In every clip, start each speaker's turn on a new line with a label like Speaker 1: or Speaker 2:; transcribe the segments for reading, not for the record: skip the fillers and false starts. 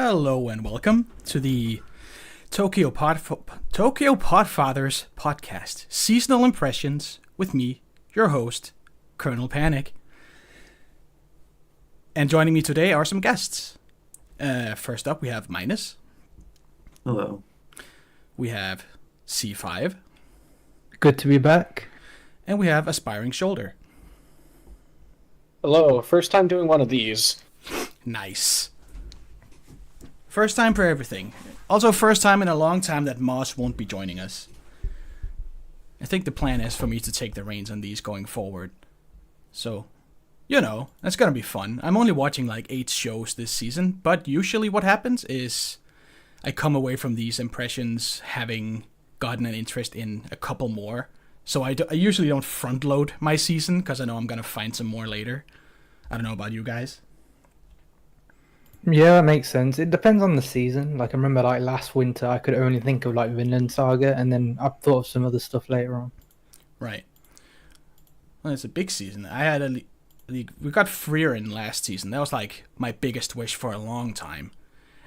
Speaker 1: Hello and welcome to the Podfathers podcast, Seasonal Impressions, with me, your host, Colonel Panic. And joining me today are some guests. First up, we have Minus.
Speaker 2: Hello.
Speaker 1: We have C5.
Speaker 3: Good to be back.
Speaker 1: And we have Aspiring Shoulder.
Speaker 4: Hello, first time doing one of these.
Speaker 1: Nice. First time for everything. Also, first time in a long time that Moss won't be joining us. I think the plan is for me to take the reins on these going forward. So, you know, that's gonna be fun. I'm only watching like 8 shows this season, but usually what happens is I come away from these impressions having gotten an interest in a couple more. So I usually don't front load my season because I know I'm gonna find some more later. I don't know about you guys.
Speaker 3: Yeah, that makes sense. It depends on the season. Like, I remember, like, last winter, I could only think of, like, Vinland Saga, and then I thought of some other stuff later on.
Speaker 1: Right. Well, it's a big season. I had we got Frieren last season. That was, like, my biggest wish for a long time.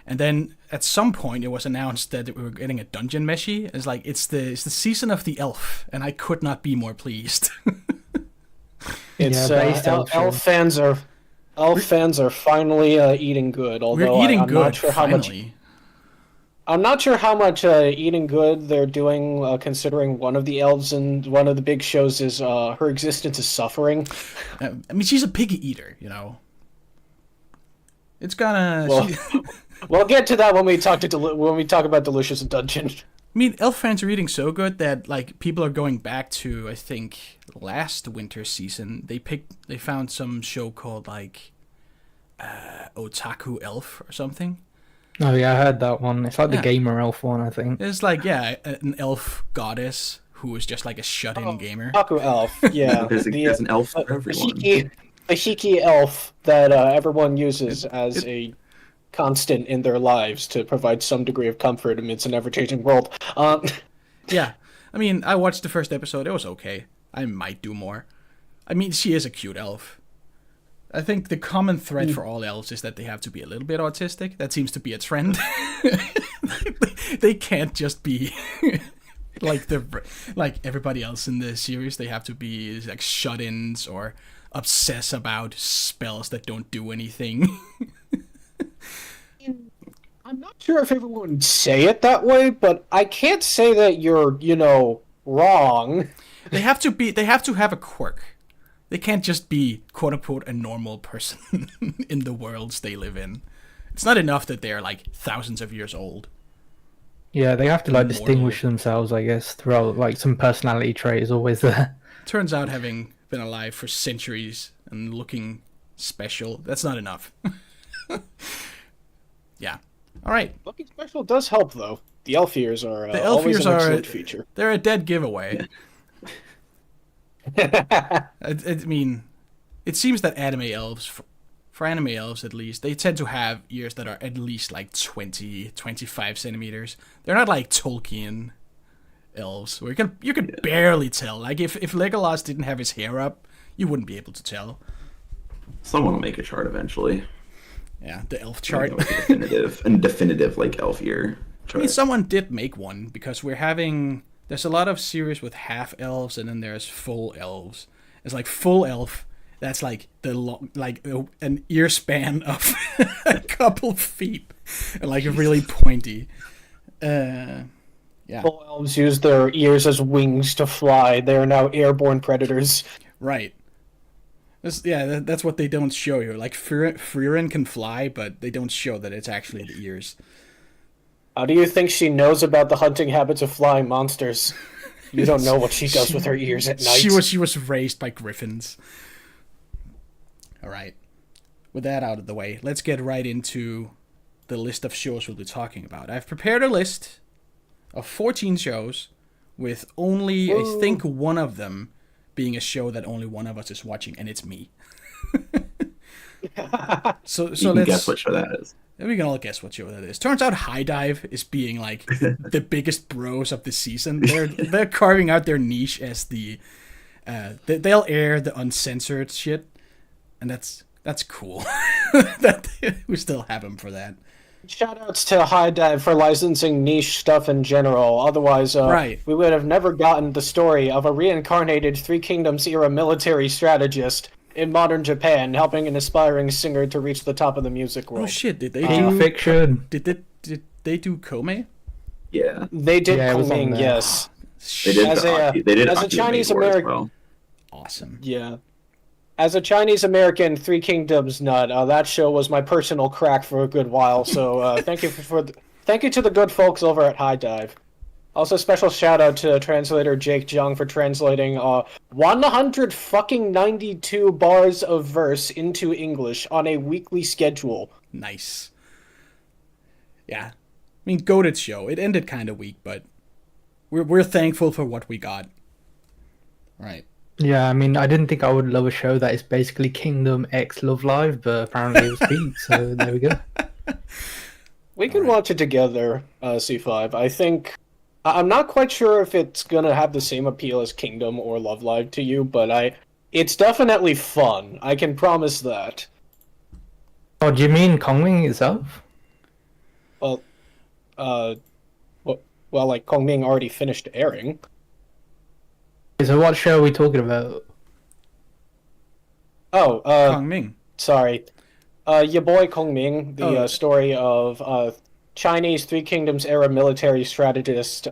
Speaker 1: And then, at some point, it was announced that we were getting a dungeon Meshi. It's like, it's the season of the elf, and I could not be more pleased.
Speaker 4: It's elf fans are finally eating good. Although
Speaker 1: we're eating
Speaker 4: I'm
Speaker 1: good.
Speaker 4: Not sure
Speaker 1: finally.
Speaker 4: I'm not sure how much eating good they're doing, considering one of the elves in one of the big shows is her existence is suffering.
Speaker 1: I mean, she's a piggy eater, you know. It's gonna.
Speaker 4: Well, we'll get to that when we talk about Delicious Dungeon.
Speaker 1: I mean, elf fans are eating so good that like people are going back to, I think, last winter season. They found some show called like Otaku Elf or something.
Speaker 3: Oh yeah, I heard that one. It's like the
Speaker 1: Yeah.
Speaker 3: gamer elf one, I think.
Speaker 1: It's like an elf goddess who is just like a shut-in gamer.
Speaker 4: Otaku elf, yeah.
Speaker 2: There's an elf for everyone.
Speaker 4: The Hiki elf that everyone uses as a constant in their lives to provide some degree of comfort amidst an ever-changing world.
Speaker 1: Yeah, I mean, I watched the first episode. It was okay. I might do more. I mean, she is a cute elf. I think the common thread for all elves is that they have to be a little bit autistic. That seems to be a trend. They can't just be like everybody else in the series. They have to be like shut-ins or obsess about spells that don't do anything.
Speaker 4: I'm not sure if everyone would say it that way, but I can't say that you're, wrong.
Speaker 1: They have to have a quirk. They can't just be, quote unquote, a normal person in the worlds they live in. It's not enough that they're like thousands of years old.
Speaker 3: Yeah, they have to like
Speaker 1: Immortal.
Speaker 3: distinguish themselves, I guess, throughout. Like, some personality trait is always there.
Speaker 1: Turns out having been alive for centuries and looking special, that's not enough. Yeah. All right.
Speaker 4: Looking special does help, though. The elf ears are
Speaker 1: The elf
Speaker 4: always
Speaker 1: ears
Speaker 4: an
Speaker 1: are
Speaker 4: excellent feature.
Speaker 1: They're a dead giveaway. I mean, it seems that anime elves, for anime elves at least, they tend to have ears that are at least like 20, 25 centimeters. They're not like Tolkien elves, where you can barely tell. Like if Legolas didn't have his hair up, you wouldn't be able to tell.
Speaker 2: Someone will make a chart eventually.
Speaker 1: Yeah, the elf chart.
Speaker 2: Definitive like elf ear chart.
Speaker 1: I mean, someone did make one because there's a lot of series with half elves and then there's full elves. It's like full elf. That's like an ear span of a couple feet, and like really pointy. Yeah.
Speaker 4: Full elves use their ears as wings to fly. They are now airborne predators.
Speaker 1: Right. That's what they don't show you. Like Frieren can fly, but they don't show that it's actually the ears.
Speaker 4: How do you think she knows about the hunting habits of flying monsters? You don't know what she does with her ears at night.
Speaker 1: She was raised by griffins. All right. With that out of the way, let's get right into the list of shows we'll be talking about. I've prepared a list of 14 shows with only, I think, one of them being a show that only one of us is watching, and it's me. So
Speaker 2: you can
Speaker 1: let's
Speaker 2: guess what show that is.
Speaker 1: We can all guess what show that is. Turns out High Dive is being like the biggest bros of the season. They're carving out their niche as they'll air the uncensored shit, and that's cool. That we still have them for that.
Speaker 4: Shoutouts to High Dive for licensing niche stuff in general. Otherwise,
Speaker 1: Right.
Speaker 4: we would have never gotten the story of a reincarnated Three Kingdoms era military strategist in modern Japan, helping an aspiring singer to reach the top of the music world.
Speaker 1: Oh shit! Did they
Speaker 3: Peak
Speaker 1: do?
Speaker 3: fiction.
Speaker 1: Did they do Kome?
Speaker 2: Yeah,
Speaker 4: They did
Speaker 3: Yeah, it was on
Speaker 4: Kongming,
Speaker 3: there.
Speaker 4: yes.
Speaker 2: they did.
Speaker 4: As a Chinese American,
Speaker 2: well.
Speaker 1: Awesome.
Speaker 4: yeah. As a Chinese American Three Kingdoms nut, that show was my personal crack for a good while. So thank you thank you to the good folks over at High Dive. Also, special shout out to translator Jake Jung for translating 192 bars of verse into English on a weekly schedule.
Speaker 1: Nice. Yeah, I mean, goated show. It ended kind of weak, but we're thankful for what we got. Right.
Speaker 3: Yeah, I mean, I didn't think I would love a show that is basically Kingdom X Love Live, but apparently it was peak, so there we go.
Speaker 4: We can watch it together, C5. I think I'm not quite sure if it's gonna have the same appeal as Kingdom or Love Live to you, but it's definitely fun. I can promise that.
Speaker 3: Oh, do you mean Kongming itself?
Speaker 4: Well, like Kongming already finished airing.
Speaker 3: So what show are we talking about?
Speaker 4: Oh,
Speaker 1: Kong Ming.
Speaker 4: sorry. Your boy Kongming, the story of Chinese Three Kingdoms era military strategist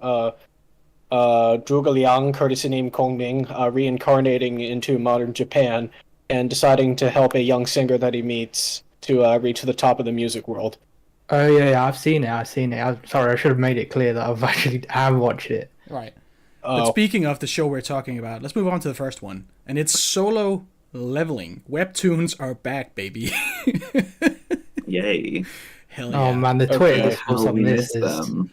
Speaker 4: Zhuge Liang, courtesy name Kongming, reincarnating into modern Japan and deciding to help a young singer that he meets to reach the top of the music world.
Speaker 3: Oh yeah, I've seen it. I'm sorry, I should have made it clear that have watched it.
Speaker 1: Right. But speaking of the show we're talking about, let's move on to the first one. And it's Solo Leveling. Webtoons are back, baby.
Speaker 2: Yay!
Speaker 1: Hell yeah.
Speaker 3: Oh man, the Twitter discourse
Speaker 2: How
Speaker 3: on
Speaker 2: we
Speaker 3: this
Speaker 2: missed
Speaker 3: is...
Speaker 2: them.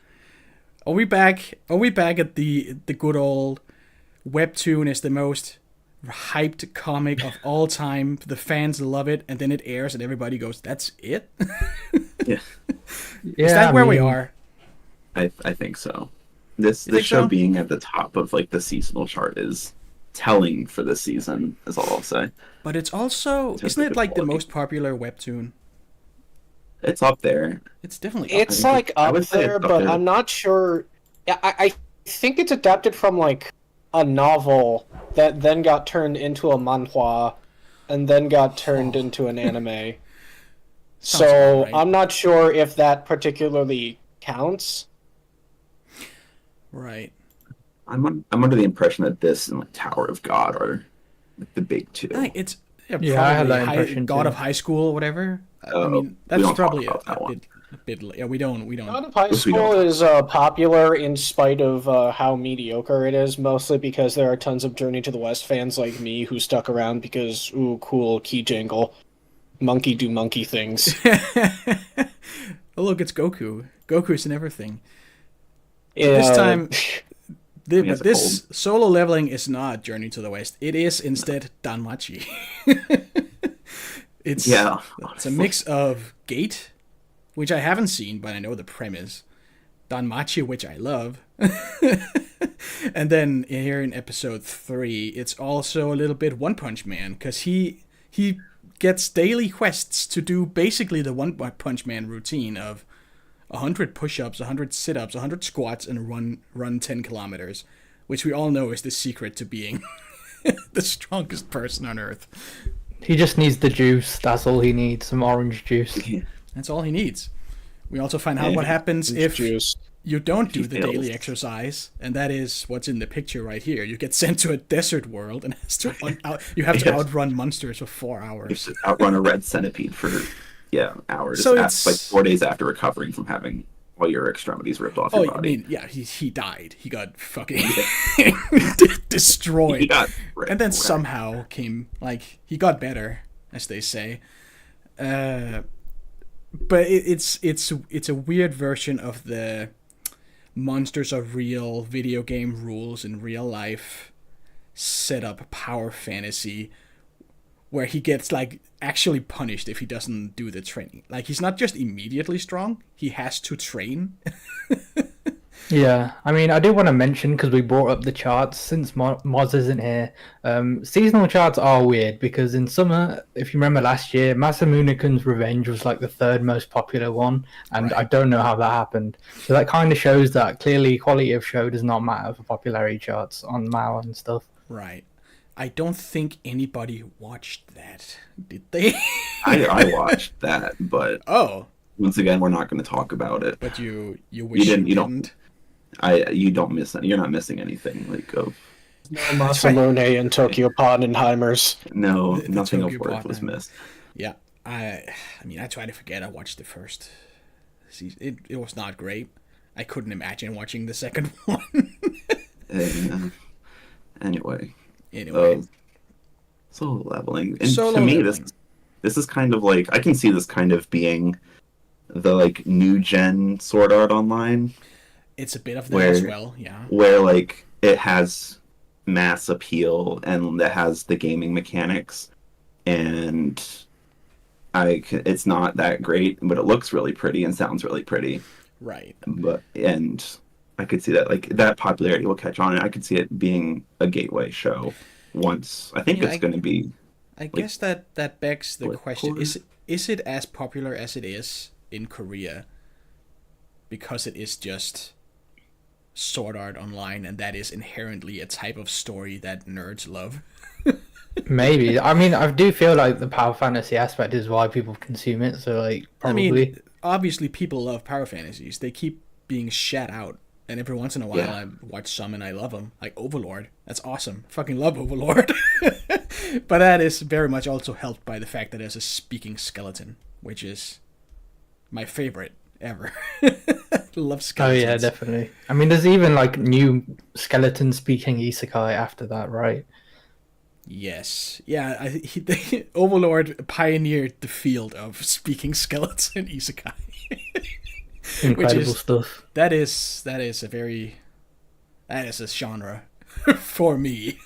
Speaker 1: Are we back? Are we back at the good old Webtoon is the most hyped comic of all time? The fans love it, and then it airs, and everybody goes, "That's it."
Speaker 2: Yeah,
Speaker 1: Is that where we are?
Speaker 2: I think so. This
Speaker 1: think
Speaker 2: show
Speaker 1: so?
Speaker 2: being at the top of like the seasonal chart is telling for this season. Is all I'll say.
Speaker 1: But it's also, isn't it like the most popular Webtoon?
Speaker 2: It's up there.
Speaker 1: It's definitely.
Speaker 4: It's
Speaker 2: I
Speaker 4: like
Speaker 2: I
Speaker 4: up
Speaker 2: would say
Speaker 4: there,
Speaker 2: it's up
Speaker 4: but
Speaker 2: there.
Speaker 4: I'm not sure. I think it's adapted from like a novel that then got turned into a manhwa, and then got turned into an anime.
Speaker 1: Sounds about
Speaker 4: So
Speaker 1: right.
Speaker 4: I'm not sure if that particularly counts.
Speaker 1: Right.
Speaker 2: I'm under the impression that this and like Tower of God are like, the big two.
Speaker 1: I think it's
Speaker 3: Yeah, I had
Speaker 1: probably
Speaker 3: that impression
Speaker 1: God
Speaker 3: too.
Speaker 1: of High School or whatever. I
Speaker 2: Oh,
Speaker 1: mean,
Speaker 2: we
Speaker 1: that's
Speaker 2: don't talk
Speaker 1: probably
Speaker 2: about that one.
Speaker 1: a bit. Yeah, we don't.
Speaker 4: God of High
Speaker 2: Which we don't
Speaker 4: School is popular in spite of how mediocre it is, mostly because there are tons of Journey to the West fans like me who stuck around because, ooh, cool, key jingle. Monkey do monkey things.
Speaker 1: Oh look, it's Goku. Goku's in everything.
Speaker 4: Yeah,
Speaker 1: This time,
Speaker 2: He has a
Speaker 1: this Solo Leveling is not Journey to the West. It is instead Danmachi. It's
Speaker 2: Yeah.
Speaker 1: It's a mix of Gate, which I haven't seen, but I know the premise. Danmachi, which I love. And then here in episode 3, it's also a little bit One Punch Man, because he gets daily quests to do basically the One Punch Man routine of 100 push-ups, 100 sit-ups, 100 squats, and run 10 kilometers, which we all know is the secret to being the strongest person on Earth.
Speaker 3: He just needs the juice. That's all he needs. Some orange juice.
Speaker 1: That's all he needs. We also find out what happens if
Speaker 4: juice.
Speaker 1: you don't do the
Speaker 2: fails.
Speaker 1: daily exercise, and that is what's in the picture right here. You get sent to a desert world and you have to
Speaker 2: Yes.
Speaker 1: outrun monsters for 4
Speaker 2: You
Speaker 1: hours.
Speaker 2: have to outrun a red centipede for hours.
Speaker 1: So
Speaker 2: That's
Speaker 1: it's-
Speaker 2: like 4 days after recovering from having all your extremities ripped off
Speaker 1: Oh,
Speaker 2: your
Speaker 1: I
Speaker 2: body.
Speaker 1: mean, yeah, he died. He got fucking destroyed.
Speaker 2: He got
Speaker 1: And then
Speaker 2: wrecked.
Speaker 1: somehow he got better, as they say. But it's a weird version of the monsters are real video game rules in real life set up power fantasy, where he gets like actually punished if he doesn't do the training. Like, he's not just immediately strong, he has to train.
Speaker 3: Yeah, I mean, I do want to mention because we brought up the charts since Moz isn't here. Seasonal charts are weird because in summer, if you remember last year, Masamunekun's Revenge was like the third most popular one, and I don't know how that happened. So that kind of shows that clearly quality of show does not matter for popularity charts on MAL and stuff.
Speaker 1: Right. I don't think anybody watched that, did they?
Speaker 2: I watched that, but
Speaker 1: Oh,
Speaker 2: once again, we're not going to talk about it.
Speaker 1: but you wish you
Speaker 2: didn't- you don't-
Speaker 1: didn't.
Speaker 2: You don't miss any. You're not missing anything. Like
Speaker 4: No Masamune and Tokyo Oppenheimers.
Speaker 2: no,
Speaker 1: The
Speaker 2: nothing
Speaker 1: Tokyo
Speaker 2: of worth was
Speaker 1: Bottom.
Speaker 2: missed.
Speaker 1: Yeah, I mean, I try to forget I watched the first season. It was not great. I couldn't imagine watching the second one.
Speaker 2: Anyway,
Speaker 1: Anyway,
Speaker 2: solo leveling, and
Speaker 1: Solo
Speaker 2: to me,
Speaker 1: leveling.
Speaker 2: this is kind of like I can see this kind of being the like new gen Sword Art Online,
Speaker 1: it's a bit of that as
Speaker 2: where-
Speaker 1: well. Yeah.
Speaker 2: where like it has mass appeal and it has the gaming mechanics, and it's not that great, but it looks really pretty and sounds really pretty.
Speaker 1: Right.
Speaker 2: And I could see that like that popularity will catch on, and I could see it being a gateway show once. I think
Speaker 1: Yeah,
Speaker 2: it's going to be.
Speaker 1: I guess that begs the
Speaker 2: What
Speaker 1: question:
Speaker 2: quarter?
Speaker 1: is it as popular as it is in Korea? Because it is just Sword Art Online, and that is inherently a type of story that nerds love.
Speaker 3: Maybe. I mean, I do feel like the power fantasy aspect is why people consume it. So, like, probably.
Speaker 1: I mean, obviously, people love power fantasies. They keep being shat out, and every once in a while,
Speaker 2: Yeah.
Speaker 1: I watch some and I love them. Like Overlord, that's awesome. Fucking love Overlord. But that is very much also helped by the fact that there's a speaking skeleton, which is my favorite ever. Love
Speaker 3: Oh
Speaker 1: skeletons.
Speaker 3: yeah, definitely. I mean, there's even like new skeleton speaking isekai after that, right?
Speaker 1: Yes. Yeah, Overlord pioneered the field of speaking skeleton isekai.
Speaker 3: Incredible
Speaker 1: is-
Speaker 3: stuff.
Speaker 1: That is a genre for me.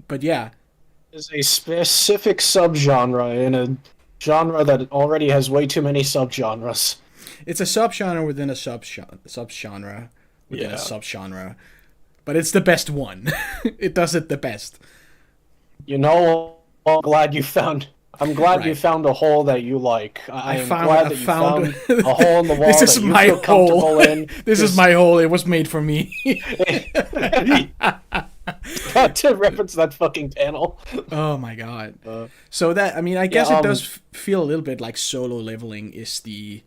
Speaker 1: But yeah,
Speaker 4: Is a specific subgenre in a genre that already has way too many subgenres.
Speaker 1: it's a subgenre within a subgenre within a
Speaker 4: Yeah.
Speaker 1: subgenre, but it's the best one. It does it the best.
Speaker 4: You know, I'm glad you found a hole that you like. I am glad that you found a hole in the wall
Speaker 1: This is
Speaker 4: that you
Speaker 1: my
Speaker 4: feel comfortable
Speaker 1: hole.
Speaker 4: in.
Speaker 1: This is my hole. It was made for me.
Speaker 4: To reference that fucking panel.
Speaker 1: Oh my god. So that, I mean, I guess
Speaker 4: Yeah,
Speaker 1: it does feel a little bit like solo leveling is the,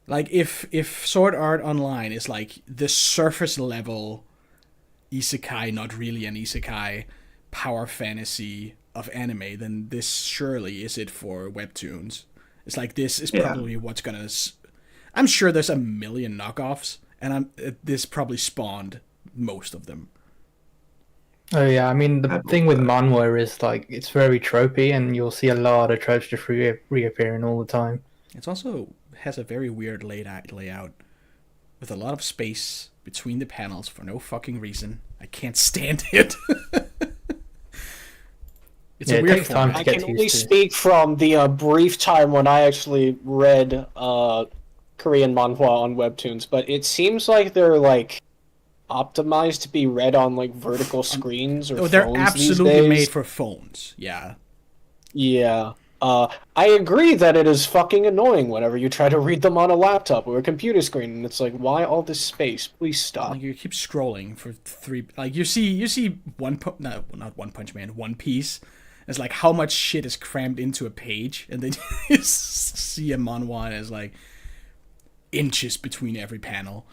Speaker 1: like, if Sword Art Online is like the surface level isekai, not really an isekai, power fantasy of anime, then this surely is it for webtoons. It's like this is
Speaker 2: Yeah.
Speaker 1: probably what's gonna. I'm sure there's a million knockoffs, and this probably spawned most of them.
Speaker 3: Oh yeah, I mean the
Speaker 2: I
Speaker 3: thing with
Speaker 2: believe that.
Speaker 3: manhwa is like it's very tropey, and you'll see a lot of tropes just reappearing all the time.
Speaker 1: It's also has a very weird layout with a lot of space between the panels for no fucking reason. I can't stand it. It's
Speaker 3: Yeah,
Speaker 1: a
Speaker 3: it
Speaker 1: weird
Speaker 3: takes time
Speaker 1: format.
Speaker 4: I
Speaker 3: get
Speaker 4: can only
Speaker 3: used to.
Speaker 4: speak from the brief time when I actually read Korean manhwa on webtoons, but it seems like they're like optimized to be read on like vertical screens or
Speaker 1: Oh, they're
Speaker 4: phones
Speaker 1: absolutely
Speaker 4: these days.
Speaker 1: made for phones. Yeah.
Speaker 4: Yeah. I agree that it is fucking annoying whenever you try to read them on a laptop or a computer screen, and it's like, why all this space? Please stop.
Speaker 1: Like you keep scrolling for three. Like you see not One Punch Man, One Piece. It's like how much shit is crammed into a page, and then you see a manhwa and it's like inches between every panel.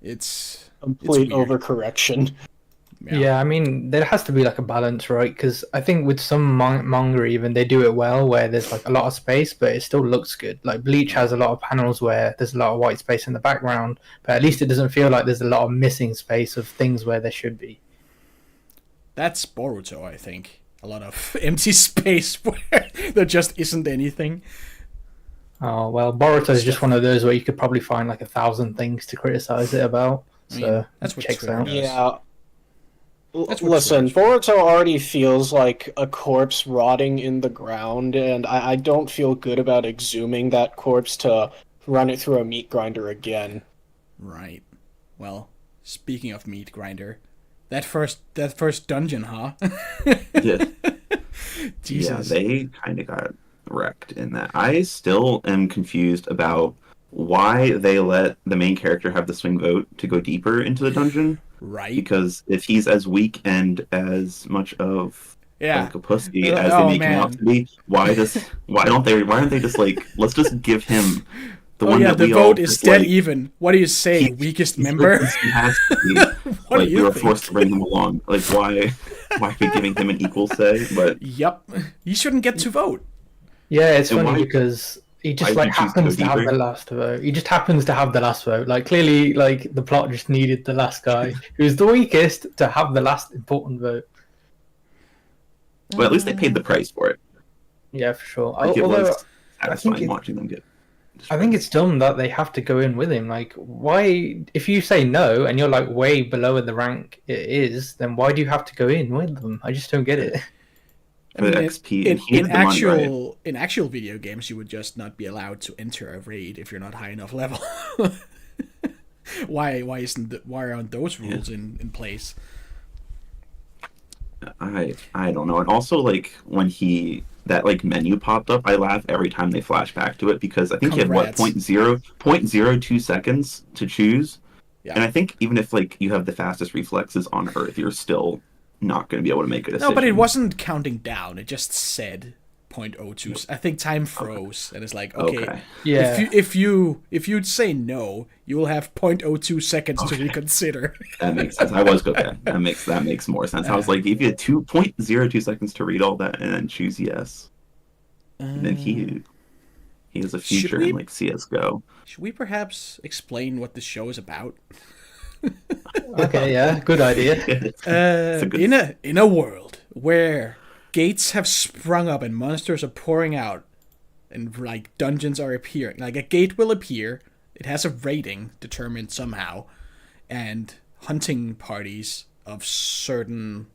Speaker 1: It's
Speaker 4: Complete
Speaker 1: weird.
Speaker 4: overcorrection.
Speaker 3: Yeah, I mean there has to be like a balance, right? Because I think with some manga even they do it well, where there's like a lot of space, but it still looks good. Like Bleach has a lot of panels where there's a lot of white space in the background, but at least it doesn't feel like there's a lot of missing space of things where there should be.
Speaker 1: That's Boruto, I think. A lot of empty space where there just isn't anything.
Speaker 3: Oh well, Boruto is just one of those where you could probably find like 1,000 things to criticize it about.
Speaker 1: I mean,
Speaker 3: So
Speaker 1: that's what
Speaker 3: checks
Speaker 1: Twitter
Speaker 3: out.
Speaker 1: does.
Speaker 4: Yeah.
Speaker 1: That's what
Speaker 4: Listen,
Speaker 1: Twitter's
Speaker 4: Boruto already feels like a corpse rotting in the ground, and I don't feel good about exhuming that corpse to run it through a meat grinder again.
Speaker 1: Right. Well, speaking of meat grinder, that first dungeon, huh?
Speaker 2: Yeah.
Speaker 1: Jesus.
Speaker 2: Yeah, they kind of got wrecked in that. I still am confused about why they let the main character have the swing vote to go deeper into the dungeon.
Speaker 1: Right.
Speaker 2: Because if he's as weak and as much of like a pussy as they make him out to be, why aren't they just like, let's just give him the one that
Speaker 1: the
Speaker 2: we
Speaker 1: vote
Speaker 2: all
Speaker 1: is
Speaker 2: dislike.
Speaker 1: dead even. What do you say, weakest member?
Speaker 2: He has to be.
Speaker 1: What
Speaker 2: Like,
Speaker 1: do you
Speaker 2: we were
Speaker 1: think?
Speaker 2: forced to bring him along. Like, why are we giving him an equal say? But
Speaker 1: Yup. He shouldn't get to vote.
Speaker 3: Yeah, it's
Speaker 2: And
Speaker 3: funny
Speaker 2: why-
Speaker 3: because he just
Speaker 2: why
Speaker 3: like
Speaker 2: did you choose to
Speaker 3: happens
Speaker 2: go
Speaker 3: to have
Speaker 2: deeper?
Speaker 3: the last vote. He just happens to have the last vote. Like clearly, like the plot just needed the last guy who's the weakest to have the last important vote.
Speaker 2: well, at least they paid the price for it.
Speaker 3: Yeah, for sure.
Speaker 2: Like, it
Speaker 3: Although
Speaker 2: was satisfying
Speaker 3: it-
Speaker 2: watching them get.
Speaker 3: I think it's dumb that they have to go in with him. Like, why? If you say no and you're like way below in the rank it is, then why do you have to go in with them? I just don't get it.
Speaker 2: for the XP. And he needed the money, right?
Speaker 1: In actual video games, you would just not be allowed to enter a raid if you're not high enough level. Why aren't those rules in place?
Speaker 2: I don't know. And also, like, when that like menu popped up, I laugh every time they flash back to it, because I think you had what,
Speaker 1: Congrats.
Speaker 2: 0.02 seconds to choose.
Speaker 1: Yeah.
Speaker 2: And I think even if like you have the fastest reflexes on Earth, you're still not going to be able to make a decision.
Speaker 1: No, but it wasn't counting down. It just said 0.02. I think time froze, and it's like, okay,
Speaker 3: Yeah.
Speaker 1: if you'd say no, you will have 0.02 seconds to reconsider.
Speaker 2: That makes sense. I was okay. That makes more sense. I was like, if you had 2.02 seconds to read all that and then choose yes, and then he has a future in like CS:GO.
Speaker 1: Should we perhaps explain what the show is about?
Speaker 3: Okay, yeah, good idea.
Speaker 1: In a world where gates have sprung up and monsters are pouring out, and like dungeons are appearing, like a gate will appear. It has a rating determined somehow, and hunting parties of certain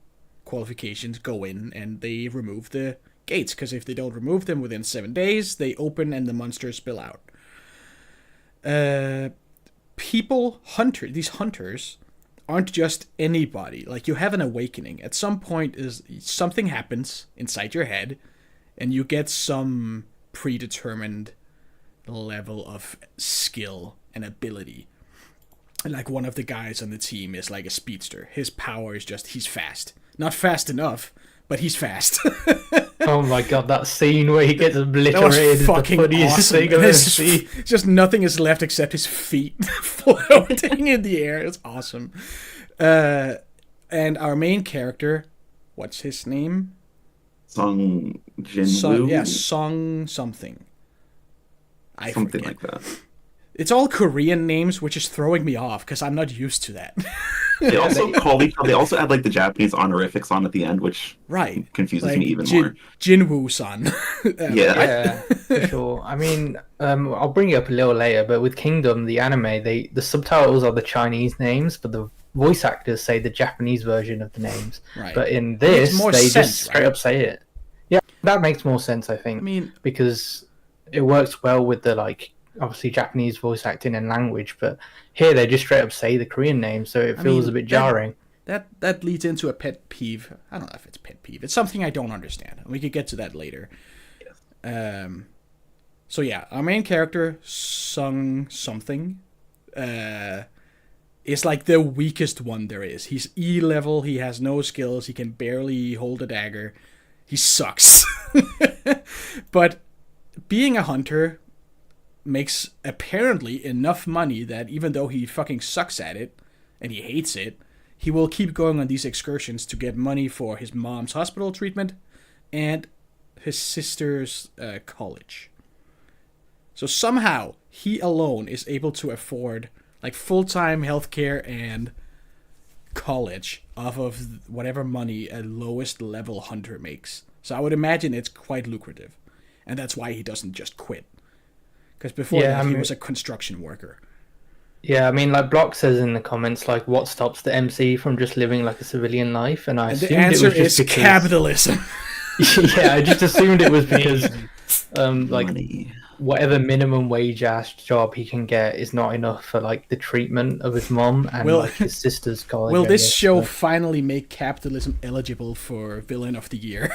Speaker 1: qualifications go in and they remove the gates, because if they don't remove them within 7 days, they open and the monsters spill out. These hunters aren't just anybody. Like, you have an awakening. At some point, something happens inside your head, and you get some predetermined level of skill and ability. Like, one of the guys on the team is like a speedster. His power is just, he's fast. Not fast enough, but he's fast.
Speaker 3: Oh my god, that scene where he gets
Speaker 1: That
Speaker 3: obliterated
Speaker 1: was
Speaker 3: is the
Speaker 1: fucking
Speaker 3: funniest
Speaker 1: awesome.
Speaker 3: thing I've
Speaker 1: And
Speaker 3: ever
Speaker 1: it's
Speaker 3: seen.
Speaker 1: just nothing is left except his feet floating in the air. It's awesome. And our main character, what's his name?
Speaker 2: Song Jinwoo?
Speaker 1: Song something. I
Speaker 2: Something
Speaker 1: forget.
Speaker 2: like that.
Speaker 1: It's all Korean names, which is throwing me off because I'm not used to that.
Speaker 2: They also they also add like the Japanese honorifics on at the end, which
Speaker 1: Right.
Speaker 2: confuses
Speaker 1: Like
Speaker 2: me even more.
Speaker 1: Jinwoo-san.
Speaker 2: Yeah.
Speaker 3: Yeah, for sure. I mean, I'll bring it up a little later, but with Kingdom, the anime, the subtitles are the Chinese names, but the voice actors say the Japanese version of the names.
Speaker 1: Right.
Speaker 3: But in
Speaker 1: Makes
Speaker 3: this,
Speaker 1: more
Speaker 3: they
Speaker 1: sense,
Speaker 3: just straight
Speaker 1: right?
Speaker 3: up say it. Yeah, that makes more sense, I think.
Speaker 1: I mean,
Speaker 3: because it works well with the like obviously Japanese voice acting and language, but here they just straight up say the Korean name, so it feels a bit jarring.
Speaker 1: That leads into a pet peeve. I don't know if it's a pet peeve. It's something I don't understand. We could get to that later. So yeah, our main character, Sung something, is like the weakest one there is. He's E level. He has no skills. He can barely hold a dagger. He sucks. But being a hunter makes apparently enough money that even though he fucking sucks at it and he hates it, he will keep going on these excursions to get money for his mom's hospital treatment and his sister's college. So somehow he alone is able to afford like full-time healthcare and college off of whatever money a lowest level hunter makes. So I would imagine it's quite lucrative. And that's why he doesn't just quit. Because before he was a construction worker.
Speaker 3: Yeah, I mean, like Block says in the comments, like, what stops the MC from just living like a civilian life? And I assumed
Speaker 1: the answer
Speaker 3: it was just
Speaker 1: is capitalism.
Speaker 3: Yeah, I just assumed it was because, like,
Speaker 2: Money.
Speaker 3: whatever minimum wage ass job he can get is not enough for like the treatment of his mom and like his sister's college.
Speaker 1: Will this show finally make capitalism eligible for villain of the year?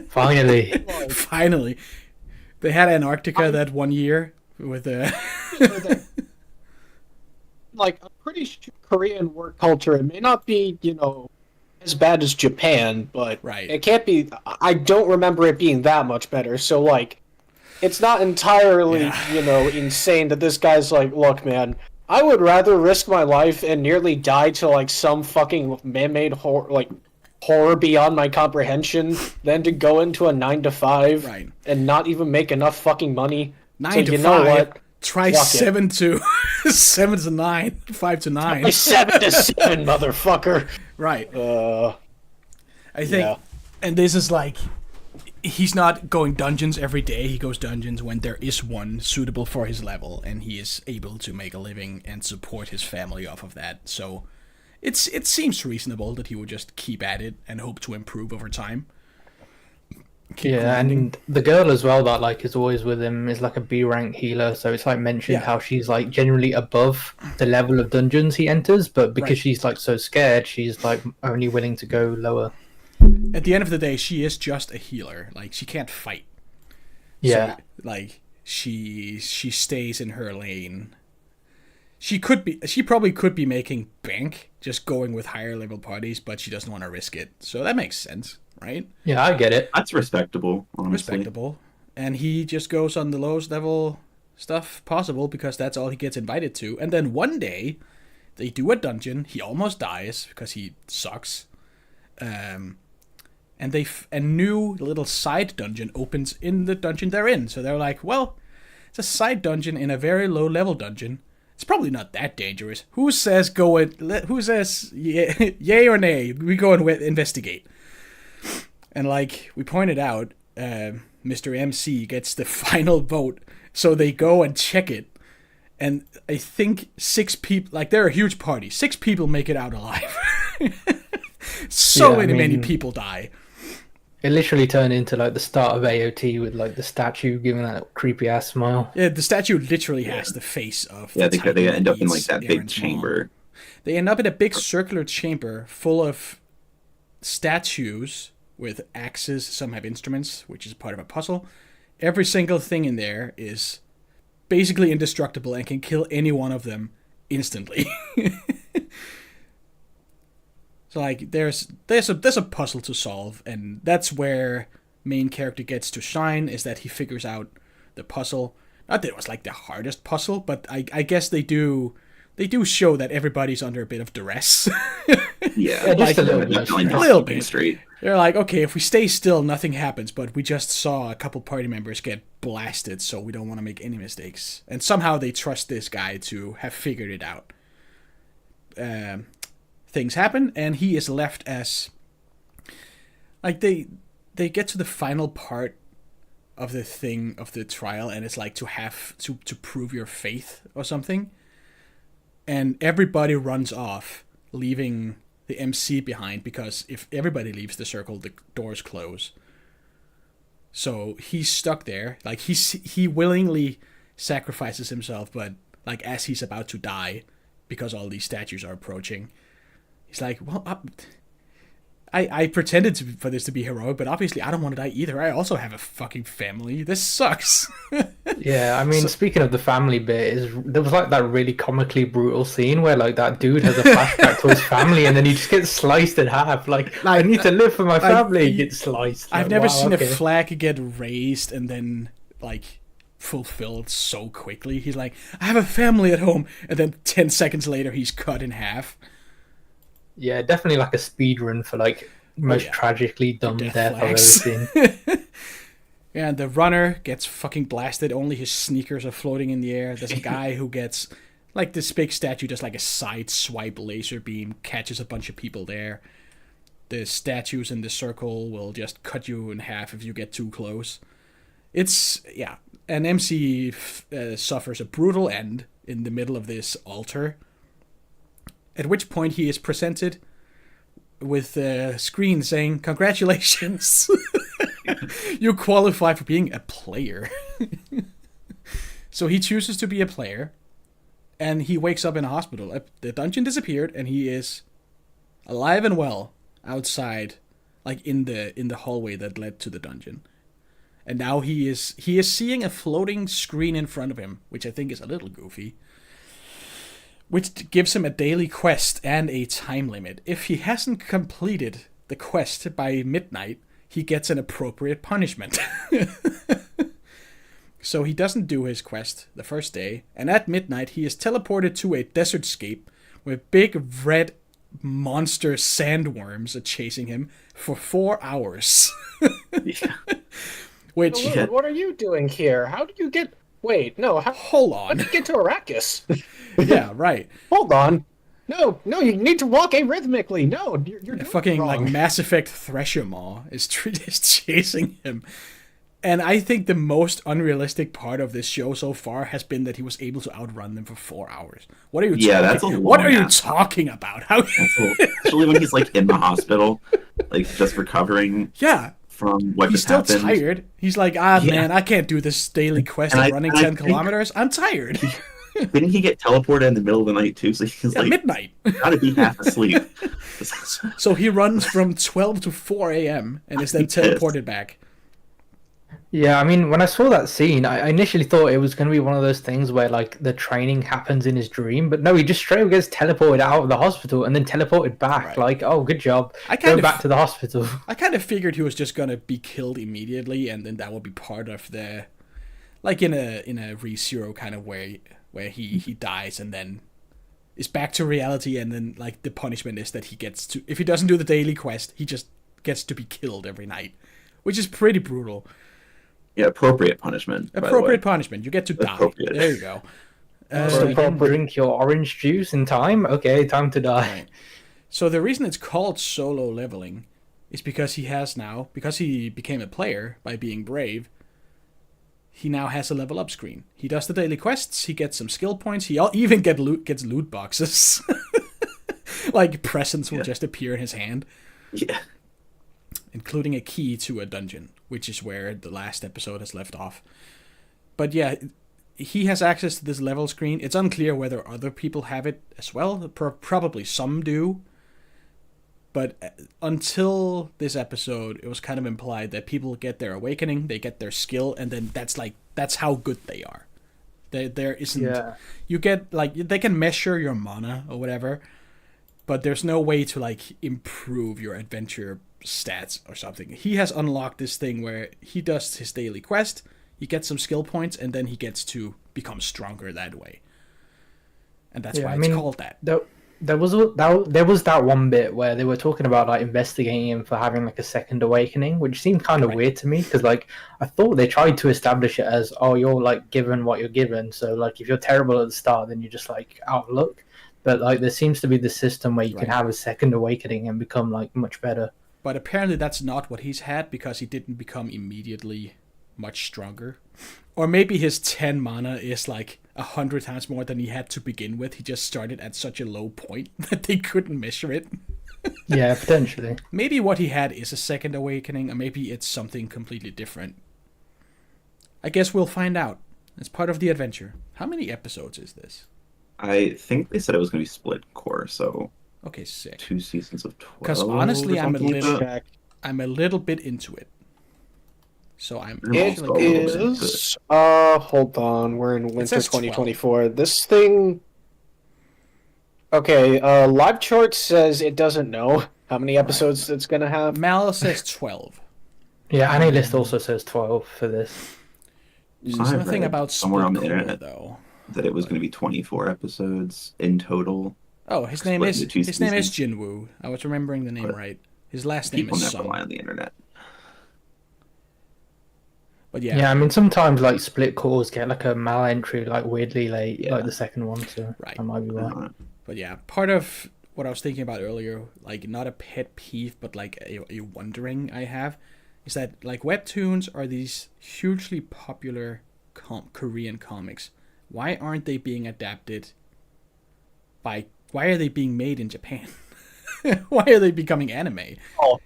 Speaker 3: Finally.
Speaker 1: Finally. They had Antarctica that one year with
Speaker 4: like, I'm pretty sure Korean work culture, it may not be, as bad as Japan, but it can't be. I don't remember it being that much better. So, like, it's not entirely, insane that this guy's like, look, man, I would rather risk my life and nearly die to, like, some fucking man-made horror beyond my comprehension than to go into a 9-to-5 and not even make enough fucking money.
Speaker 1: 9 to 5.
Speaker 4: Know what?
Speaker 1: Try 7 to 7 to 9, 5 to 9.
Speaker 4: Try 7 to 7, motherfucker.
Speaker 1: Right. I think, and this is like, he's not going dungeons every day. He goes dungeons when there is one suitable for his level, and he is able to make a living and support his family off of that. So, it seems reasonable that he would just keep at it and hope to improve over time.
Speaker 3: And the girl as well that like is always with him is like a B rank healer, so it's like mentioned how she's like generally above the level of dungeons he enters, but because she's like so scared, she's like only willing to go lower.
Speaker 1: At the end of the day, she is just a healer. Like, she can't fight.
Speaker 3: Yeah.
Speaker 1: So, like, she stays in her lane. She probably could be making bank just going with higher level parties, but she doesn't want to risk it. So that makes sense. Right?
Speaker 3: Yeah, I get it.
Speaker 2: That's respectable, honestly.
Speaker 1: Respectable. And he just goes on the lowest level stuff possible because that's all he gets invited to. And then one day, they do a dungeon. He almost dies because he sucks. And a new little side dungeon opens in the dungeon they're in. So they're like, well, it's a side dungeon in a very low level dungeon. It's probably not that dangerous. Who says yay or nay? We go and investigate. And like we pointed out, Mr. MC gets the final vote, so they go and check it. And I think 6 people, like they're a huge party, 6 people make it out alive. Many people die.
Speaker 3: It literally turned into like the start of AOT with like the statue giving that creepy ass smile.
Speaker 1: Yeah, the statue literally has the face of.
Speaker 2: Yeah, they end up in like that big chamber.
Speaker 1: They end up in a big circular chamber full of statues with axes. Some have instruments, which is part of a puzzle. Every single thing in there is basically indestructible and can kill any one of them instantly. So like there's a puzzle to solve, and that's where main character gets to shine, is that he figures out the puzzle. Not that it was like the hardest puzzle, but I guess they do show that everybody's under a bit of duress.
Speaker 2: Yeah,
Speaker 3: just a
Speaker 1: little bit. Straight. They're like, okay, if we stay still, nothing happens, but we just saw a couple party members get blasted, so we don't want to make any mistakes. And somehow they trust this guy to have figured it out. Things happen, and he is left as... Like, they get to the final part of the thing, of the trial, and it's like to have to prove your faith or something. And everybody runs off, leaving the MC behind, because if everybody leaves the circle, the doors close. So he's stuck there. Like, he willingly sacrifices himself, but like as he's about to die, because all these statues are approaching, he's like, well, I pretended for this to be heroic, but obviously I don't want to die either. I also have a fucking family. This sucks.
Speaker 3: Yeah, I mean, speaking of the family bit, there was like that really comically brutal scene where like that dude has a flashback to his family, and then he just gets sliced in half. Like I need to live for my family. He gets sliced.
Speaker 1: I've never seen a flag get raised and then like fulfilled so quickly. He's like, I have a family at home, and then 10 seconds later he's cut in half.
Speaker 3: Yeah, definitely like a speedrun for like most tragically dumb death I've ever seen.
Speaker 1: Yeah, and the runner gets fucking blasted. Only his sneakers are floating in the air. There's a guy who gets, like, this big statue does like a side swipe laser beam, catches a bunch of people there. The statues in the circle will just cut you in half if you get too close. It's, yeah, and MC suffers a brutal end in the middle of this altar, at which point he is presented with a screen saying, congratulations. You qualify for being a player. So he chooses to be a player, and he wakes up in a hospital. The dungeon disappeared, and he is alive and well outside, like in the hallway that led to the dungeon. And now he is seeing a floating screen in front of him, which I think is a little goofy, which gives him a daily quest and a time limit. If he hasn't completed the quest by midnight, he gets an appropriate punishment. So he doesn't do his quest the first day, and at midnight he is teleported to a desert scape where big red monster sandworms are chasing him for 4 hours. Which...
Speaker 4: What are you doing here? How did you get... Wait, no,
Speaker 1: hold on.
Speaker 4: How did you get to Arrakis?
Speaker 1: Yeah, right.
Speaker 4: Hold on. No, you need to walk arrhythmically. No, you're doing
Speaker 1: fucking
Speaker 4: it wrong.
Speaker 1: like Mass Effect Thresher Maw is chasing him. And I think the most unrealistic part of this show so far has been that he was able to outrun them for 4 hours. What are you talking?
Speaker 2: That's a long
Speaker 1: What are you talking about? How?
Speaker 2: Especially when he's like in the hospital, like just recovering.
Speaker 1: Yeah.
Speaker 2: From what
Speaker 1: he's
Speaker 2: just
Speaker 1: still
Speaker 2: happened.
Speaker 1: Tired. He's like, man, I can't do this daily quest of running 10 kilometers. I'm tired.
Speaker 2: Didn't he get teleported in the middle of the night too? So he's like
Speaker 1: midnight.
Speaker 2: Gotta be half asleep.
Speaker 1: So he runs from 12 to 4 a.m. and is then teleported back.
Speaker 3: Yeah, I mean, when I saw that scene, I initially thought it was going to be one of those things where, like, the training happens in his dream, but no, he just straight up gets teleported out of the hospital and then teleported back. Right. Like, oh, good job. Go back to the hospital.
Speaker 1: I kind of figured he was just going to be killed immediately, and then that would be part of the... Like in a ReZero kind of way, where he dies and then is back to reality, and then, like, the punishment is that he gets to... If he doesn't do the daily quest, he just gets to be killed every night, which is pretty brutal.
Speaker 2: Yeah, appropriate punishment.
Speaker 1: Appropriate punishment. You get to die. There you go.
Speaker 3: So you can drink your orange juice in time? Okay, time to die.
Speaker 1: Right. So the reason it's called solo leveling is because because he became a player by being brave, he now has a level up screen. He does the daily quests, he gets some skill points, he even gets loot boxes. Like presents will just appear in his hand.
Speaker 2: Yeah.
Speaker 1: Including a key to a dungeon, which is where the last episode has left off. But yeah, he has access to this level screen. It's unclear whether other people have it as well. Probably some do. But until this episode, it was kind of implied that people get their awakening, they get their skill, and then that's how good they are. There isn't... Yeah. You get, like, they can measure your mana or whatever, but there's no way to, like, improve your adventure stats or something. He has unlocked this thing where he does his daily quest, he gets some skill points, and then he gets to become stronger that way. And that's why it's called that.
Speaker 3: There was that one bit where they were talking about, like, investigating him for having, like, a second awakening, which seemed kind of weird to me, because, like, I thought they tried to establish it as, oh, you're, like, given what you're given, so, like, if you're terrible at the start, then you're just, like, out of luck. But, like, there seems to be this system where you can have a second awakening and become, like, much better.
Speaker 1: But apparently that's not what he's had, because he didn't become immediately much stronger. Or maybe his 10 mana is like 100 times more than he had to begin with. He just started at such a low point that they couldn't measure it.
Speaker 3: Yeah, potentially.
Speaker 1: Maybe what he had is a second awakening, or maybe it's something completely different. I guess we'll find out. It's part of the adventure. How many episodes is this?
Speaker 2: I think they said it was going to be split core, so...
Speaker 1: Okay, sick.
Speaker 2: 2 seasons of 12.
Speaker 1: Because honestly, I'm a little bit into it. So
Speaker 4: It is. Hold on. We're in winter 2024. 12. This thing. Okay. Live Chart says it doesn't know how many episodes it's gonna have.
Speaker 1: Mal says 12.
Speaker 3: Yeah, AniList also says 12 for this.
Speaker 1: There's nothing about
Speaker 2: somewhere on the internet
Speaker 1: though
Speaker 2: that it was going to be 24 episodes in total.
Speaker 1: Oh, his name is Jinwoo. I was remembering the name right. His last name is Sung.
Speaker 2: People never lie on the internet.
Speaker 1: But yeah.
Speaker 3: Yeah, I mean, sometimes, like, split cores get, like, a mal entry, like, weirdly late, like the second one, so that might be right.
Speaker 1: But yeah, part of what I was thinking about earlier, like, not a pet peeve, but, like, a wondering I have, is that, like, webtoons are these hugely popular Korean comics. Why aren't they being adapted why are they being made in Japan? Why are they becoming anime?
Speaker 4: Oh,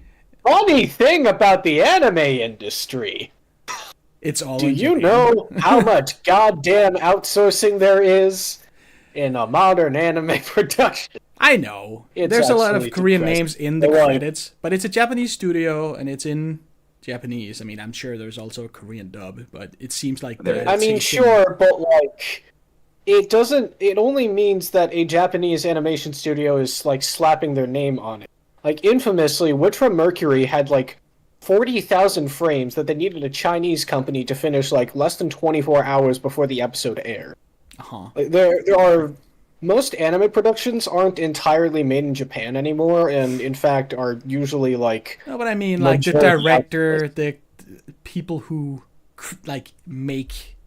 Speaker 4: funny thing about the anime industry.
Speaker 1: It's all.
Speaker 4: Do
Speaker 1: in
Speaker 4: you
Speaker 1: Japan.
Speaker 4: know how much goddamn outsourcing there is in a modern anime production?
Speaker 1: I know.
Speaker 4: It's
Speaker 1: There's a lot of
Speaker 4: actually
Speaker 1: Korean
Speaker 4: depressing.
Speaker 1: names in the
Speaker 4: They're like-
Speaker 1: credits, but it's a Japanese studio and it's in Japanese. I mean, I'm sure there's also a Korean dub, but it seems like
Speaker 2: There is.
Speaker 4: I mean,
Speaker 1: adaptation-
Speaker 4: sure, but like, it doesn't. It only means that a Japanese animation studio is like slapping their name on it. Like infamously, Witcher Mercury had like 40,000 frames that they needed a Chinese company to finish like less than 24 hours before the episode aired.
Speaker 1: Uh-huh.
Speaker 4: Like, there are most anime productions aren't entirely made in Japan anymore, and in fact are usually like
Speaker 1: No, but I mean, like the
Speaker 4: majority
Speaker 1: director, the people who like make,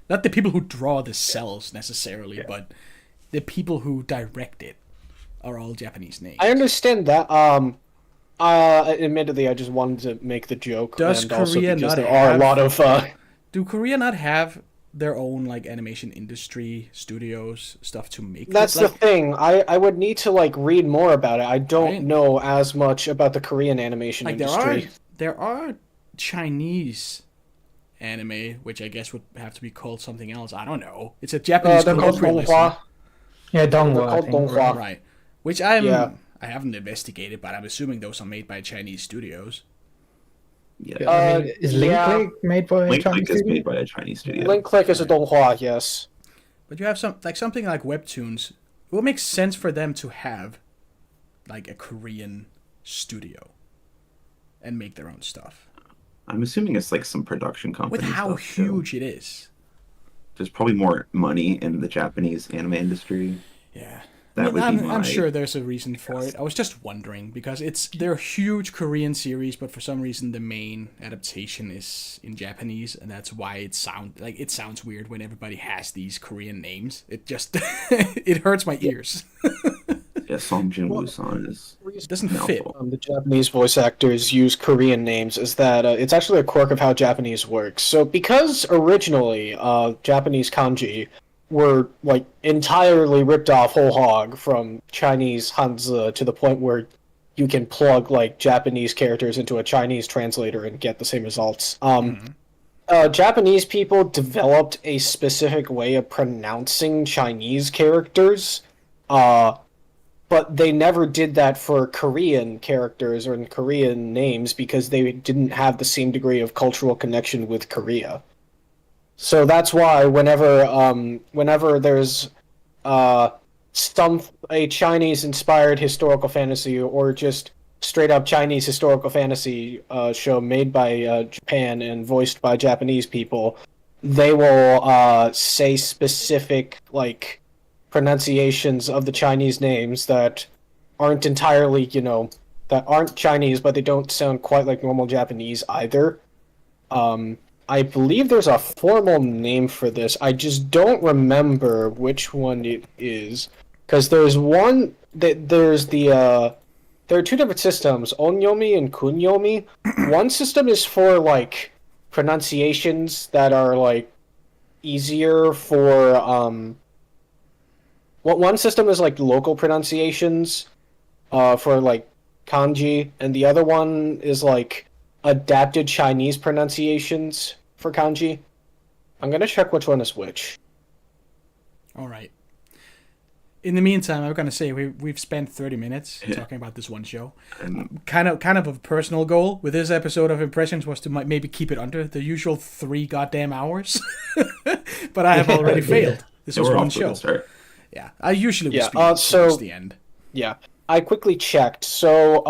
Speaker 1: not the people who draw the cells necessarily, but the people who direct it are all Japanese names.
Speaker 4: I understand that. Admittedly, I just wanted to make the joke.
Speaker 1: Does
Speaker 4: and also
Speaker 1: Korea
Speaker 4: because
Speaker 1: not
Speaker 4: there are a
Speaker 1: have-
Speaker 4: lot of
Speaker 1: Do Korea not have their own like animation industry studios stuff to make?
Speaker 4: That's
Speaker 1: it?
Speaker 4: the
Speaker 1: Like,
Speaker 4: thing. I would need to like read more about it. I don't
Speaker 1: Right.
Speaker 4: know as much about the Korean animation
Speaker 1: like
Speaker 4: industry.
Speaker 1: there are Chinese anime, which I guess would have to be called something else. I don't know. It's a Japanese
Speaker 4: They're called
Speaker 1: colloquialism.
Speaker 4: donghua.
Speaker 3: Yeah,
Speaker 4: They're
Speaker 3: Donghua. I
Speaker 4: called
Speaker 3: think,
Speaker 4: donghua.
Speaker 3: right?
Speaker 1: Right. Which
Speaker 4: Yeah.
Speaker 1: I haven't investigated, but I'm assuming those are made by Chinese studios.
Speaker 2: Yeah.
Speaker 3: I mean, is Link
Speaker 4: yeah.
Speaker 3: Click made by a
Speaker 2: Link
Speaker 3: Chinese
Speaker 2: Click is
Speaker 3: studio?
Speaker 2: made by a Chinese studio.
Speaker 4: Link Click is a donghua, yes.
Speaker 1: But you have something like webtoons. It would make sense for them to have like a Korean studio and make their own stuff.
Speaker 2: I'm assuming it's like some production company.
Speaker 1: With how
Speaker 2: stuff, too.
Speaker 1: huge it is.
Speaker 2: There's probably more money in the Japanese anime industry.
Speaker 1: Yeah.
Speaker 2: That would be
Speaker 1: I'm
Speaker 2: my
Speaker 1: sure there's a reason for it. I was just wondering because they're huge Korean series, but for some reason the main adaptation is in Japanese, and that's why it sounds weird when everybody has these Korean names. It just it hurts my ears.
Speaker 2: Yeah, Song Jin Woo-san is
Speaker 1: It doesn't fit.
Speaker 2: mouthful.
Speaker 4: The Japanese voice actors use Korean names is that it's actually a quirk of how Japanese works. So because originally Japanese kanji were like entirely ripped off whole hog from Chinese Hanzi to the point where you can plug like Japanese characters into a Chinese translator and get the same results. Japanese people developed a specific way of pronouncing Chinese characters, but they never did that for Korean characters or Korean names because they didn't have the same degree of cultural connection with Korea. So that's why whenever there's a Chinese inspired historical fantasy or just straight up Chinese historical fantasy show made by Japan and voiced by Japanese people, they will say specific like pronunciations of the Chinese names that aren't entirely, that aren't Chinese, but they don't sound quite like normal Japanese either. I believe there's a formal name for this. I just don't remember which one it is, because there's one that there are two different systems, onyomi and kunyomi. One system is for like pronunciations that are like easier for one system is like local pronunciations for like kanji, and the other one is like adapted Chinese pronunciations for kanji. I'm gonna check which one is which.
Speaker 1: All right. In the meantime, I'm gonna say we've spent 30 minutes talking about this one show. Kind of a personal goal with this episode of Impressions was to maybe keep it under the usual 3 goddamn hours, but I have already failed. This was
Speaker 2: we're
Speaker 1: one
Speaker 2: off to a
Speaker 1: show.
Speaker 2: good start.
Speaker 1: Yeah, I usually
Speaker 4: Yeah,
Speaker 1: speed towards the end.
Speaker 4: Yeah, I quickly checked. So,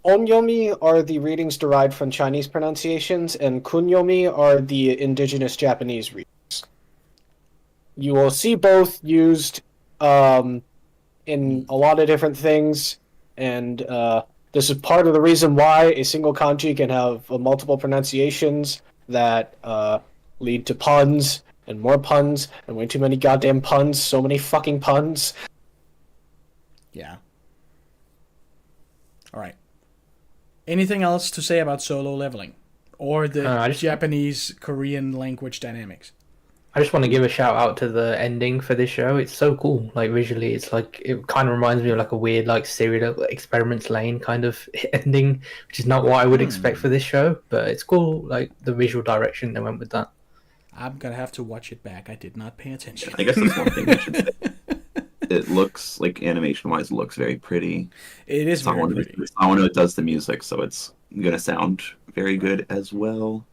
Speaker 4: onyomi are the readings derived from Chinese pronunciations, and kunyomi are the indigenous Japanese readings. You will see both used in a lot of different things, and this is part of the reason why a single kanji can have multiple pronunciations that lead to puns and more puns and way too many goddamn puns. So many fucking puns.
Speaker 1: Yeah. All right. Anything else to say about solo leveling or the
Speaker 3: I just-
Speaker 1: Japanese Korean language dynamics?
Speaker 3: I just want to give a shout out to the ending for this show. It's so cool. Like visually, it's like it kind of reminds me of like a weird like serial experiments lane kind of ending, which is not what I would expect for this show. But it's cool, like the visual direction they went with that.
Speaker 1: I'm gonna have to watch it back. I did not pay attention.
Speaker 2: I guess that's one thing I should say. It looks like animation-wise, it looks very pretty.
Speaker 1: It is very pretty.
Speaker 2: Someone who does the music, so it's gonna sound very good as well.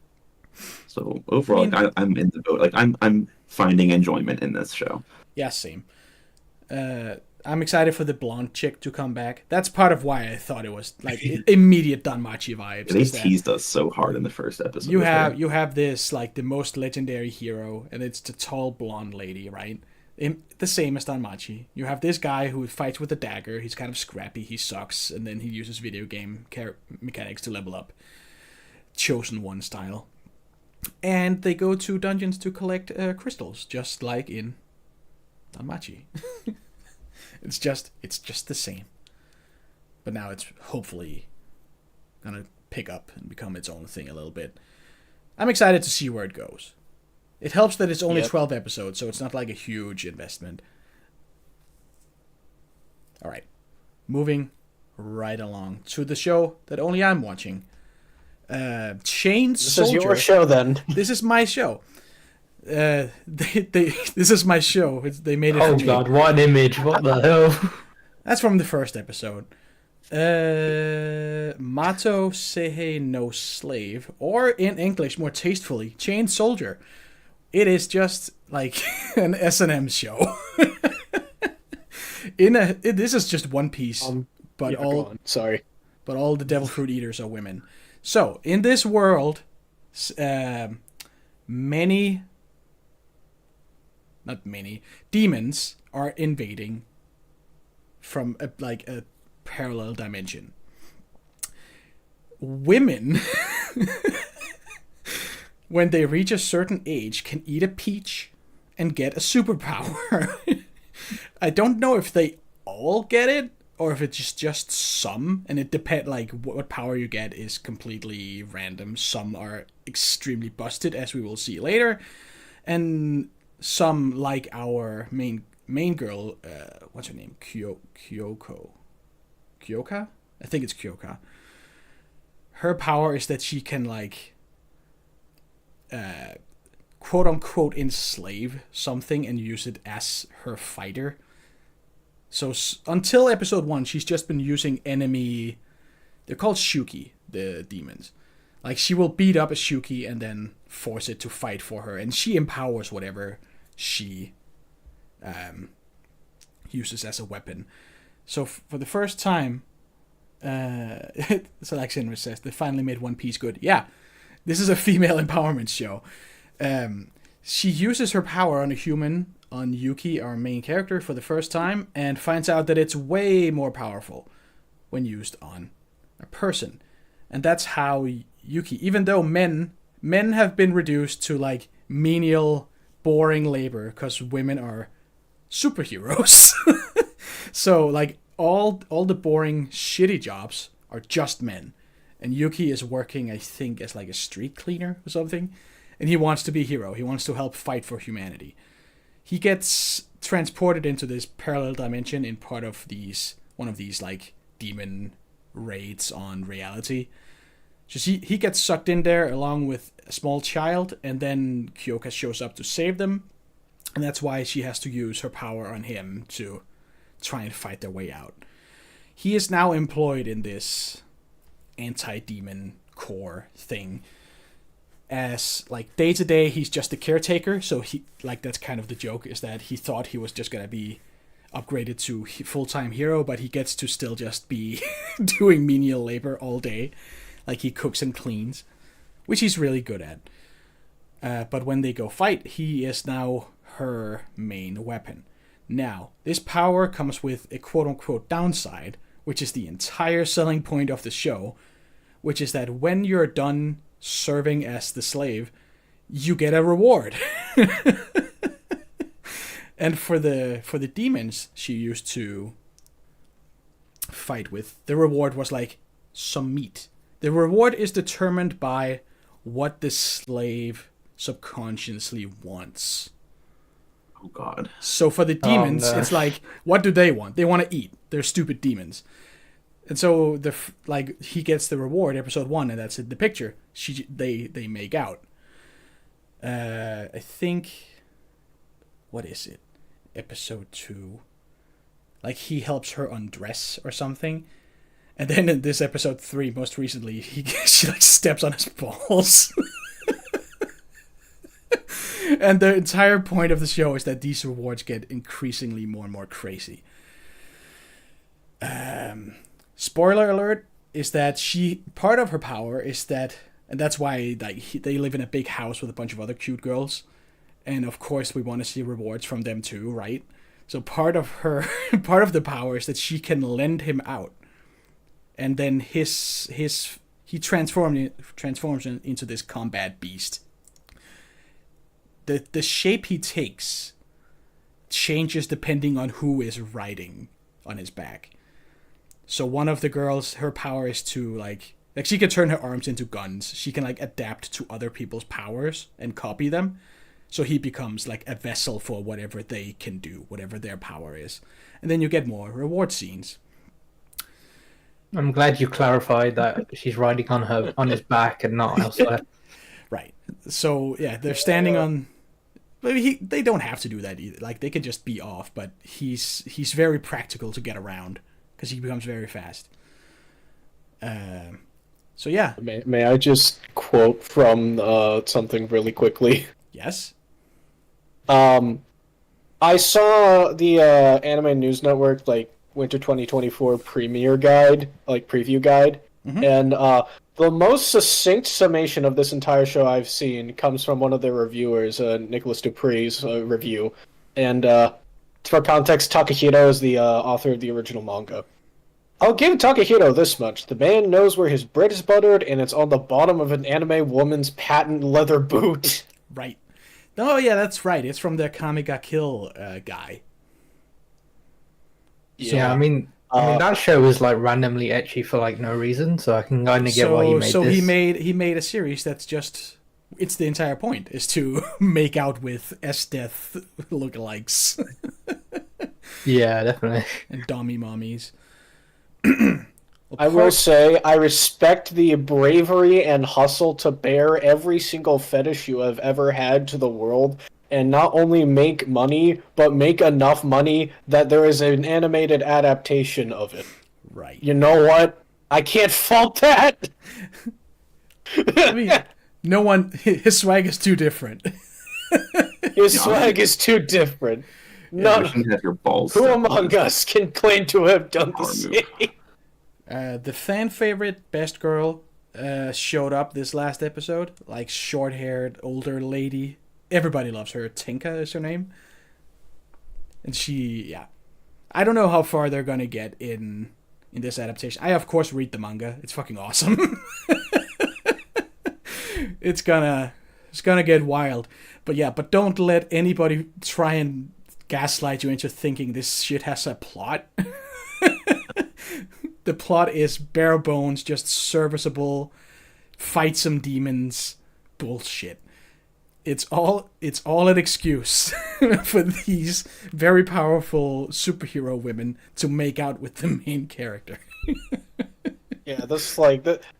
Speaker 2: So overall, I'm in the boat. Like I'm finding enjoyment in this show.
Speaker 1: Yeah, same. I'm excited for the blonde chick to come back. That's part of why I thought it was like immediate Danmachi vibes.
Speaker 2: They teased us so hard in the first episode.
Speaker 1: You have this like the most legendary hero, and it's the tall blonde lady, right? The same as Danmachi. You have this guy who fights with a dagger. He's kind of scrappy. He sucks, and then he uses video game mechanics to level up. Chosen One style. And they go to dungeons to collect crystals, just like in Danmachi. It's just the same. But now it's hopefully gonna pick up and become its own thing a little bit. I'm excited to see where it goes. It helps that it's only 12 episodes, so it's not like a huge investment. Alright. Moving right along to the show that only I'm watching. Chained Soldier.
Speaker 4: This is your show, then.
Speaker 1: This is my show. This is my show. They made it.
Speaker 3: Oh god, what an image! What the hell?
Speaker 1: That's from the first episode. Mato Seihei no Slave, or in English, more tastefully, Chained Soldier. It is just like an S&M show. This is just One Piece, but but all the devil fruit eaters are women. So in this world, demons are invading from a parallel dimension. Women, when they reach a certain age, can eat a peach and get a superpower. I don't know if they all get it or if it's just some, and it depends. Like what power you get is completely random. Some are extremely busted, as we will see later, and some, like our main girl, what's her name? Kyoka? I think it's Kyoka. Her power is that she can quote unquote enslave something and use it as her fighter. So until episode 1, she's just been using enemy. They're called Shuki, the demons. Like she will beat up a Shuki and then force it to fight for her, and she empowers whatever she uses as a weapon. So for the first time, Selection says they finally made One Piece good. Yeah, this is a female empowerment show. She uses her power on a human, on Yuki, our main character, for the first time, and finds out that it's way more powerful when used on a person. And that's how Yuki, even though men have been reduced to menial, boring labor because women are superheroes. So all the boring, shitty jobs are just men. And Yuki is working, I think, as a street cleaner or something. And he wants to be a hero. He wants to help fight for humanity. He gets transported into this parallel dimension in one of these demon raids on reality. So he gets sucked in there along with a small child, and then Kyoka shows up to save them. And that's why she has to use her power on him to try and fight their way out. He is now employed in this anti-demon core thing. As day to day, he's just a caretaker. So he that's kind of the joke, is that he thought he was just gonna be upgraded to full-time hero, but he gets to still just be doing menial labor all day. He cooks and cleans, which he's really good at. But when they go fight, he is now her main weapon. Now, this power comes with a quote-unquote downside, which is the entire selling point of the show, which is that when you're done serving as the slave, you get a reward. And for the demons she used to fight with, the reward was some meat. The reward is determined by what the slave subconsciously wants
Speaker 2: Oh God.
Speaker 1: So for the demons,
Speaker 3: no.
Speaker 1: it's like, what do they want? They want to eat. They're stupid demons. And so he gets the reward, episode 1, and that's in the picture. They make out. I think, what is it? Episode 2. Like he helps her undress or something. And then in this episode 3, most recently, she like steps on his balls. And the entire point of the show is that these rewards get increasingly more and more crazy. Spoiler alert is that part of her power is that, and that's why they live in a big house with a bunch of other cute girls, and of course we want to see rewards from them too, right? So part of the power is that she can lend him out, and then he transforms into this combat beast. The shape he takes changes depending on who is riding on his back. So one of the girls, her power is to like she can turn her arms into guns. She can like adapt to other people's powers and copy them. So he becomes like a vessel for whatever they can do, whatever their power is. And then you get more reward scenes.
Speaker 3: I'm glad you clarified that she's riding on his back and not elsewhere.
Speaker 1: Right. So yeah, they're standing on. Maybe they don't have to do that either. Like they could just be off, but he's very practical to get around because he becomes very fast. So yeah.
Speaker 4: May I just quote from something really quickly?
Speaker 1: Yes.
Speaker 4: I saw the Anime News Network like Winter 2024 premiere guide, like preview guide, and the most succinct summation of this entire show I've seen comes from one of their reviewers, Nicholas Dupree's review. And for context, Takahito is the author of the original manga. I'll give Takahito this much. The man knows where his bread is buttered, and it's on the bottom of an anime woman's patent leather boot.
Speaker 1: Right. Oh, yeah, that's right. It's from the Kamiga Kill guy.
Speaker 3: Yeah, I mean that show is like randomly ecchi for like no reason, so I can kind of get why he made this.
Speaker 1: So he made a series that's just, it's the entire point is to make out with S-Death lookalikes.
Speaker 3: Yeah, definitely.
Speaker 1: And dummy mommies.
Speaker 4: I will say, I respect the bravery and hustle to bear every single fetish you have ever had to the world, and not only make money, but make enough money that there is an animated adaptation of it.
Speaker 1: Right.
Speaker 4: You know what? I can't fault that!
Speaker 1: I mean, his swag is too different.
Speaker 4: His swag is too different.
Speaker 2: Yeah, you shouldn't have your balls
Speaker 4: Who
Speaker 2: stuck
Speaker 4: among
Speaker 2: in
Speaker 4: us can claim to have done the
Speaker 2: power
Speaker 4: same?
Speaker 1: The fan favorite best girl showed up this last episode, like short-haired older lady. Everybody loves her. Tinka is her name, and I don't know how far they're gonna get in this adaptation. I of course read the manga. It's fucking awesome. It's gonna get wild, but don't let anybody try and gaslight you into thinking this shit has a plot. The plot is bare bones, just serviceable, fight some demons, bullshit. It's all an excuse for these very powerful superhero women to make out with the main character.
Speaker 4: Yeah, this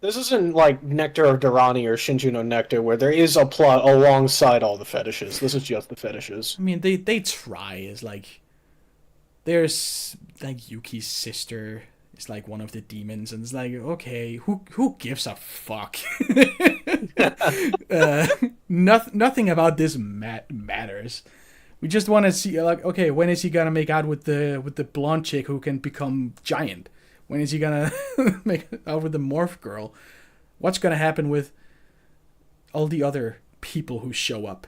Speaker 4: isn't like Nectar of Durrani or Shinju no Nectar, where there is a plot alongside all the fetishes. This is just the fetishes.
Speaker 1: I mean, they try. Is like, there's like Yuki's sister is like one of the demons, and it's like, okay, who gives a fuck? Nothing about this matters. We just want to see, like, okay, when is he gonna make out with the blonde chick who can become giant? When is he gonna make out with the morph girl? What's gonna happen with all the other people who show up?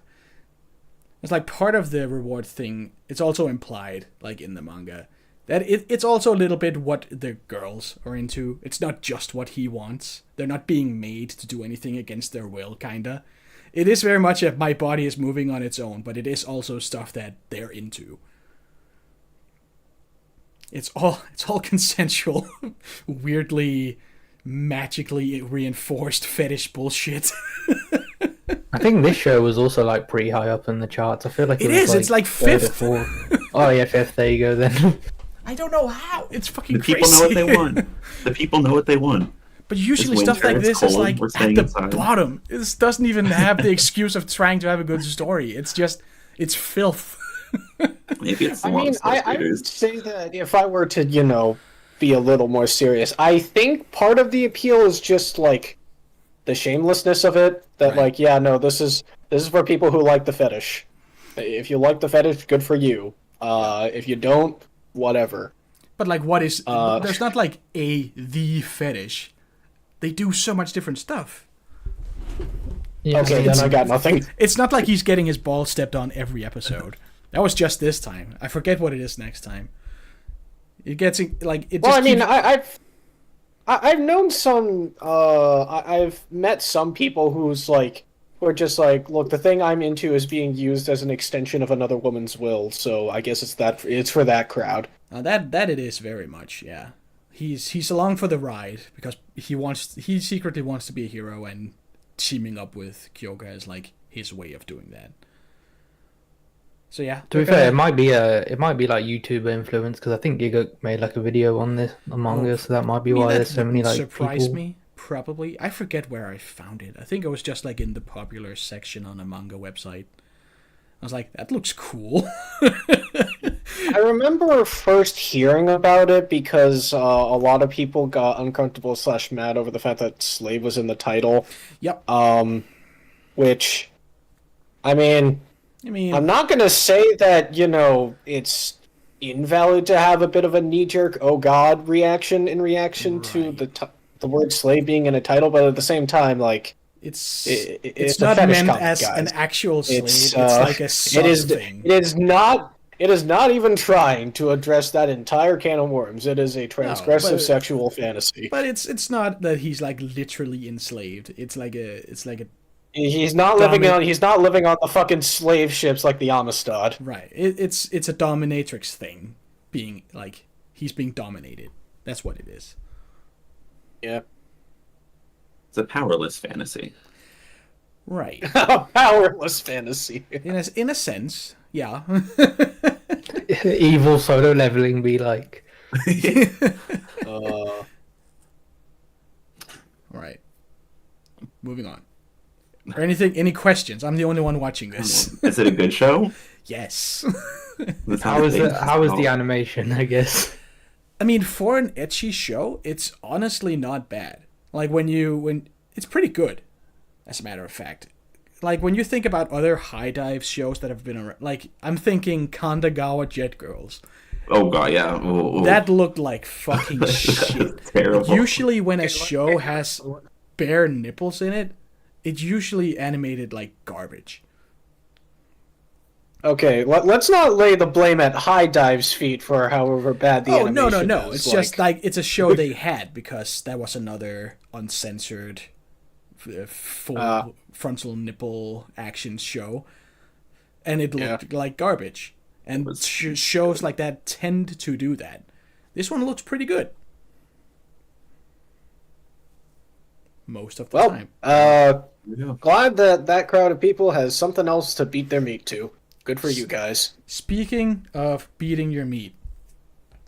Speaker 1: It's like part of the reward thing. It's also implied, like in the manga, that it's also a little bit what the girls are into. It's not just what he wants. They're not being made to do anything against their will, kinda. It is very much a my body is moving on its own, but it is also stuff that they're into. It's all consensual, weirdly, magically reinforced fetish bullshit.
Speaker 3: I think this show was also like pretty high up in the charts. I feel like
Speaker 1: It
Speaker 3: was,
Speaker 1: is. It's like
Speaker 3: third or
Speaker 1: fifth.
Speaker 3: fourth. Oh yeah, fifth. There you go then.
Speaker 1: I don't know how. It's fucking
Speaker 2: The people
Speaker 1: crazy.
Speaker 2: know what they want. The people know what they want.
Speaker 1: But usually
Speaker 2: It's
Speaker 1: stuff
Speaker 2: winter,
Speaker 1: like
Speaker 2: it's
Speaker 1: this is
Speaker 2: cold,
Speaker 1: like
Speaker 2: we're
Speaker 1: at
Speaker 2: staying
Speaker 1: the
Speaker 2: inside.
Speaker 1: bottom. This doesn't even have the excuse of trying to have a good story. It's just, it's filth.
Speaker 2: Maybe it's the
Speaker 4: I mean, I would say that if I were to, be a little more serious, I think part of the appeal is just like the shamelessness of it. That
Speaker 1: Right.
Speaker 4: this is for people who like the fetish. If you like the fetish, good for you. If you don't, whatever.
Speaker 1: But like, what is? There's not like the fetish. They do so much different stuff.
Speaker 3: Yeah,
Speaker 4: Okay, then I got nothing.
Speaker 1: It's not like he's getting his ball stepped on every episode. That was just this time. I forget what it is next time. It gets like it.
Speaker 4: Well,
Speaker 1: Just
Speaker 4: I mean,
Speaker 1: keeps-
Speaker 4: I've known some. I've met some people who are just like, look, the thing I'm into is being used as an extension of another woman's will. So I guess it's for that crowd.
Speaker 1: that it is very much. Yeah, he's along for the ride because he secretly wants to be a hero, and teaming up with Kyoga is like his way of doing that. So yeah.
Speaker 3: To be fair, it might be like YouTuber influence because I think Giga made like a video on this Among Us, so that might be why there's so many like
Speaker 1: surprised
Speaker 3: people.
Speaker 1: me. Probably, I forget where I found it. I think it was just like in the popular section on a manga website. I was like, that looks cool.
Speaker 4: I remember first hearing about it because a lot of people got uncomfortable / mad over the fact that slave was in the title.
Speaker 1: Yep.
Speaker 4: Which, I mean, I'm not gonna say that it's invalid to have a bit of a knee-jerk "oh God" reaction in reaction to the word slave being in a title, but at the same time, like it's
Speaker 1: it's
Speaker 4: a
Speaker 1: not
Speaker 4: fetish
Speaker 1: meant
Speaker 4: comic,
Speaker 1: as
Speaker 4: guys.
Speaker 1: an actual slave. It's
Speaker 4: uh,
Speaker 1: like a sub thing.
Speaker 4: It is not. It is not even trying to address that entire can of worms. It is a transgressive
Speaker 1: but-
Speaker 4: sexual fantasy.
Speaker 1: But it's not that he's like literally enslaved. It's like a
Speaker 4: He's not living on. He's not living on the fucking slave ships like the Amistad.
Speaker 1: right. It's a dominatrix thing, being like he's being dominated. That's what it is.
Speaker 4: Yeah.
Speaker 2: It's a powerless fantasy.
Speaker 1: Right.
Speaker 4: A powerless fantasy.
Speaker 1: In a sense, yeah.
Speaker 3: Evil solo leveling be like.
Speaker 1: All right. Moving on. Or any questions? I'm the only one watching this.
Speaker 2: Is it a good show?
Speaker 1: Yes.
Speaker 3: How is the animation? I guess.
Speaker 1: I mean, for an ecchi show, it's honestly not bad. Like when it's pretty good, as a matter of fact. Like when you think about other high dive shows that have been around, like I'm thinking Kandagawa Jet Girls.
Speaker 2: Oh god, yeah. Ooh.
Speaker 1: That looked like fucking shit.
Speaker 2: Terrible.
Speaker 1: Usually when a show has bare nipples in it, it's usually animated like garbage.
Speaker 4: Okay, let's not lay the blame at High Dive's feet for however bad the animation
Speaker 1: No.
Speaker 4: is.
Speaker 1: It's just like it's a show they had because that was another uncensored, full frontal nipple action show, and it looked like garbage. And shows like that tend to do that. This one looks pretty good. Most of the time.
Speaker 4: Glad that crowd of people has something else to beat their meat to. Good for you guys.
Speaker 1: Speaking of beating your meat,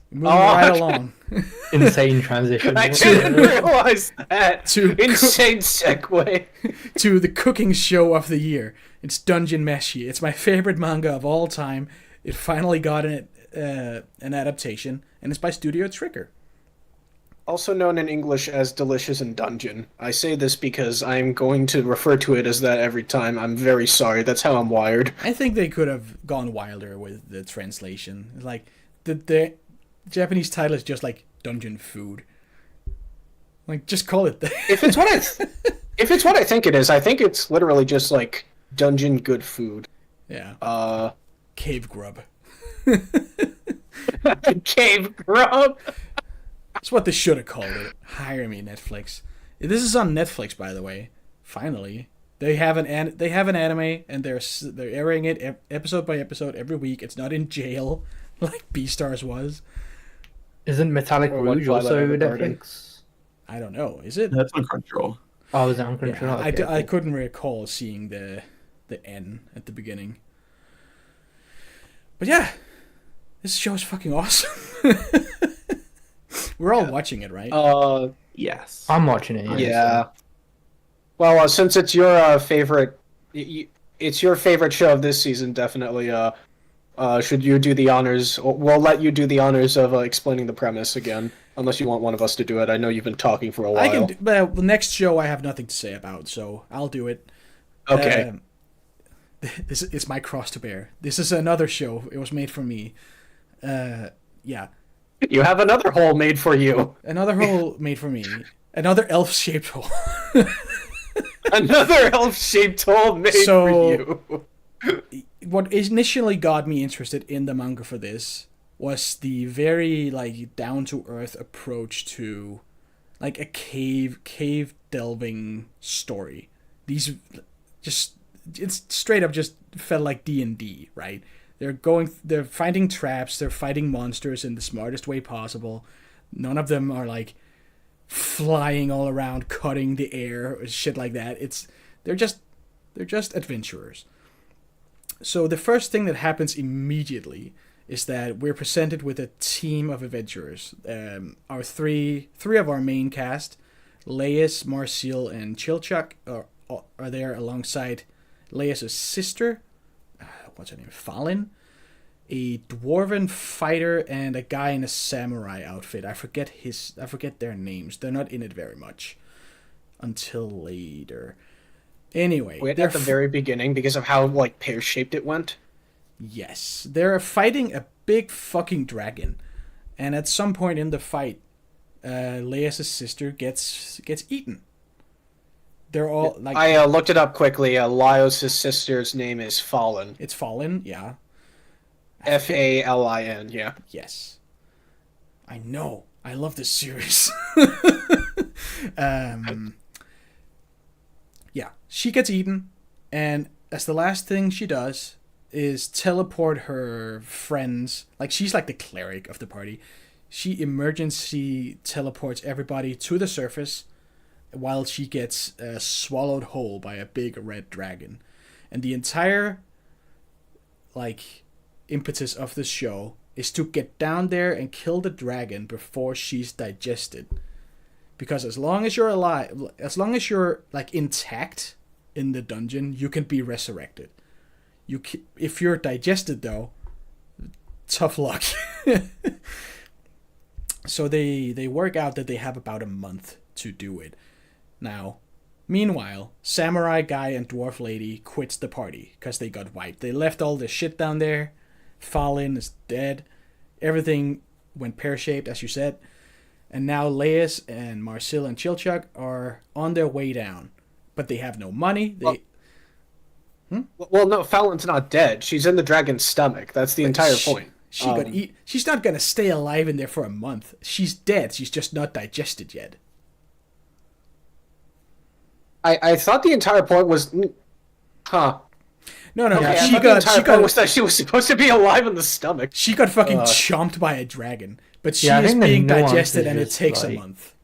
Speaker 1: moving right along.
Speaker 3: Insane transition.
Speaker 4: I didn't realize that. Insane segue.
Speaker 1: To the cooking show of the year. It's Dungeon Meshi. It's my favorite manga of all time. It finally got an adaptation, and it's by Studio Trigger.
Speaker 4: Also known in English as Delicious in Dungeon. I say this because I'm going to refer to it as that every time. I'm very sorry. That's how I'm wired.
Speaker 1: I think they could have gone wilder with the translation. Like the Japanese title is just like Dungeon Food. Like just call it that.
Speaker 4: If it's what I think it is, I think it's literally just like Dungeon Good Food.
Speaker 1: Yeah. Cave Grub.
Speaker 4: Cave Grub.
Speaker 1: That's what they should have called it. Hire me, Netflix. This is on Netflix, by the way. Finally, they have an anime, and they're airing it episode by episode every week. It's not in jail like Beastars was.
Speaker 3: Isn't Metallic
Speaker 4: Or
Speaker 3: Rouge
Speaker 4: what
Speaker 3: also
Speaker 4: Twilight Garden.
Speaker 3: Netflix?
Speaker 1: I don't know. Is it?
Speaker 2: That's on Crunchyroll.
Speaker 3: Oh, was it on control?
Speaker 1: Yeah,
Speaker 3: Okay,
Speaker 1: I
Speaker 3: cool.
Speaker 1: couldn't recall seeing the N at the beginning. But yeah, this show is fucking awesome. We're all watching it, right?
Speaker 2: Yes.
Speaker 3: I'm watching it.
Speaker 4: Yeah. Well, since it's your favorite, it's your favorite show of this season, definitely. Should you do the honors? We'll let you do the honors of explaining the premise again, unless you want one of us to do it. I know you've been talking for a while.
Speaker 1: I can. Well, the next show I have nothing to say about, so I'll do it.
Speaker 4: Okay.
Speaker 1: This is my cross to bear. This is another show. It was made for me. Yeah.
Speaker 4: You have another hole made for you.
Speaker 1: Another hole made for me. Another elf-shaped hole.
Speaker 4: Another elf-shaped hole made for you.
Speaker 1: What initially got me interested in the manga for this was the very like down-to-earth approach to like a cave delving story. These just it's straight up just felt like D&D, right? They're finding traps, they're fighting monsters in the smartest way possible. None of them are like flying all around, cutting the air or shit like that. They're just adventurers. So the first thing that happens immediately is that we're presented with a team of adventurers. Our three of our main cast, Leius, Marcel, and Chilchuk, are there alongside Leius' sister. What's her name? Falin, a dwarven fighter, and a guy in a samurai outfit. I forget their names. They're not in it very much until later. Anyway,
Speaker 4: Wait, at the very beginning, because of how like pear-shaped it went.
Speaker 1: Yes, they're fighting a big fucking dragon, and at some point in the fight, Leius' sister gets eaten. They're all like.
Speaker 4: I looked it up quickly. Laios' sister's name is Fallen.
Speaker 1: It's Fallen, yeah.
Speaker 4: Falin, yeah.
Speaker 1: Yes. I know. I love this series. Yeah, she gets eaten, and as the last thing she does is teleport her friends. Like, she's like the cleric of the party. She emergency teleports everybody to the surface while she gets swallowed whole by a big red dragon. And the entire like impetus of the show is to get down there and kill the dragon before she's digested. Because as long as you're alive, as long as you're like intact in the dungeon, you can be resurrected. If you're digested though, tough luck. So they work out that they have about a month to do it. Now, meanwhile, samurai guy and dwarf lady quits the party because they got wiped. They left all the shit down there. Fallen is dead. Everything went pear-shaped, as you said. And now Leius and Marcel and Chilchuk are on their way down. But they have no money.
Speaker 4: Well, no, Falon's not dead. She's in the dragon's stomach. That's the entire point.
Speaker 1: She got eat. She's not gonna stay alive in there for a month. She's dead. She's just not digested yet.
Speaker 4: I thought the entire point was, huh?
Speaker 1: No.
Speaker 4: Okay,
Speaker 1: She
Speaker 4: the entire point was
Speaker 1: got
Speaker 4: that she was supposed to be alive in the stomach.
Speaker 1: she got fucking chomped by a dragon. But she
Speaker 3: Yeah, I
Speaker 1: is
Speaker 3: think the
Speaker 1: being
Speaker 3: nuance
Speaker 1: digested,
Speaker 3: is
Speaker 1: and it
Speaker 3: just,
Speaker 1: takes a
Speaker 3: like-
Speaker 1: month.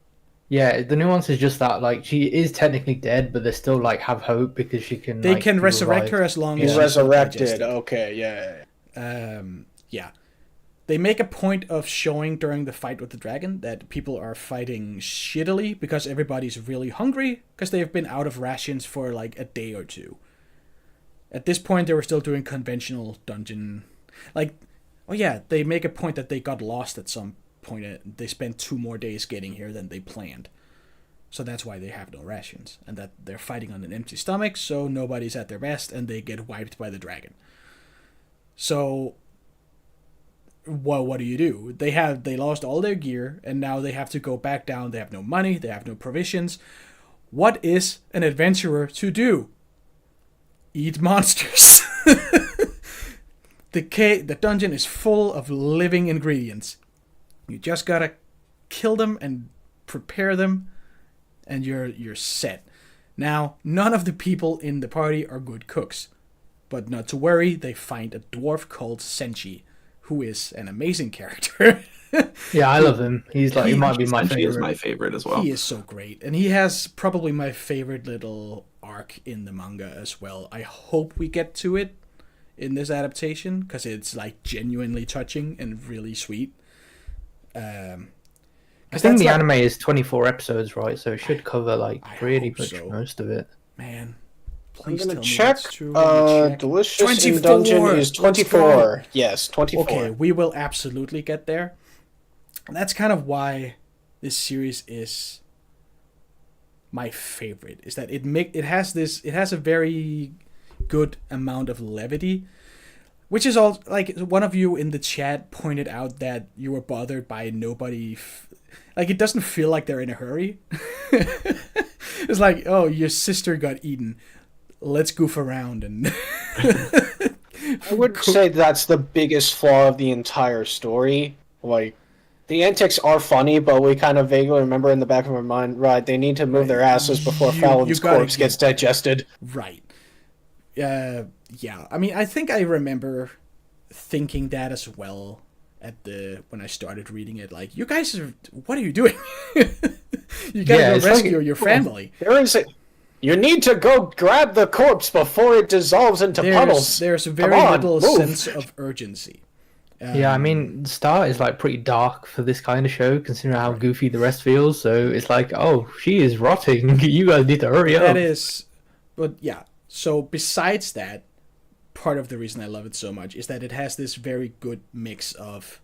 Speaker 3: Yeah, the nuance is just that like she is technically dead, but they still like have hope because she can.
Speaker 1: They
Speaker 3: like,
Speaker 1: can
Speaker 3: be
Speaker 1: resurrect
Speaker 3: revived.
Speaker 1: her as long
Speaker 4: He's
Speaker 1: as she's still
Speaker 4: resurrected.
Speaker 1: digested.
Speaker 4: Okay, yeah.
Speaker 1: Yeah. They make a point of showing during the fight with the dragon that people are fighting shittily because everybody's really hungry because they've been out of rations for like a day or two. At this point, they were still doing conventional dungeon. Like, oh yeah, they make a point that they got lost at some point. They spent 2 more days getting here than they planned. So that's why they have no rations. And that they're fighting on an empty stomach, so nobody's at their best, and they get wiped by the dragon. So, well, what do? They lost all their gear, and now they have to go back down. They have no money, they have no provisions. What is an adventurer to do? Eat monsters. The dungeon is full of living ingredients. You just gotta kill them and prepare them, and you're set. Now, none of the people in the party are good cooks, but not to worry. They find a dwarf called Senshi, who is an amazing character.
Speaker 3: Yeah, I love him. He's like, he might be my
Speaker 2: Senshi is
Speaker 3: favorite.
Speaker 2: my favorite as well.
Speaker 1: He is so great, and he has probably my favorite little arc in the manga as well. I hope we get to it in this adaptation because it's like genuinely touching and really sweet.
Speaker 3: I think the anime is 24 episodes, right? So it should cover like
Speaker 1: I
Speaker 3: really
Speaker 1: hope
Speaker 3: much
Speaker 1: so.
Speaker 3: most of it.
Speaker 1: Man,
Speaker 4: I'm
Speaker 1: please
Speaker 4: gonna
Speaker 1: tell me
Speaker 4: check.
Speaker 1: that's true. Let me check.
Speaker 4: Delicious
Speaker 1: 24!
Speaker 4: in Dungeon is
Speaker 1: Let's
Speaker 4: 24. Yes, 24.
Speaker 1: Okay, we will absolutely get there. And that's kind of why this series is my favorite. Is that it has a very good amount of levity, which is all like one of you in the chat pointed out that you were bothered by nobody. Like it doesn't feel like they're in a hurry. It's like, oh, your sister got eaten. Let's goof around and.
Speaker 4: I would say that's the biggest flaw of the entire story. Like, the antics are funny, but we kind of vaguely remember in the back of our mind, right, they need to move their asses before Fallon's corpse gets digested.
Speaker 1: Right. Yeah. I mean, I think I remember thinking that as well when I started reading it. Like, you guys what are you doing? You gotta go rescue your family.
Speaker 4: You need to go grab the corpse before it dissolves into puddles.
Speaker 1: There's a very little sense of urgency.
Speaker 3: Yeah, I mean, the start is like pretty dark for this kind of show, considering how goofy the rest feels. So it's like, oh, she is rotting. You guys need to hurry up.
Speaker 1: That is, but yeah. So besides that, part of the reason I love it so much is that it has this very good mix of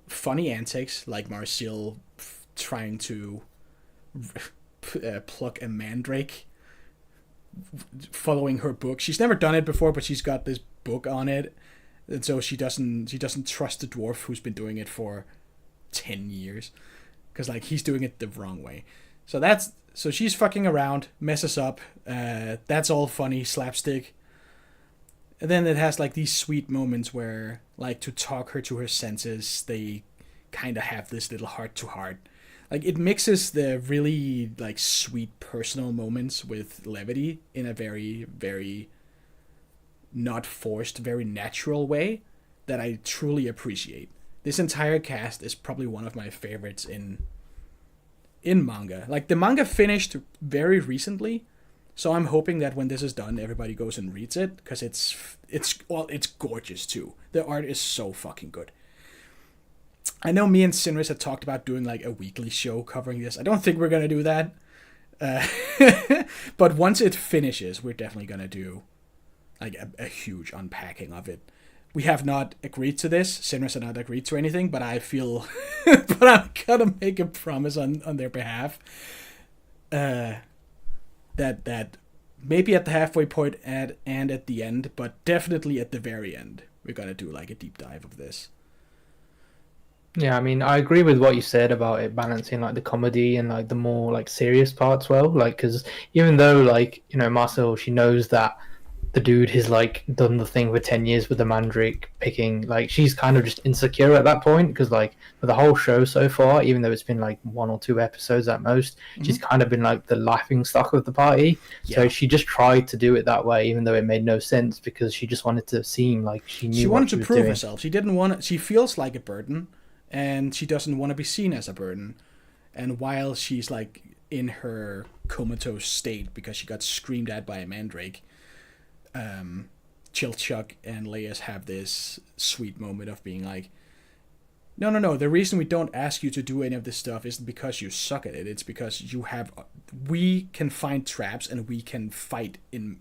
Speaker 1: funny antics, like Marcel trying to pluck a mandrake, following her book. She's never done it before, but she's got this book on it. And so she doesn't trust the dwarf who's been doing it for 10 years. Because, like, he's doing it the wrong way. So she's fucking around, messes up. That's all funny, slapstick. And then it has, like, these sweet moments where, like, to talk her to her senses, they kind of have this little heart-to-heart. Like, it mixes the really, like, sweet personal moments with levity in a very, very not forced, very natural way that I truly appreciate. This entire cast is probably one of my favorites in manga. Like, the manga finished very recently, so I'm hoping that when this is done, everybody goes and reads it, because it's gorgeous too. The art is so fucking good. I know me and Sinris had talked about doing like a weekly show covering this. I don't think we're gonna do that, but once it finishes, we're definitely gonna do like a huge unpacking of it. We have not agreed to this. Sinris has not agreed to anything, but I feel, but I'm gonna make a promise on their behalf. That maybe at the halfway point and at the end, but definitely at the very end, we're gonna do like a deep dive of this.
Speaker 3: Yeah, I mean, I agree with what you said about it balancing like the comedy and like the more like serious parts well. Like, because even though like, you know, Marcel, she knows that the dude has like done the thing for 10 years with the mandrake picking, like she's kind of just insecure at that point, because like for the whole show so far, even though it's been like 1 or 2 episodes at most, she's kind of been like the laughing stock of the party. So she just tried to do it that way, even though it made no sense, because she just wanted to seem like she knew. She wanted to prove
Speaker 1: herself. She didn't want. She feels like a burden, and she doesn't want to be seen as a burden. And while she's like in her comatose state because she got screamed at by a mandrake, Chilchuk and Leias have this sweet moment of being like, no, the reason we don't ask you to do any of this stuff isn't because you suck at it. It's because we can find traps and we can fight in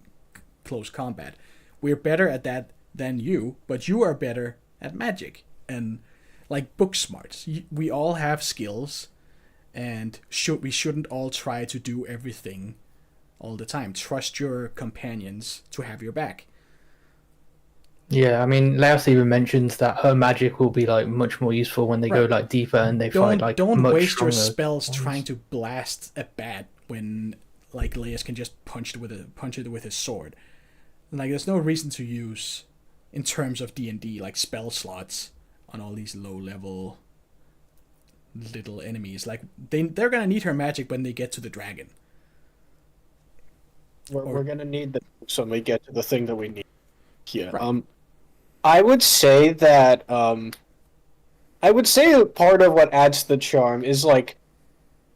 Speaker 1: close combat. We're better at that than you, but you are better at magic and like book smarts. We all have skills, and we shouldn't all try to do everything all the time. Trust your companions to have your back.
Speaker 3: Yeah, I mean, Leias even mentions that her magic will be like much more useful when they go like deeper and they fight like
Speaker 1: don't
Speaker 3: much
Speaker 1: waste
Speaker 3: stronger
Speaker 1: your spells trying to blast a bat when like Leias can just punch it with his sword. Like, there's no reason to use, in terms of D&D, like spell slots on all these low level little enemies. Like they're gonna need her magic when they get to the dragon.
Speaker 4: We're gonna need the when we get to the thing that we need. Yeah.
Speaker 1: Right.
Speaker 4: I would say that I would say part of what adds to the charm is like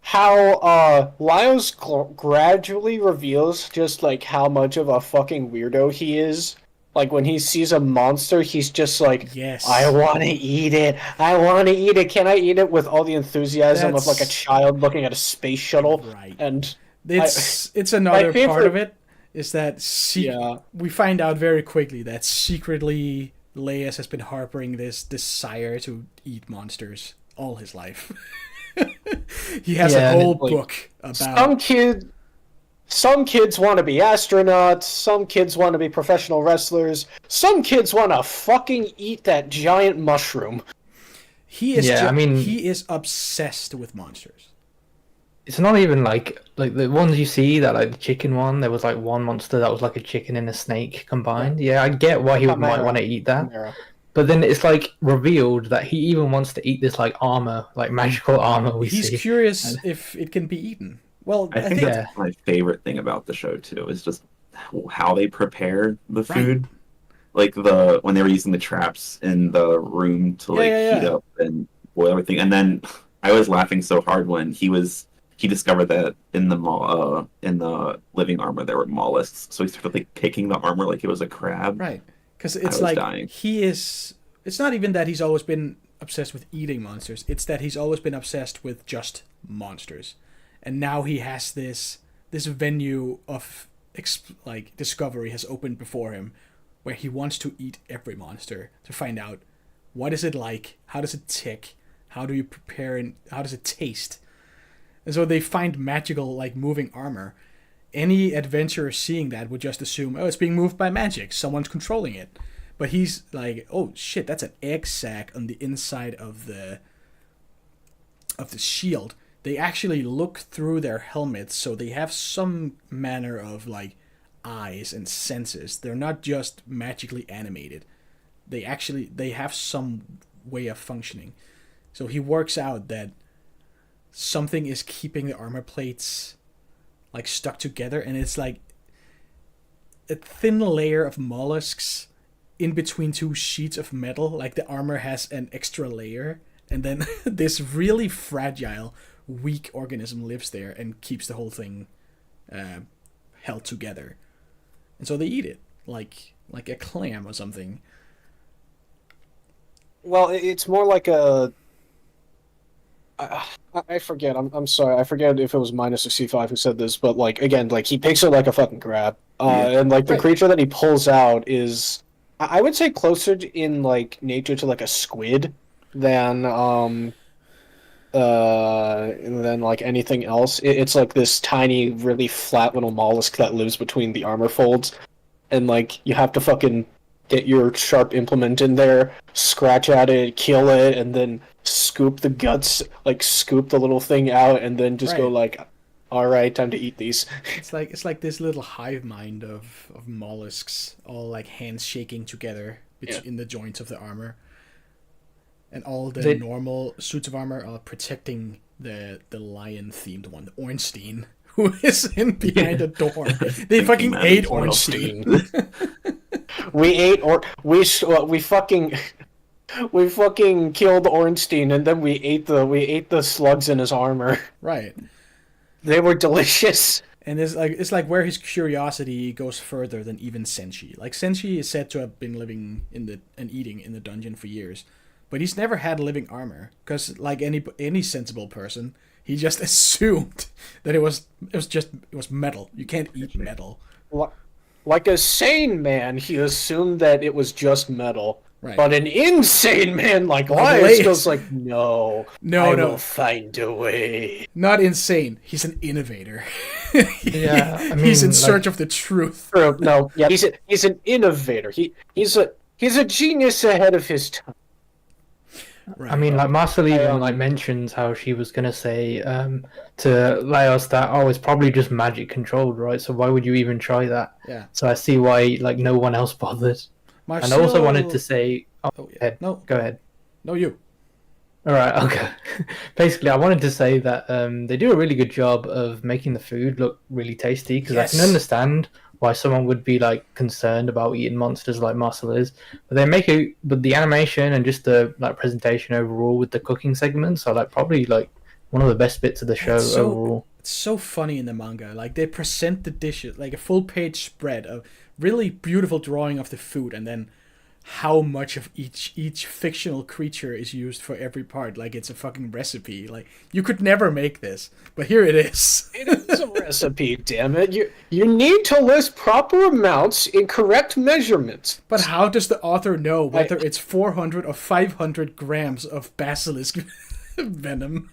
Speaker 4: how Lyos gradually reveals just like how much of a fucking weirdo he is. Like when he sees a monster, he's just like,
Speaker 1: Yes.
Speaker 4: I want to eat it. I want to eat it. Can I eat it? With all the enthusiasm of like a child looking at a space shuttle.
Speaker 1: Right.
Speaker 4: And
Speaker 1: it's another part of it is that we find out very quickly that secretly Leios has been harboring this desire to eat monsters all his life. He has a whole book about
Speaker 4: some kids want to be astronauts, some kids want to be professional wrestlers, some kids want to fucking eat that giant mushroom.
Speaker 1: He is obsessed with monsters.
Speaker 3: It's not even like the ones you see that like the chicken one. There was like one monster that was like a chicken and a snake combined. Yeah, I get why he might want to eat that. Chimera. But then it's like revealed that he even wants to eat this like armor, like magical armor.
Speaker 1: He's curious if it can be eaten. Well,
Speaker 2: I think that's my favorite thing about the show too, is just how they prepare the food. Like when they were using the traps in the room to heat up and boil everything. And then I was laughing so hard when he discovered that in the living armor there were mollusks. So he started like picking the armor like it was a crab.
Speaker 1: Right. Because it's like dying. It's not even that he's always been obsessed with eating monsters. It's that he's always been obsessed with just monsters. And now he has this venue of discovery has opened before him, where he wants to eat every monster to find out what is it like, how does it tick, how do you prepare, and how does it taste. And so they find magical like moving armor. Any adventurer seeing that would just assume, oh, it's being moved by magic, someone's controlling it. But he's like, oh shit, that's an egg sac on the inside of the shield. They actually look through their helmets, so they have some manner of like eyes and senses. They're not just magically animated. They have some way of functioning. So he works out that something is keeping the armor plates like stuck together, and it's like a thin layer of mollusks in between two sheets of metal. Like the armor has an extra layer, and then this really fragile, weak organism lives there and keeps the whole thing held together. And so they eat it like a clam or something.
Speaker 4: Well, it's more like a. I forget. I'm sorry. I forget if it was Minus or C5 who said this, but like again, like he picks it like a fucking crab, and like the creature that he pulls out is, I would say, closer in like nature to like a squid than like anything else. It's like this tiny, really flat little mollusk that lives between the armor folds, and like you have to fucking get your sharp implement in there, scratch at it, kill it, and then scoop the guts, like scoop the little thing out, and then just go like, all right, time to eat these.
Speaker 1: It's like this little hive mind of mollusks, all like hands shaking together in the joints of the armor. And all the normal suits of armor are protecting the lion-themed one, the Ornstein, who is in behind the door. They fucking ate Ornstein.
Speaker 4: We fucking killed Ornstein, and then we ate the slugs in his armor.
Speaker 1: Right.
Speaker 4: They were delicious.
Speaker 1: And it's like where his curiosity goes further than even Senshi. Like Senshi is said to have been living and eating in the dungeon for years. But he's never had living armor, because like any sensible person, he just assumed that it was metal. You can't eat metal.
Speaker 4: Like a sane man, he assumed that it was just metal.
Speaker 1: Right.
Speaker 4: But an insane man like Lyos goes like, no, I will find a way.
Speaker 1: Not insane. He's an innovator.
Speaker 3: Yeah, I mean,
Speaker 1: he's in search of the truth.
Speaker 4: No, yeah, he's an innovator. He's a genius ahead of his time.
Speaker 3: Right. I mean, like Mashle even like mentions how she was gonna say to Lyos that it's probably just magic controlled, right? So why would you even try that?
Speaker 1: Yeah.
Speaker 3: So I see why like no one else bothered. And I also wanted to say, go ahead.
Speaker 1: No, you.
Speaker 3: All right, okay. Basically, I wanted to say that they do a really good job of making the food look really tasty, because I can understand why someone would be like concerned about eating monsters like Mashle is. But but the animation and just the like presentation overall with the cooking segments are like probably like one of the best bits of the show overall.
Speaker 1: It's so funny in the manga. Like they present the dishes like a full page spread of really beautiful drawing of the food, and then how much of each fictional creature is used for every part. Like it's a fucking recipe. Like you could never make this, but here it is.
Speaker 4: It is a recipe, damn it. You need to list proper amounts in correct measurements.
Speaker 1: But how does the author know whether it's 400 or 500 grams of basilisk venom?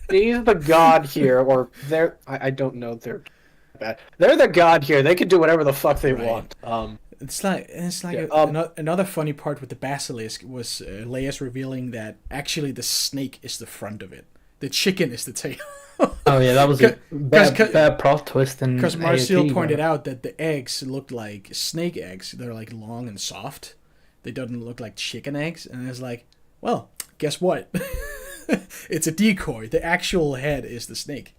Speaker 4: He's the god here, or they're... I don't know, they're bad. They're the god here. They can do whatever the fuck they want.
Speaker 1: It's like another funny part with the basilisk was Leia's revealing that actually the snake is the front of it. The chicken is the tail.
Speaker 3: Oh yeah, that was a better plot twist than
Speaker 1: because Marcel pointed out that the eggs looked like snake eggs. They're like long and soft. They don't look like chicken eggs, and it's like, well, guess what? It's a decoy. The actual head is the snake.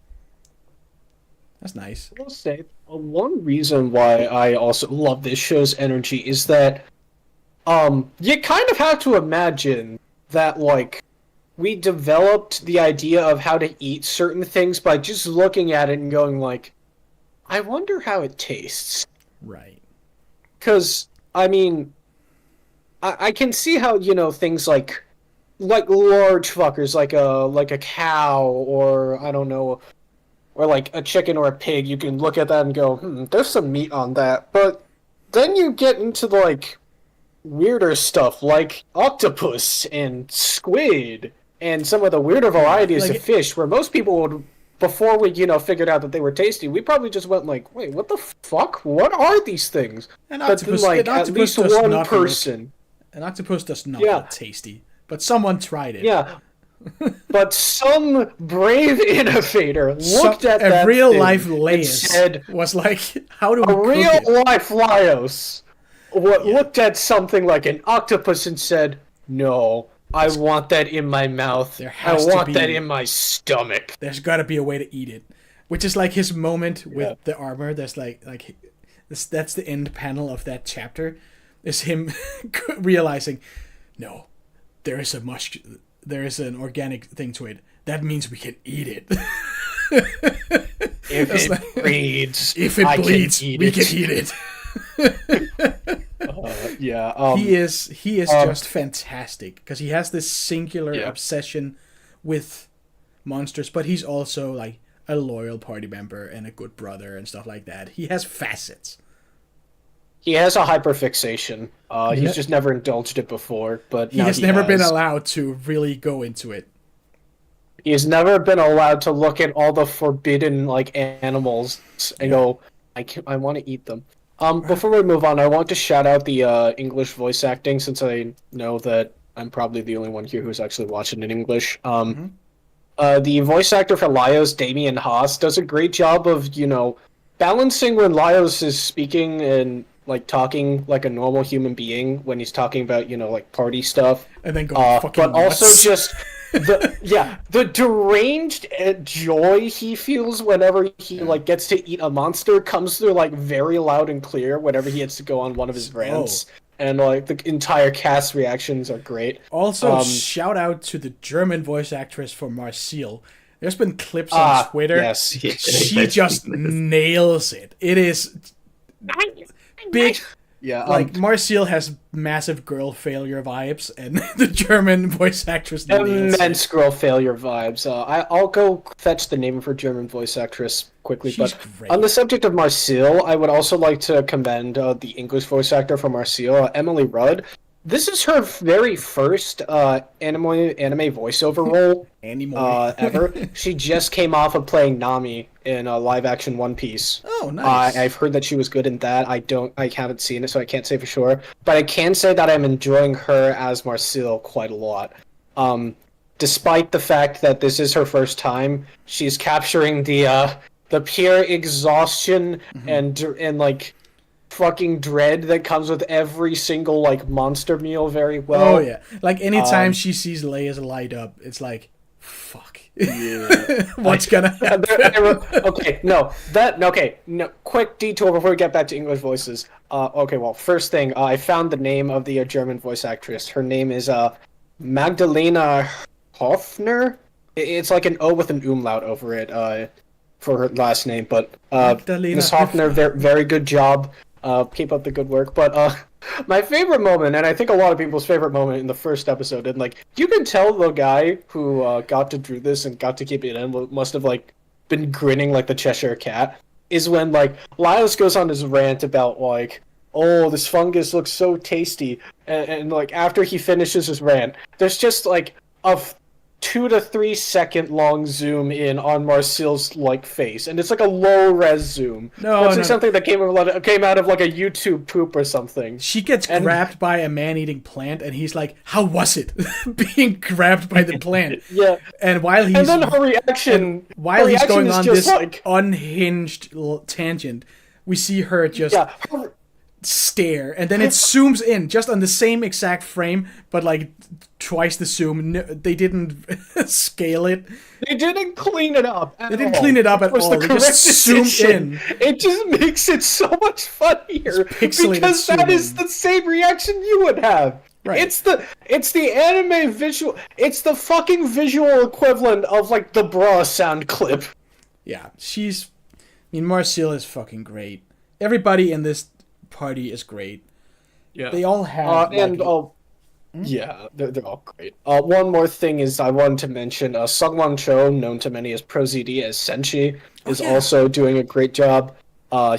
Speaker 1: That's nice.
Speaker 4: I will say, one reason why I also love this show's energy is that you kind of have to imagine that, like, we developed the idea of how to eat certain things by just looking at it and going, like, I wonder how it tastes.
Speaker 1: Right.
Speaker 4: Because, I mean, I can see how, you know, things like large fuckers, like a cow, or, I don't know, or like a chicken or a pig, you can look at that and go, there's some meat on that. But then you get into like weirder stuff like octopus and squid and some of the weirder varieties of fish, where most people would, before we, you know, figured out that they were tasty, we probably just went like, wait, what the fuck? What are these things?
Speaker 1: An octopus, like
Speaker 4: at least one person.
Speaker 1: An octopus does not look tasty, but someone tried it.
Speaker 4: Yeah. But some brave innovator looked at that
Speaker 1: real life Laius
Speaker 4: and said,
Speaker 1: was like, how do we cook
Speaker 4: real
Speaker 1: it?
Speaker 4: life Laios looked at something like an octopus and said, no, I want that in my mouth. I want that in my stomach.
Speaker 1: There's got to be a way to eat it. Which is like his moment with the armor. That's that's the end panel of that chapter. Is him realizing, no, there is an organic thing to it. That means we can eat it.
Speaker 4: If it bleeds,
Speaker 1: we can eat it. He is just fantastic because he has this singular obsession with monsters, but he's also like a loyal party member and a good brother and stuff like that. He has facets.
Speaker 4: He has a hyperfixation. He's just never indulged it before, but
Speaker 1: he has never been allowed to really go into it.
Speaker 4: He has never been allowed to look at all the forbidden like animals and go, I want to eat them. Before we move on, I want to shout out the English voice acting, since I know that I'm probably the only one here who's actually watching in English. The voice actor for Laios, Damien Haas, does a great job of, you know, balancing when Laios is speaking and like talking like a normal human being when he's talking about, you know, like party stuff,
Speaker 1: and then going fucking
Speaker 4: but
Speaker 1: nuts.
Speaker 4: Also just the deranged joy he feels whenever he like gets to eat a monster comes through like very loud and clear whenever he gets to go on one of his rants. And like the entire cast reactions are great.
Speaker 1: Also, shout out to the German voice actress for Marcel. There's been clips on Twitter.
Speaker 4: Yes,
Speaker 1: she just nails it. It is big.
Speaker 4: Yeah,
Speaker 1: like Marcel has massive girl failure vibes, and the German voice actress
Speaker 4: immense girl failure vibes. I'll go fetch the name of her German voice actress quickly.
Speaker 1: She's
Speaker 4: but
Speaker 1: great.
Speaker 4: On the subject of Marcel, I would also like to commend the English voice actor for Marcel, Emily Rudd. This is her very first anime voiceover role ever. She just came off of playing Nami in a live-action One Piece.
Speaker 1: Oh, nice.
Speaker 4: I've heard that she was good in that. I haven't seen it, so I can't say for sure. But I can say that I'm enjoying her as Marcel quite a lot. Despite the fact that this is her first time, she's capturing the pure exhaustion and like fucking dread that comes with every single like monster meal very well.
Speaker 1: Oh yeah, like anytime she sees Leia's light up, it's like, fuck, What's gonna happen?
Speaker 4: Quick detour before we get back to English voices. First thing, I found the name of the German voice actress. Her name is Magdalena Hoffner. It's like an O with an umlaut over it for her last name. But Miss Hoffner, very good job. Keep up the good work. But my favorite moment, and I think a lot of people's favorite moment in the first episode, and like you can tell the guy who got to do this and got to keep it in must have like been grinning like the Cheshire Cat, is when like Linus goes on his rant about like, oh, this fungus looks so tasty, and like after he finishes his rant, there's just like a 2 to 3 second long zoom in on Marcel's like face, and it's like a low res zoom. Like something that came out of like a YouTube poop or something.
Speaker 1: She gets grabbed by a man-eating plant, and he's like, "How was it being grabbed by the plant?"
Speaker 4: Yeah.
Speaker 1: And while he's
Speaker 4: then her reaction,
Speaker 1: he's going on this
Speaker 4: like,
Speaker 1: unhinged tangent, we see her just stare, and then it zooms in just on the same exact frame, but like twice the zoom. No, they didn't scale it.
Speaker 4: They didn't clean it up.
Speaker 1: They didn't clean it up at all. They just zoomed in.
Speaker 4: It just makes it so much funnier because that is the same reaction you would have.
Speaker 1: Right.
Speaker 4: It's the anime visual. It's the fucking visual equivalent of like the bra sound clip.
Speaker 1: Yeah, Marcel is fucking great. Everybody in this party is great.
Speaker 4: Yeah,
Speaker 1: they all have
Speaker 4: they're all great. One more thing is I wanted to mention Sungwon Cho, known to many as ProZD as Senshi, is also doing a great job.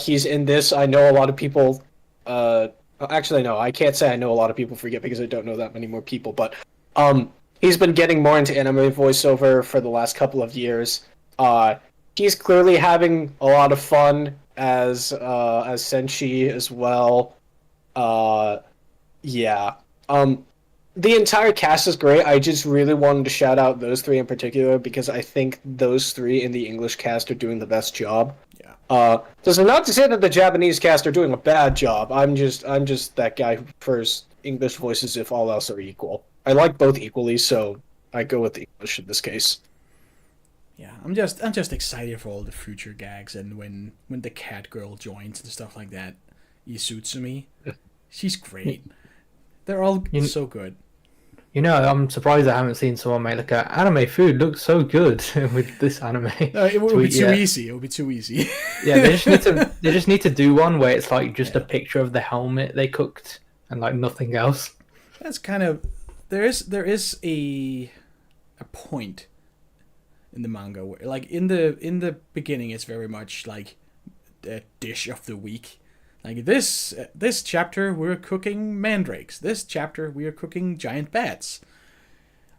Speaker 4: He's in this. I know a lot of people. Actually, no, I can't say I know a lot of people for yet because I don't know that many more people. But he's been getting more into anime voiceover for the last couple of years. He's clearly having a lot of fun as Senshi as well. The entire cast is great. I just really wanted to shout out those three in particular because I think those three in the English cast are doing the best job.
Speaker 1: Yeah.
Speaker 4: This is not to say that the Japanese cast are doing a bad job. I'm just that guy who prefers English voices if all else are equal. I like both equally, so I go with the English in this case.
Speaker 1: Yeah, I'm just excited for all the future gags, and when the cat girl joins and stuff like that, Isutsumi, she's great. They're all so good.
Speaker 3: You know, I'm surprised I haven't seen someone make like a anime food look so good with this anime.
Speaker 1: No, it would be too easy. It would be too easy.
Speaker 3: Yeah, they just need to do one where it's like just a picture of the helmet they cooked and like nothing else.
Speaker 1: That's kind of there is a point in the manga where, like, in the beginning, it's very much like the dish of the week. Like this chapter we're cooking mandrakes. This chapter we are cooking giant bats.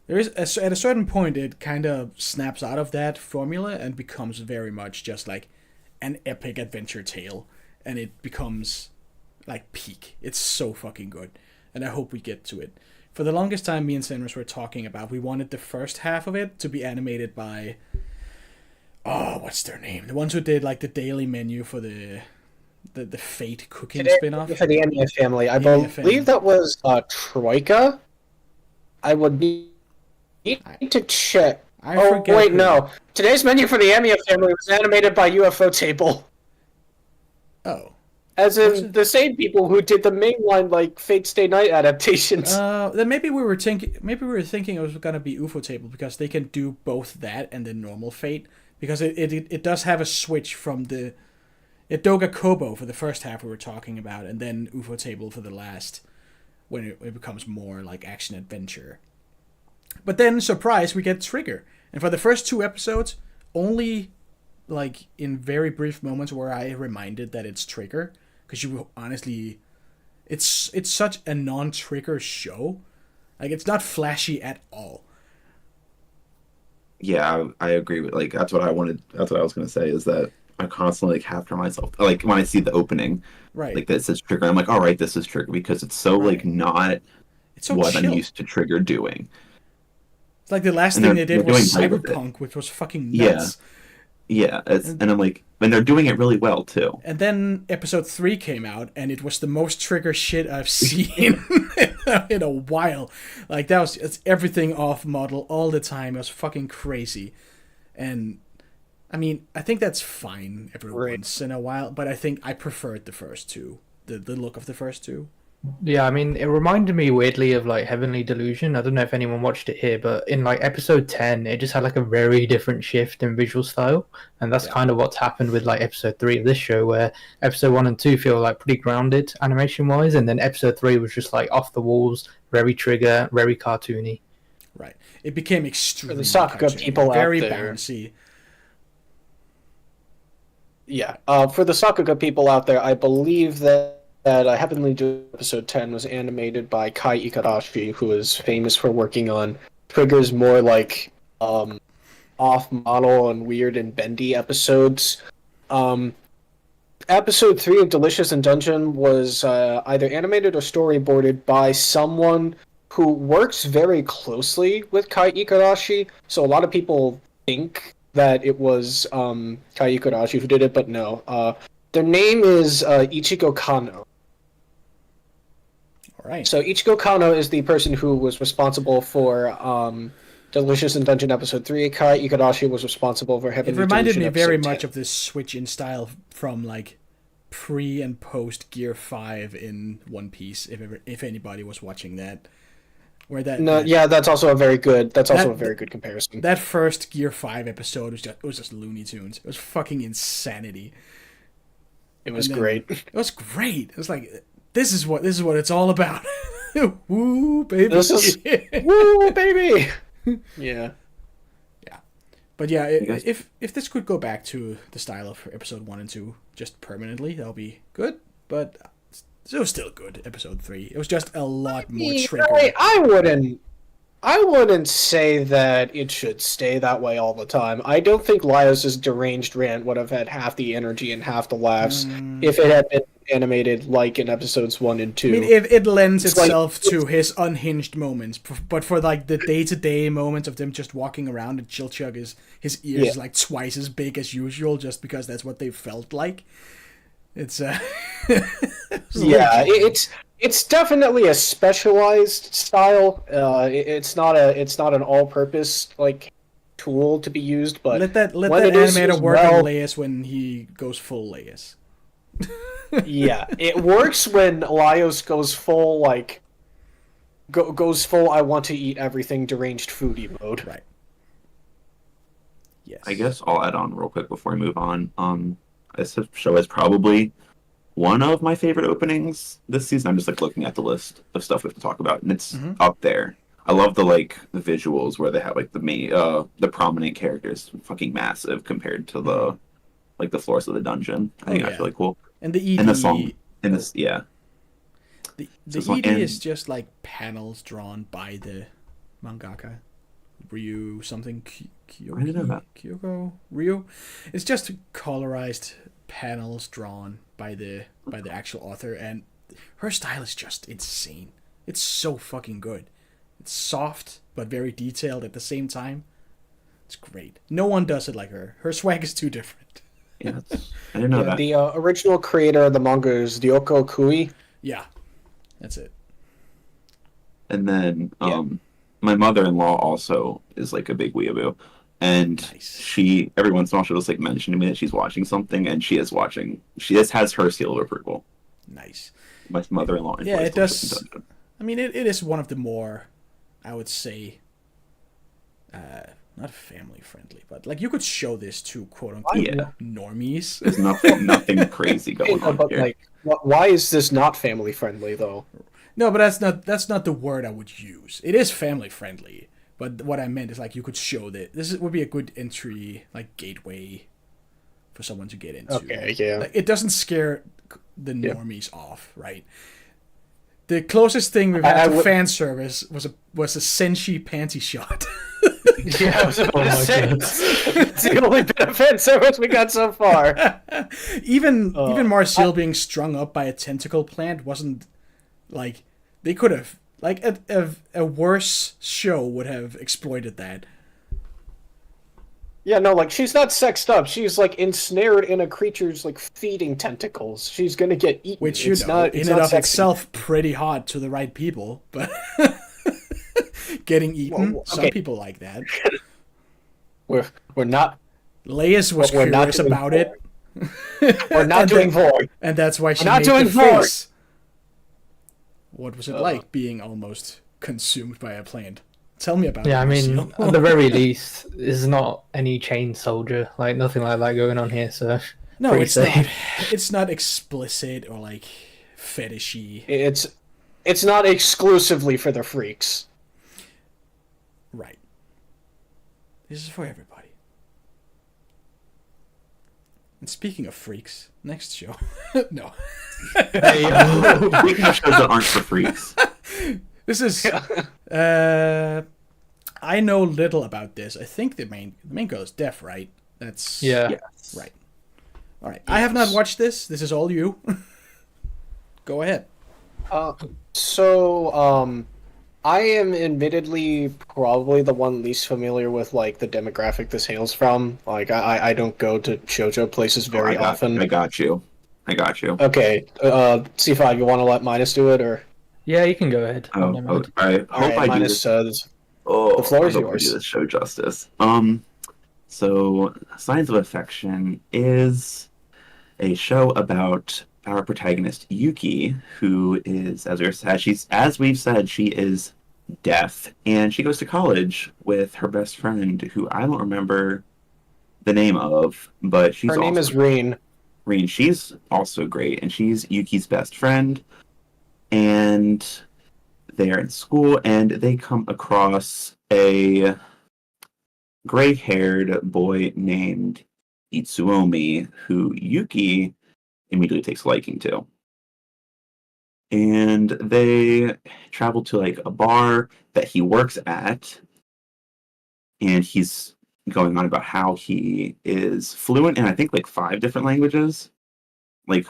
Speaker 1: There is at a certain point it kind of snaps out of that formula and becomes very much just like an epic adventure tale, and it becomes like peak. It's so fucking good, and I hope we get to it. For the longest time, me and Senris were talking about we wanted the first half of it to be animated by what's their name? The ones who did like the daily menu for the Fate cooking spin-off.
Speaker 4: For the Emiya family. I believe that was Troika. I would need to check. No. Today's menu for the Emiya family was animated by UFO Table.
Speaker 1: Oh.
Speaker 4: As in the same people who did the mainline like Fate Stay Night adaptations.
Speaker 1: Then maybe we were thinking it was gonna be UFO Table because they can do both that and the normal Fate, because it does have a switch from the Doga Kobo for the first half we were talking about, and then UFO Table for the last, when it becomes more like action adventure. But then, surprise, we get Trigger, and for the first 2 episodes, only like in very brief moments where I reminded that it's Trigger. Because you honestly, it's such a non-Trigger show. Like, it's not flashy at all.
Speaker 2: Yeah, I agree with, like, that's what I was going to say, is that I constantly capture myself. Like, when I see the opening,
Speaker 1: right,
Speaker 2: like, that says Trigger, I'm like, all right, this is Trigger, because it's so, like, not
Speaker 1: it's so
Speaker 2: what
Speaker 1: chill.
Speaker 2: I'm used to Trigger doing.
Speaker 1: It's like the last thing they did was Cyberpunk, which was fucking nuts.
Speaker 2: Yeah, and I'm like, and they're doing it really well too.
Speaker 1: And then episode 3 came out, and it was the most Trigger shit I've seen. in a while. Like it's everything off model all the time. It was fucking crazy, and I mean I think that's fine every once in a while. But I think I preferred the first two, the look of the first two.
Speaker 3: Yeah, I mean, it reminded me weirdly of like Heavenly Delusion. I don't know if anyone watched it here, but in like episode 10, it just had like a very different shift in visual style, and that's kind of what's happened with like episode 3 of this show, where episode 1 and 2 feel like pretty grounded animation wise, and then episode 3 was just like off the walls, very trigger, very cartoony.
Speaker 1: Right. It became extremely
Speaker 4: the Sakuga
Speaker 1: cartoony,
Speaker 4: people
Speaker 1: very
Speaker 4: out there.
Speaker 1: bouncy.
Speaker 4: Yeah. For the Sakuga people out there, I believe that Heavenly Delusion episode 10 was animated by Kai Ikarashi, who is famous for working on Trigger's more like off-model and weird and bendy episodes. Episode 3 of Delicious in Dungeon was either animated or storyboarded by someone who works very closely with Kai Ikarashi, so a lot of people think that it was Kai Ikarashi who did it, but no. Their name is Ichigo Kano.
Speaker 1: Right.
Speaker 4: So Ichigo Kano is the person who was responsible for Delicious in Dungeon episode 3. Kai Ikarashi was responsible for Heavenly
Speaker 1: It reminded
Speaker 4: Delusion
Speaker 1: me very
Speaker 4: episode
Speaker 1: much
Speaker 4: 10.
Speaker 1: of this switch in style from like pre and post Gear 5 in One Piece, if anybody was watching that. Where
Speaker 4: that's also a very good comparison.
Speaker 1: That first Gear 5 episode was just Looney Tunes. It was fucking insanity.
Speaker 4: It was great.
Speaker 1: It was great. It was like this is what it's all about. Woo, baby.
Speaker 4: Woo, baby. Yeah.
Speaker 1: Yeah. But yeah, if this could go back to the style of episode 1 and 2 just permanently, that'll be good. But it was still good, episode 3. It was just a lot more triggered.
Speaker 4: I wouldn't say that it should stay that way all the time. I don't think Laios' deranged rant would have had half the energy and half the laughs if it had been animated like in episodes 1 and 2.
Speaker 1: I mean, it lends itself to his unhinged moments, but for like the day-to-day moments of them just walking around and Chilchug his ears like twice as big as usual just because that's what they felt like. It's it's definitely a specialized style. It's not an all-purpose like tool to be used, but let that animator work on Laios when he goes full Laios.
Speaker 4: Yeah, it works when Laios goes full goes full I want to eat everything deranged foodie mode.
Speaker 1: Right. Yes.
Speaker 2: I guess I'll add on real quick before we move on. This show is probably one of my favorite openings this season. I'm just like looking at the list of stuff we have to talk about, and it's up there. I love the visuals where they have like the prominent characters fucking massive compared to the floors of the dungeon. I think that's really cool.
Speaker 1: And the ED
Speaker 2: and the song and this
Speaker 1: The ED is just like panels drawn by the mangaka Ryu something Kyoko Ryu. It's just colorized panels drawn by the actual author, and her style is just insane. It's so fucking good. It's soft but very detailed at the same time. It's great. No one does it like her. Her swag is too different.
Speaker 2: Yeah, I didn't know that.
Speaker 4: The original creator of the manga is Ryoko Kui.
Speaker 1: Yeah, that's it.
Speaker 2: And then my mother-in-law also is like a big weeaboo. And she, every once in a while, she'll just like mention to me that she's watching something, and she just has her seal of approval.
Speaker 1: Nice.
Speaker 2: My mother-in-law.
Speaker 1: Yeah, it does. I mean, it is one of the more, I would say, not family friendly, but like you could show this to quote unquote normies.
Speaker 2: There's nothing crazy going on
Speaker 4: but
Speaker 2: here.
Speaker 4: like, why is this not family friendly though?
Speaker 1: No, but that's not the word I would use. It is family friendly. But what I meant is like you could show that would be a good entry, like gateway, for someone to get into.
Speaker 4: Okay, yeah.
Speaker 1: Like, it doesn't scare the normies off, right? The closest thing we've had to fan service was a senshi panty shot.
Speaker 4: Yeah, I was about to say it's the only bit of fan service we got so far.
Speaker 1: Even Marcel being strung up by a tentacle plant wasn't like they could have. Like, a worse show would have exploited that.
Speaker 4: Yeah, no, like, she's not sexed up. She's, like, ensnared in a creature's, like, feeding tentacles. She's gonna get eaten.
Speaker 1: Which,
Speaker 4: it's
Speaker 1: in and
Speaker 4: not
Speaker 1: of
Speaker 4: sexy.
Speaker 1: itself, pretty hot to the right people, but getting eaten,
Speaker 4: Well,
Speaker 1: some
Speaker 4: okay.
Speaker 1: people like that.
Speaker 4: We're not
Speaker 1: Leius was
Speaker 4: we're not
Speaker 1: curious
Speaker 4: doing
Speaker 1: about it.
Speaker 4: we're not doing Void.
Speaker 1: And that's why she
Speaker 4: We're not
Speaker 1: made
Speaker 4: doing
Speaker 1: the
Speaker 4: Void.
Speaker 1: face. What was it like being almost consumed by a plant? Tell me about it.
Speaker 3: Yeah, I mean,
Speaker 1: Lucille.
Speaker 3: at the very least, there's not any chain soldier, like nothing like that going on here. So
Speaker 1: No,
Speaker 3: pretty
Speaker 1: it's
Speaker 3: safe.
Speaker 1: not. It's not explicit or like fetishy.
Speaker 4: It's not exclusively for the freaks.
Speaker 1: Right. This is for everybody. And speaking of freaks, next show. No.
Speaker 2: Speaking of shows that aren't for freaks.
Speaker 1: This is. I know little about this. I think the main girl is deaf, right? That's
Speaker 3: Yeah.
Speaker 2: Yes.
Speaker 1: right. All right. I have not watched this. This is all you. Go ahead.
Speaker 4: I am admittedly probably the one least familiar with like the demographic this hails from. Like I don't go to shoujo places very often.
Speaker 2: I got you.
Speaker 4: Okay, C5, you want to let Minus do it or?
Speaker 3: Yeah, you can go ahead.
Speaker 2: Oh,
Speaker 3: Never mind.
Speaker 2: I hope
Speaker 4: Alright,
Speaker 2: I do
Speaker 4: Minus,
Speaker 2: this.
Speaker 4: the floor is
Speaker 2: I hope I
Speaker 4: yours.
Speaker 2: do this show justice. So Signs of Affection is a show about our protagonist Yuki, who is, as we've said, she is deaf, and she goes to college with her best friend, who I don't remember the name of, but she's
Speaker 4: Her name
Speaker 2: also
Speaker 4: is Reen.
Speaker 2: Reen. She's also great, and she's Yuki's best friend, and they're in school, and they come across a gray-haired boy named Itsuomi, who Yuki immediately takes a liking to. And they travel to like a bar that he works at, and he's going on about how he is fluent in I think like 5 different languages. Like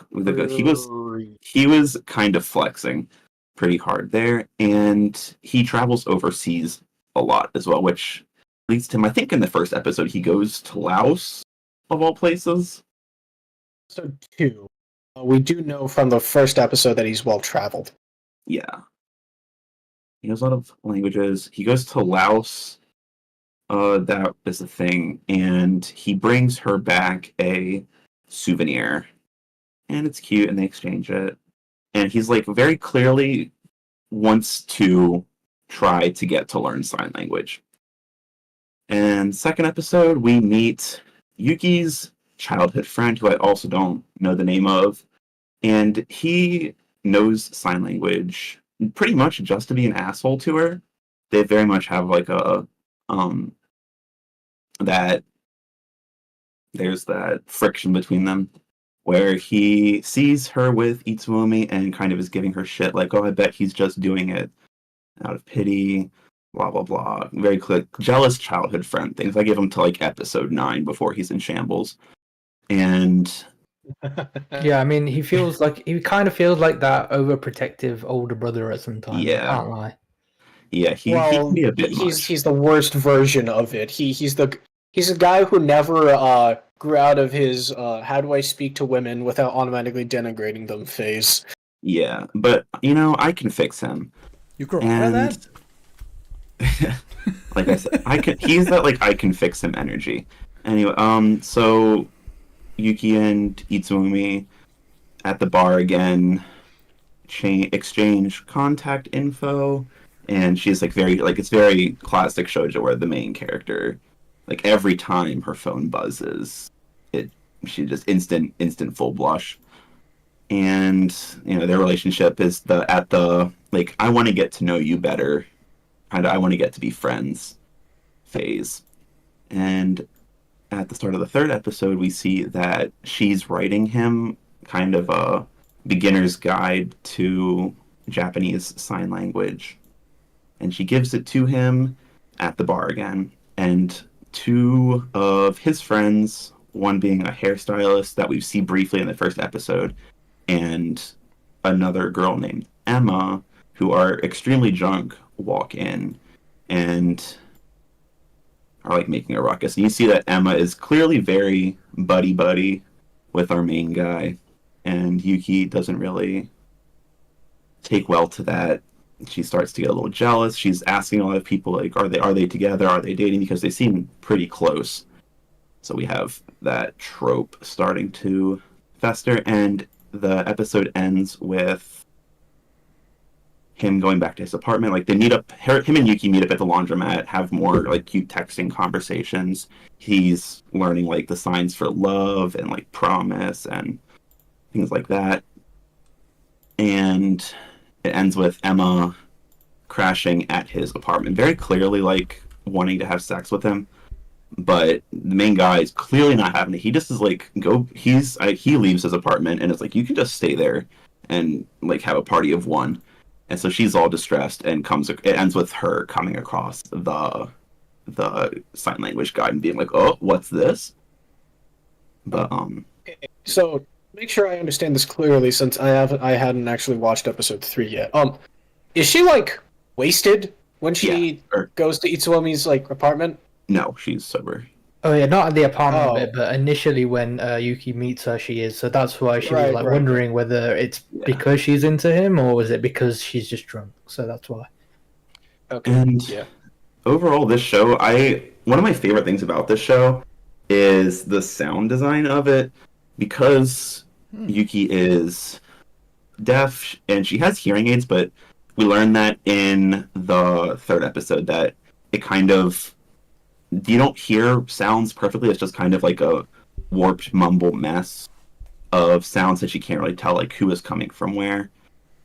Speaker 2: he was kind of flexing pretty hard there, and he travels overseas a lot as well, which leads to him, I think in the first episode he goes to Laos of all places.
Speaker 4: So 2. We do know from the first episode that he's well traveled.
Speaker 2: Yeah. He knows a lot of languages. He goes to Laos. That is the thing. And he brings her back a souvenir. And it's cute, and they exchange it. And he's like very clearly wants to try to get to learn sign language. And second episode, we meet Yuki's childhood friend, who I also don't know the name of. And he knows sign language pretty much just to be an asshole to her. They very much have like that there's that friction between them where he sees her with Itsuomi and kind of is giving her shit like, oh, I bet he's just doing it out of pity, blah blah blah. Very clear jealous childhood friend things. I give him to like episode 9 before he's in shambles. And
Speaker 3: Yeah, I mean, he kind of feels like that overprotective older brother at some time.
Speaker 2: Yeah.
Speaker 3: I can't lie.
Speaker 2: yeah, he can be a bit much.
Speaker 4: He's the worst version of it. He's a guy who never grew out of his how do I speak to women without automatically denigrating them phase.
Speaker 2: Yeah, but I can fix him.
Speaker 1: You grow out of that?
Speaker 2: Like I said, he's that like I can fix him energy. Anyway, so Yuki and Itsuomi at the bar again exchange contact info, and she's like it's very classic shoujo where the main character, like every time her phone buzzes, she just instant full blush. And their relationship is at the like I want to get to know you better, and I want to get to be friends phase. And at the start of the third episode, we see that she's writing him kind of a beginner's guide to Japanese sign language. And she gives it to him at the bar again. And 2 of his friends, one being a hairstylist that we see briefly in the first episode, and another girl named Emma, who are extremely drunk, walk in and are like making a ruckus. And you see that Emma is clearly very buddy with our main guy, and Yuki doesn't really take well to that. She starts to get a little jealous. She's asking a lot of people, like, are they together? Are they dating? Because they seem pretty close. So we have that trope starting to fester, and the episode ends with him going back to his apartment. Like, they meet up, him and Yuki meet up at the laundromat, have more, like, cute texting conversations. He's learning, like, the signs for love and, like, promise and things like that. And it ends with Emma crashing at his apartment, very clearly, like, wanting to have sex with him. But the main guy is clearly not having it. He just is like, he leaves his apartment, and it's like, you can just stay there and, like, have a party of one. And so she's all distressed, and it ends with her coming across the sign language guide and being like, oh, what's this? But,
Speaker 4: So, make sure I understand this clearly, since I hadn't actually watched episode 3 yet. Is she, like, wasted when she goes to Itsuomi's, like, apartment?
Speaker 2: No, she's sober.
Speaker 3: Oh yeah, not at the apartment bit, but initially when Yuki meets her, she is. So that's why she was like wondering whether it's because she's into him or is it because she's just drunk. So that's why.
Speaker 4: Okay.
Speaker 2: And overall, this show, one of my favorite things about this show is the sound design of it, because Yuki is deaf and she has hearing aids, but we learned that in the third episode that it kind of, you don't hear sounds perfectly. It's just kind of like a warped mumble mess of sounds that you can't really tell, like, who is coming from where.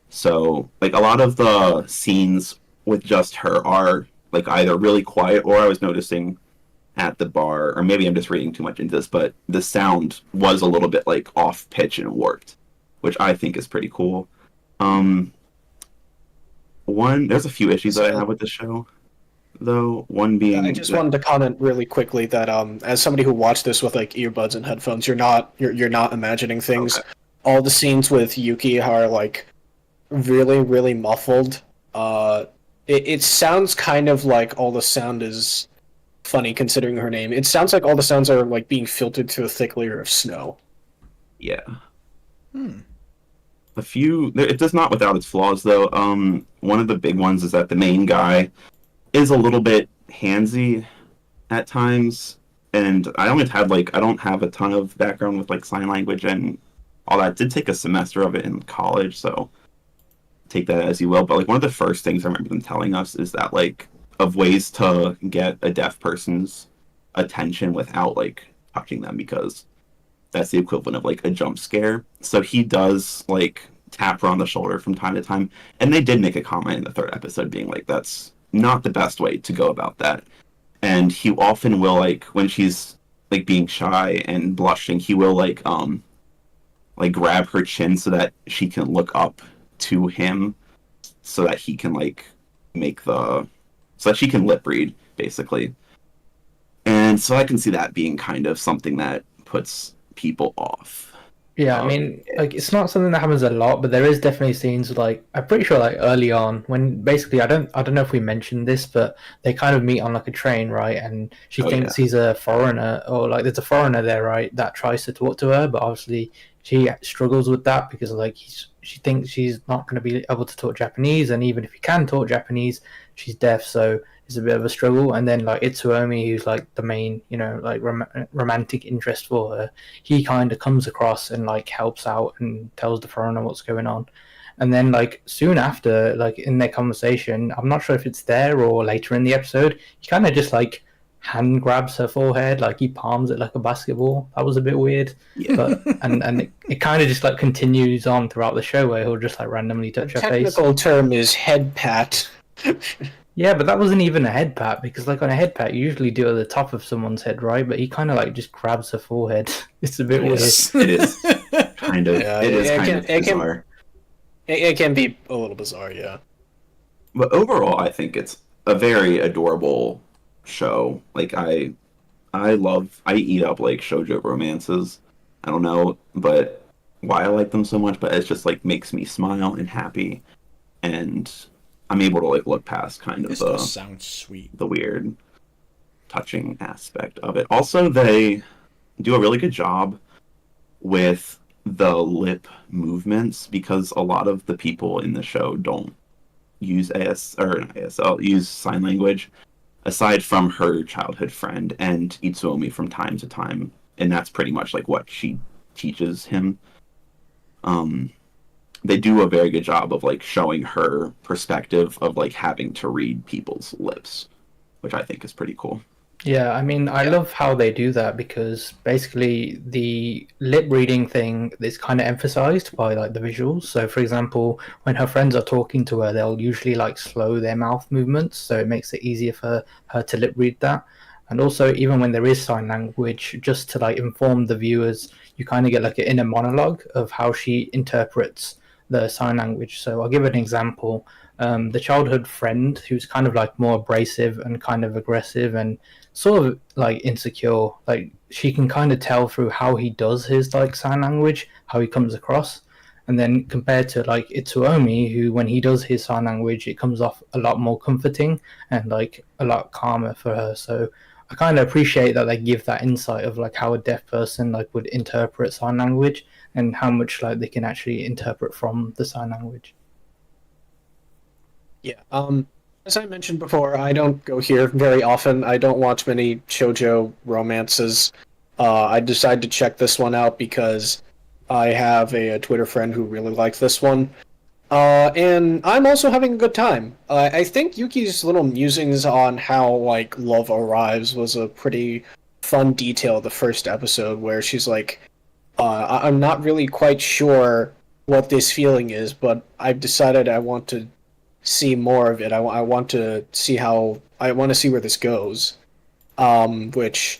Speaker 2: So, like, a lot of the scenes with just her are, like, either really quiet, or I was noticing at the bar, or maybe I'm just reading too much into this, but the sound was a little bit, like, off pitch and warped, which I think is pretty cool. There's a few issues that I have with the show, though. One being,
Speaker 4: I just wanted to comment really quickly that as somebody who watched this with, like, earbuds and headphones, you're not imagining things. Okay. All the scenes with Yuki are, like, really, really muffled. It sounds kind of like all the sound is funny considering her name. It sounds like all the sounds are, like, being filtered through a thick layer of snow.
Speaker 2: Yeah. It does not without its flaws, though. One of the big ones is that the main guy is a little bit handsy at times, and I don't have a ton of background with, like, sign language and all that. I did take a semester of it in college, so take that as you will. But, like, one of the first things I remember them telling us is that, like, of ways to get a deaf person's attention without, like, touching them, because that's the equivalent of, like, a jump scare. So he does, like, tap her on the shoulder from time to time, and they did make a comment in the third episode being like, that's not the best way to go about that. And he often will, like, when she's, like, being shy and blushing, he will, like grab her chin so that she can look up to him, so that he can, like, so that she can lip read, basically. And so I can see that being kind of something that puts people off.
Speaker 3: Yeah, I mean, like, it's not something that happens a lot, but there is definitely scenes, like, I'm pretty sure, like, early on, when basically, I don't know if we mentioned this, but they kind of meet on, like, a train, right? And she thinks he's a foreigner, or, like, there's a foreigner there, right, that tries to talk to her, but obviously she struggles with that because, like, she thinks she's not going to be able to talk Japanese, and even if he can talk Japanese, she's deaf, so it's a bit of a struggle. And then, like, Itsuomi, who's, like, the main, you know, like, romantic interest for her, he kind of comes across and, like, helps out and tells the foreigner what's going on. And then, like, soon after, like, in their conversation, I'm not sure if it's there or later in the episode, he kind of just, like, hand grabs her forehead, like, he palms it like a basketball. That was a bit weird. Yeah. But and it kind of just, like, continues on throughout the show where he'll just, like, randomly touch her face.
Speaker 4: Technical term is head pat.
Speaker 3: Yeah, but that wasn't even a head pat, because, like, on a head pat you usually do it at the top of someone's head, right? But he kind of, like, just grabs her forehead. It's a bit weird.
Speaker 2: It is kind of. Bizarre.
Speaker 4: It can be a little bizarre, yeah.
Speaker 2: But overall, I think it's a very adorable show. Like, I eat up, like, shoujo romances. I don't know, but why I like them so much, but it's just, like, makes me smile and happy, and I'm able to, like, look past kind of
Speaker 1: this does sound sweet.
Speaker 2: The weird touching aspect of it. Also, they do a really good job with the lip movements because a lot of the people in the show don't use not ASL, use sign language, aside from her childhood friend and Itsuomi from time to time, and that's pretty much like what she teaches him. They do a very good job of like showing her perspective of like having to read people's lips, which I think is pretty cool.
Speaker 3: Yeah, I mean, I love how they do that because basically the lip reading thing is kind of emphasized by like the visuals. So, for example, when her friends are talking to her, they'll usually like slow their mouth movements, so it makes it easier for her to lip read that. And also, even when there is sign language, just to like inform the viewers, you kind of get like an inner monologue of how she interprets the sign language. So, I'll give an example. The childhood friend who's kind of like more abrasive and kind of aggressive and sort of like insecure, like she can kind of tell through how he does his like sign language, how he comes across. And then compared to like Itsuomi, who when he does his sign language, it comes off a lot more comforting and like a lot calmer for her. So I kind of appreciate that they give that insight of like how a deaf person like would interpret sign language and how much like they can actually interpret from the sign language.
Speaker 4: Yeah. As I mentioned before, I don't go here very often. I don't watch many shoujo romances. I decided to check this one out because I have a Twitter friend who really liked this one. And I'm also having a good time. I think Yuki's little musings on how, like, love arrives was a pretty fun detail of the first episode, where she's like, I'm not really quite sure what this feeling is, but I've decided I want to see more of it. I want to see where this goes. Which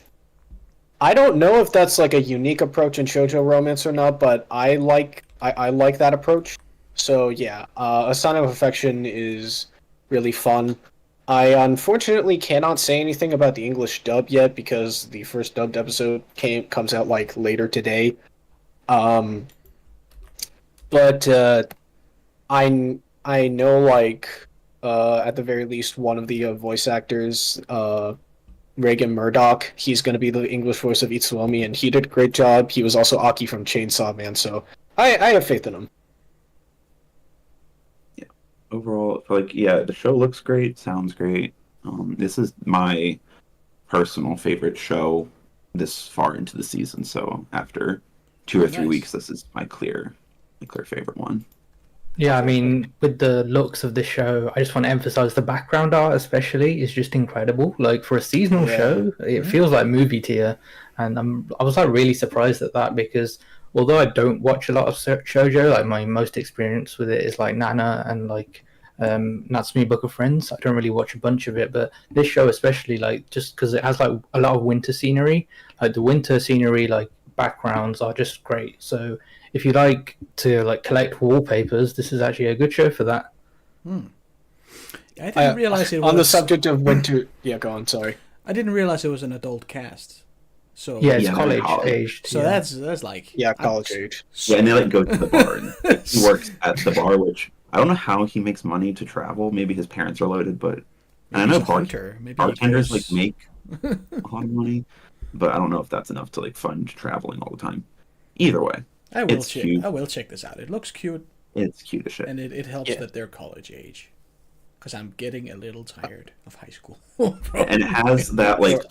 Speaker 4: I don't know if that's like a unique approach in shoujo romance or not, but I like that approach. So yeah, A Sign of Affection is really fun. I unfortunately cannot say anything about the English dub yet because the first dubbed episode comes out like later today. But I know, like, at the very least, one of the voice actors, Reagan Murdoch, he's going to be the English voice of Itsuomi, and he did a great job. He was also Aki from Chainsaw Man, so I have faith in him.
Speaker 2: Yeah. Overall, the show looks great, sounds great. This is my personal favorite show this far into the season, so after 2 or 3 weeks, this is my clear favorite one.
Speaker 3: Yeah, I mean, with the looks of the show, I just want to emphasize the background art, especially, is just incredible. Like for a seasonal show, it feels like movie tier, and I was like really surprised at that because although I don't watch a lot of shoujo, like my most experience with it is like Nana and like Natsumi Book of Friends. I don't really watch a bunch of it, but this show especially, like just because it has like a lot of winter scenery, like the winter scenery, like backgrounds are just great. So if you like to like collect wallpapers, this is actually a good show for that.
Speaker 1: I didn't realize it was...
Speaker 4: On the subject of winter... Yeah, go on, sorry.
Speaker 1: I didn't realize it was an adult cast. So
Speaker 3: yeah, it's college aged.
Speaker 1: So that's like...
Speaker 4: Yeah, college age.
Speaker 2: Yeah, and they like go to the bar and he works at the bar, which I don't know how he makes money to travel. Maybe his parents are loaded, but... And I know bartenders like make a lot of money, but I don't know if that's enough to like fund traveling all the time. Either way.
Speaker 1: I will check this out. It looks cute.
Speaker 2: It's cute as shit.
Speaker 1: And it helps that they're college age. Because I'm getting a little tired of high school.
Speaker 2: And it has that like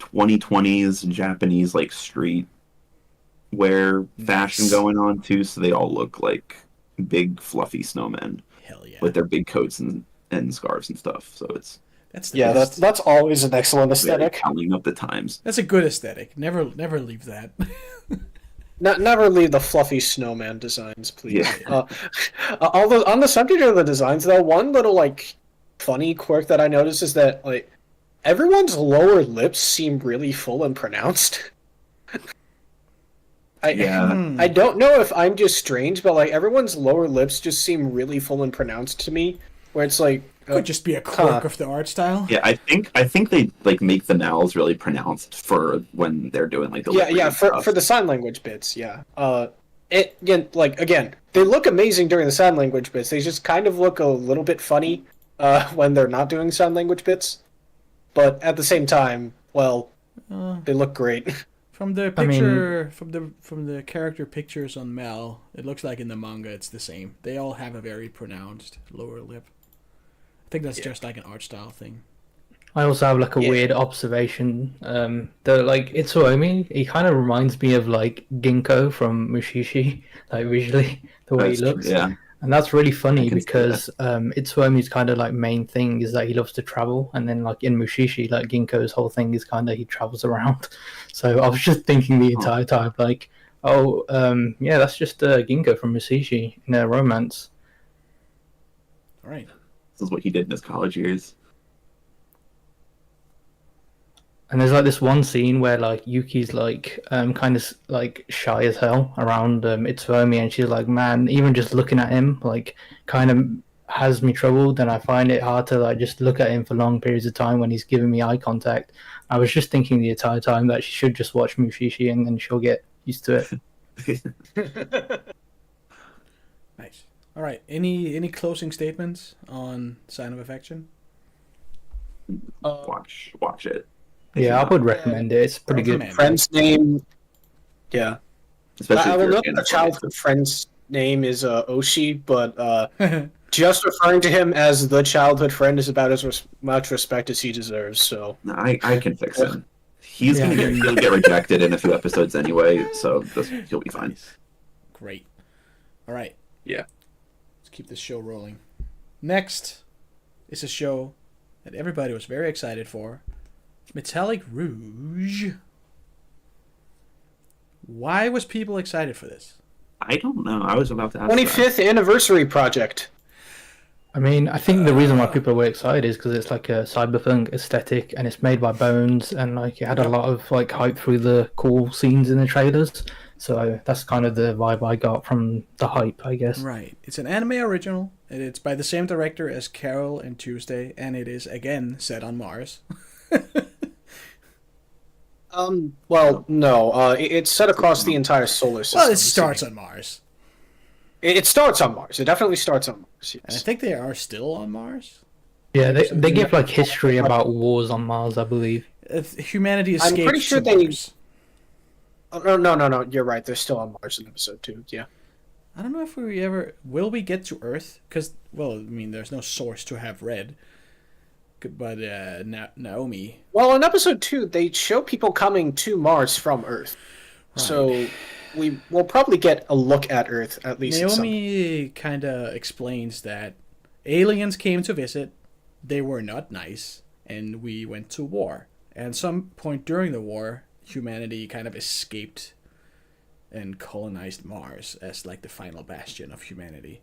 Speaker 2: 2020s Japanese like street wear fashion going on too, so they all look like big fluffy snowmen.
Speaker 1: Hell yeah.
Speaker 2: With their big coats and scarves and stuff. So it's
Speaker 4: that's always an excellent aesthetic.
Speaker 2: Counting up the times.
Speaker 1: That's a good aesthetic. Never leave that.
Speaker 4: Never leave the fluffy snowman designs, please.
Speaker 2: Yeah.
Speaker 4: Although on the subject of the designs, though, one little like funny quirk that I noticed is that like everyone's lower lips seem really full and pronounced. I don't know if I'm just strange, but like everyone's lower lips just seem really full and pronounced to me. Where it's like
Speaker 1: could just be a quirk of the art style.
Speaker 2: Yeah, I think they like make the vowels really pronounced for when they're doing like the
Speaker 4: for the sign language bits. Yeah, they look amazing during the sign language bits. They just kind of look a little bit funny when they're not doing sign language bits. but at the same time, well,
Speaker 1: Uh,
Speaker 4: they look great.
Speaker 1: from the
Speaker 3: I mean-
Speaker 1: picture, from the character pictures on Mel, it looks like in the manga it's the same. They all have a very pronounced lower lip. I think that's just like an art style thing.
Speaker 3: I also have like a
Speaker 4: Yeah.
Speaker 3: weird observation. The like Itsuomi, he kind of reminds me of like Ginkgo from Mushishi, like visually the way he
Speaker 2: That's true,
Speaker 3: looks.
Speaker 2: yeah.
Speaker 3: And that's really funny
Speaker 2: can see
Speaker 3: because Itsuomi's kind of like main thing is that he loves to travel, and then like in Mushishi, like Ginkgo's whole thing is kind of he travels around. So I was just thinking the entire time, like, oh, yeah, that's just Ginkgo from Mushishi in a romance.
Speaker 1: All right.
Speaker 2: This is what he did in his college years.
Speaker 3: And there's like this one scene where like Yuki's like kind of like shy as hell around Itsuomi, and she's like, man, even just looking at him like kind of has me troubled, and I find it hard to like just look at him for long periods of time when he's giving me eye contact. I was just thinking the entire time that she should just watch Mushishi and then she'll get used to it.
Speaker 1: Nice. All right. Any closing statements on Sign of Affection?
Speaker 2: Watch it.
Speaker 3: Yeah, I would recommend it. It's pretty good.
Speaker 1: Recommend.
Speaker 4: Friend's name, yeah.
Speaker 2: Especially
Speaker 4: I
Speaker 2: if
Speaker 4: will
Speaker 2: you're a
Speaker 4: note
Speaker 2: fan
Speaker 4: the
Speaker 2: of
Speaker 4: childhood friend's name is Oshi, but just referring to him as the childhood friend is about as much respect as he deserves. So
Speaker 2: No, I can fix him. He'll
Speaker 3: Yeah.
Speaker 2: get rejected in a few episodes anyway, so he'll be fine.
Speaker 1: Nice. Great. All right.
Speaker 2: Yeah.
Speaker 1: Let's keep this show rolling. Next is a show that everybody was very excited for. Metallic Rouge. Why was people excited for this?
Speaker 2: I don't know. I was about to ask that.
Speaker 4: 25th anniversary project.
Speaker 3: I mean, I think the reason why people were excited is because it's like a cyberpunk aesthetic, and it's made by Bones, and like it had a lot of like hype through the cool scenes in the trailers. So that's kind of the vibe I got from the hype, I guess.
Speaker 1: Right. It's an anime original, and it's by the same director as Carol and Tuesday, and it is again set on Mars.
Speaker 4: Well, no. It's set across the entire solar system.
Speaker 1: Well, it starts on Mars,
Speaker 4: It starts on Mars. It definitely starts on Mars.
Speaker 1: and I
Speaker 4: Yes.
Speaker 1: think they are still on Mars.
Speaker 3: Yeah, they give like history about wars on Mars, I believe.
Speaker 1: Humanity
Speaker 4: I'm
Speaker 1: escaped
Speaker 4: pretty sure
Speaker 1: to
Speaker 4: they-
Speaker 1: Mars.
Speaker 4: Oh, no. You're right. They're still on Mars in episode 2. Yeah.
Speaker 1: I don't know if will we get to Earth? Because, well, I mean, there's no source to have read. But Naomi.
Speaker 4: Well, in episode 2, they show people coming to Mars from Earth.
Speaker 1: Right.
Speaker 4: So we will probably get a look at Earth, at least. at some point.
Speaker 1: Naomi kind of explains that aliens came to visit, they were not nice, and we went to war. And some point during the war, humanity kind of escaped and colonized Mars as like the final bastion of humanity.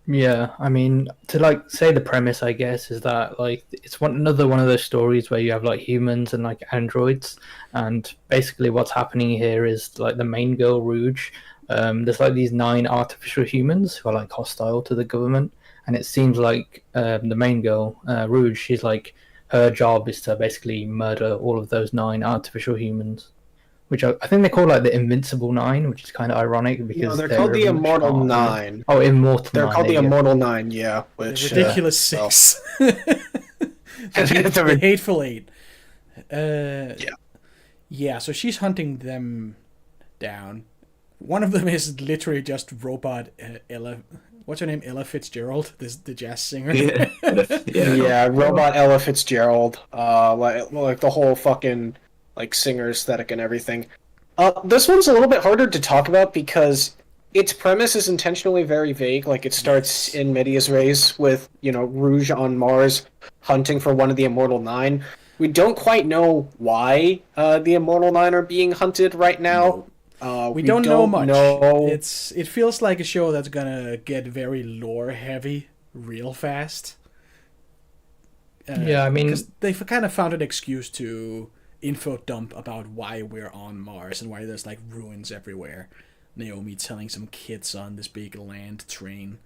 Speaker 3: Yeah, I mean, to like say the premise, I guess, is that like it's another one of those stories where you have like humans and like androids, and basically what's happening here is like the main girl Rouge. There's like these 9 artificial humans who are like hostile to the government, and it seems like the main girl Rouge, she's like her job is to basically murder all of those 9 artificial humans. Which I think they call like the Invincible 9, which is kind of ironic because
Speaker 4: No, they're called the
Speaker 3: much
Speaker 4: Immortal
Speaker 3: smarter.
Speaker 4: 9.
Speaker 3: Oh, Immortal 9.
Speaker 4: They're called the
Speaker 3: there you go.
Speaker 4: Immortal 9, yeah.
Speaker 1: The
Speaker 4: Which,
Speaker 1: ridiculous
Speaker 4: well,
Speaker 1: 6. The hateful 8. Yeah, so she's hunting them down. One of them is literally just robot Ella. What's her name? Ella Fitzgerald, the jazz singer.
Speaker 4: yeah, Robot Ella Fitzgerald. Like the whole fucking like singer aesthetic and everything. This one's a little bit harder to talk about because its premise is intentionally very vague. Like it starts in medias res with Rouge on Mars hunting for one of the Immortal 9. We don't quite know why the Immortal 9 are being hunted right now.
Speaker 1: We don't know much. It feels like a show that's gonna get very lore heavy real fast.
Speaker 3: Yeah, I mean,
Speaker 1: because they've kind of found an excuse to info dump about why we're on Mars and why there's like ruins everywhere. Naomi telling some kids on this big land train.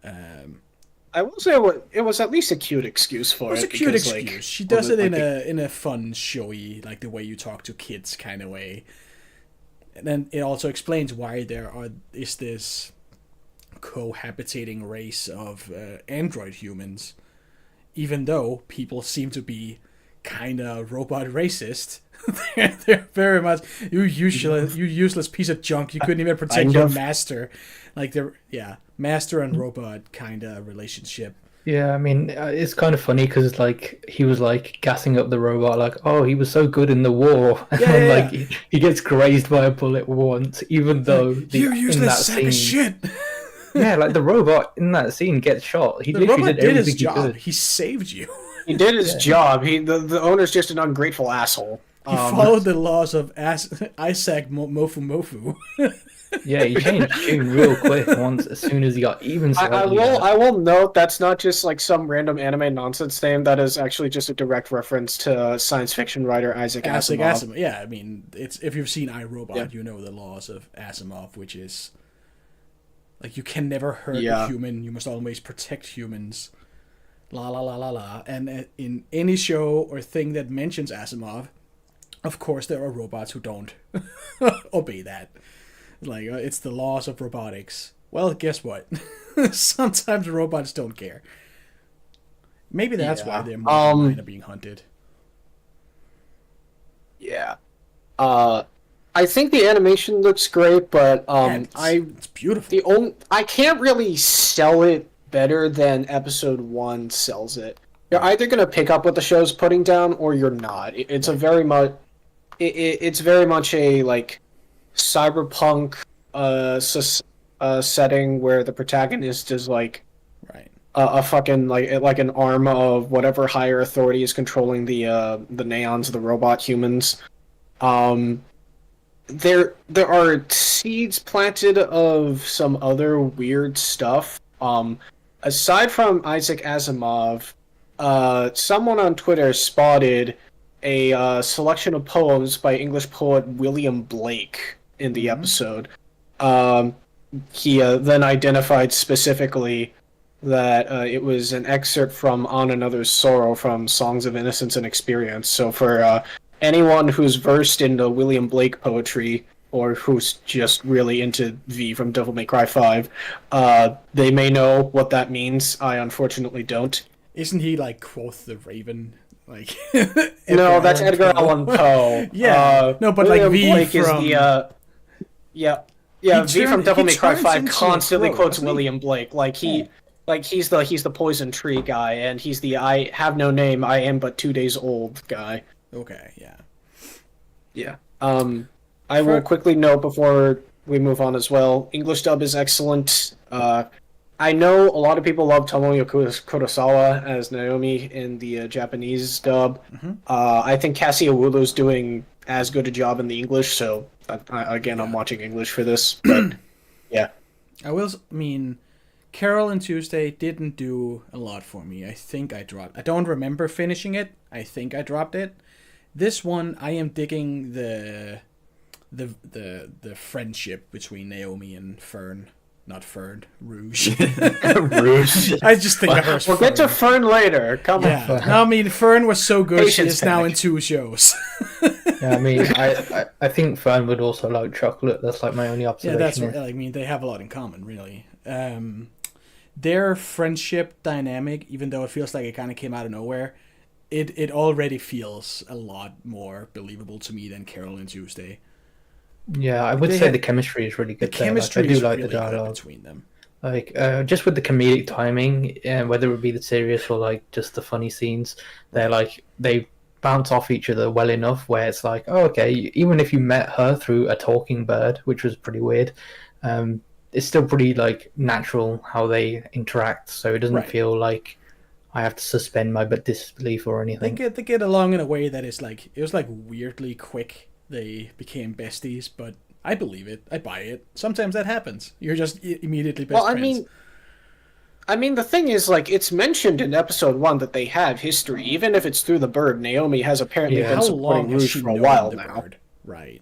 Speaker 4: I will say it was at least a cute excuse for it.
Speaker 1: It's a cute
Speaker 4: because,
Speaker 1: excuse.
Speaker 4: like,
Speaker 1: She does it in a fun, showy, like the way you talk to kids kind of way. And then it also explains why is this cohabitating race of android humans even though people seem to be kind of robot racist. they're very much you useless piece of junk. You couldn't even protect your master. Like master and robot kind of relationship.
Speaker 3: Yeah, I mean, it's kind of funny because like he was like gassing up the robot, like, oh, he was so good in the war, and then like he gets grazed by a bullet once, even though
Speaker 1: you useless sack of shit.
Speaker 3: Yeah, like the robot in that scene gets shot. He literally did
Speaker 1: his job. He saved you.
Speaker 4: He did his job. The owner's just an ungrateful asshole.
Speaker 1: He followed the laws of Isaac Mofu.
Speaker 3: Yeah, he changed tune real quick as soon as he got even slightly.
Speaker 4: I will note that's not just like some random anime nonsense name. That is actually just a direct reference to science fiction writer Isaac Asimov.
Speaker 1: Yeah, I mean, it's if you've seen iRobot, you know the laws of Asimov, which is like you can never hurt a human. You must always protect humans. La la la la la. And in any show or thing that mentions Asimov, of course there are robots who don't obey that. Like, it's the laws of robotics. Well, guess what? Sometimes robots don't care. Maybe that's why they're more being hunted.
Speaker 4: Yeah. I think the animation looks great, but
Speaker 1: it's beautiful.
Speaker 4: I can't really sell it better than episode 1 sells it. You're either going to pick up what the show's putting down, or you're not. It's very much a like cyberpunk setting where the protagonist is like a fucking like an arm of whatever higher authority is controlling the Neons, the robot humans. There are seeds planted of some other weird stuff. Aside from Isaac Asimov, someone on Twitter spotted a selection of poems by English poet William Blake in the episode. He then identified specifically that it was an excerpt from On Another's Sorrow from Songs of Innocence and Experience. So for anyone who's versed in the William Blake poetry, or who's just really into V from Devil May Cry 5, they may know what that means. I unfortunately don't.
Speaker 1: Isn't he like Quoth the Raven? Like
Speaker 4: no, that's Edgar Allan Poe.
Speaker 1: No, but
Speaker 4: William
Speaker 1: like V
Speaker 4: Blake
Speaker 1: from...
Speaker 4: is the V from Devil May Cry 5 constantly quotes William Blake. Like he's the poison tree guy, and he's the I have no name, I am but 2 days old guy.
Speaker 1: Okay, yeah.
Speaker 4: Yeah. I will quickly note before we move on as well, English dub is excellent. I know a lot of people love Tomoyo Kurosawa as Naomi in the Japanese dub. I think Cassie Awolo's doing as good a job in the English, so I'm watching English for this. But yeah,
Speaker 1: I mean, Carol and Tuesday didn't do a lot for me. I think I dropped. I don't remember finishing it. I think I dropped it. This one, I am digging the friendship between Naomi and Fern. Not Fern, Rouge.
Speaker 2: Rouge.
Speaker 1: I just think of her as
Speaker 4: We'll get to Fern later. Come on.
Speaker 1: No, I mean, Fern was so good, she is now in 2 shows.
Speaker 3: Yeah, I mean, I think Fern would also like chocolate. That's like my only observation.
Speaker 1: Yeah, that's what, I mean, they have a lot in common, really. Their friendship dynamic, even though it feels like it kind of came out of nowhere, it already feels a lot more believable to me than Carol and Tuesday.
Speaker 3: Yeah, I would say the chemistry is really good.
Speaker 1: The chemistry
Speaker 3: I do
Speaker 1: is
Speaker 3: like
Speaker 1: really
Speaker 3: the dialogue
Speaker 1: good between them.
Speaker 3: Like just with the comedic timing, whether it be the serious or like just the funny scenes, they bounce off each other well enough where it's like, oh, okay, even if you met her through a talking bird, which was pretty weird, it's still pretty like natural how they interact. So it doesn't feel like I have to suspend my disbelief or anything.
Speaker 1: They get along in a way that is like it was like weirdly quick. They became besties, but I believe it. I buy it. Sometimes that happens. You're just immediately best friends.
Speaker 4: I mean, the thing is, like, it's mentioned in episode 1 that they have history, even if it's through the bird. Naomi has apparently been supporting Rouge for a while now.
Speaker 1: Bird? Right.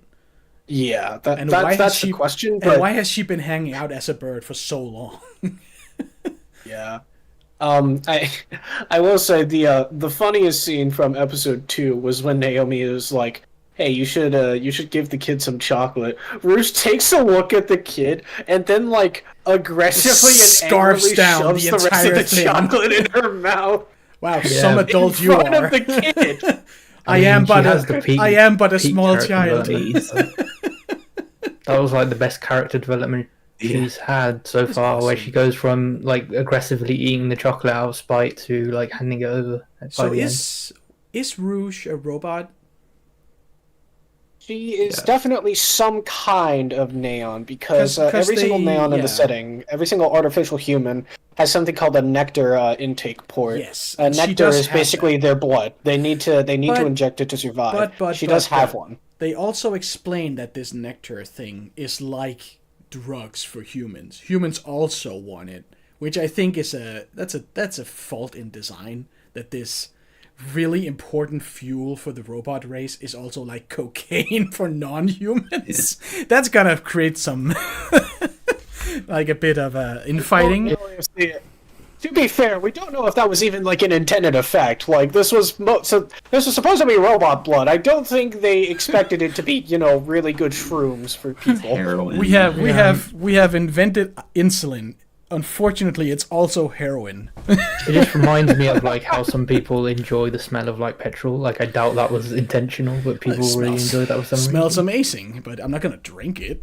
Speaker 4: Yeah, that's the question.
Speaker 1: And why has she been hanging out as a bird for so long?
Speaker 4: Yeah. I will say the funniest scene from episode 2 was when Naomi was like, hey, you should give the kid some chocolate. Rouge takes a look at the kid and then like aggressively and angrily shoves the rest of the chocolate in her mouth.
Speaker 1: Wow, some adult you
Speaker 4: front
Speaker 1: are.
Speaker 4: of the kid.
Speaker 1: I am
Speaker 3: she has
Speaker 1: but a
Speaker 3: peak
Speaker 1: small
Speaker 3: character
Speaker 1: child.
Speaker 3: development, so that was like the best character development she's had so far, where
Speaker 1: awesome.
Speaker 3: she goes from like aggressively eating the chocolate out of spite to like handing it over by
Speaker 1: So
Speaker 3: the end.
Speaker 1: is Rouge a robot?
Speaker 4: She is
Speaker 2: Yes.
Speaker 4: definitely some kind of neon because
Speaker 1: 'Cause
Speaker 4: every single neon in
Speaker 1: yeah.
Speaker 4: the setting, every single artificial human has something called a nectar intake port.
Speaker 1: Yes, and she
Speaker 4: Nectar
Speaker 1: does
Speaker 4: is
Speaker 1: have
Speaker 4: basically
Speaker 1: that.
Speaker 4: their blood. They need to
Speaker 1: But-
Speaker 4: inject it to survive.
Speaker 1: but
Speaker 4: she does have
Speaker 1: but
Speaker 4: one.
Speaker 1: They also explain that this nectar thing is like drugs for humans. Humans also want it, which I think is that's a fault in design, that this really important fuel for the robot race is also like cocaine for non-humans. That's gonna create some like a bit of infighting.
Speaker 4: To be fair, we don't know if that was even like an intended effect. Like this was this was supposed to be robot blood. I don't think they expected it to be, really good shrooms for people.
Speaker 2: Heroin.
Speaker 1: We have invented insulin. Unfortunately, it's also heroin.
Speaker 3: It just reminds me of like how some people enjoy the smell of like petrol. Like I doubt that was intentional, but people really enjoy that for some
Speaker 1: Smells
Speaker 3: reason.
Speaker 1: amazing, but I'm not gonna drink it.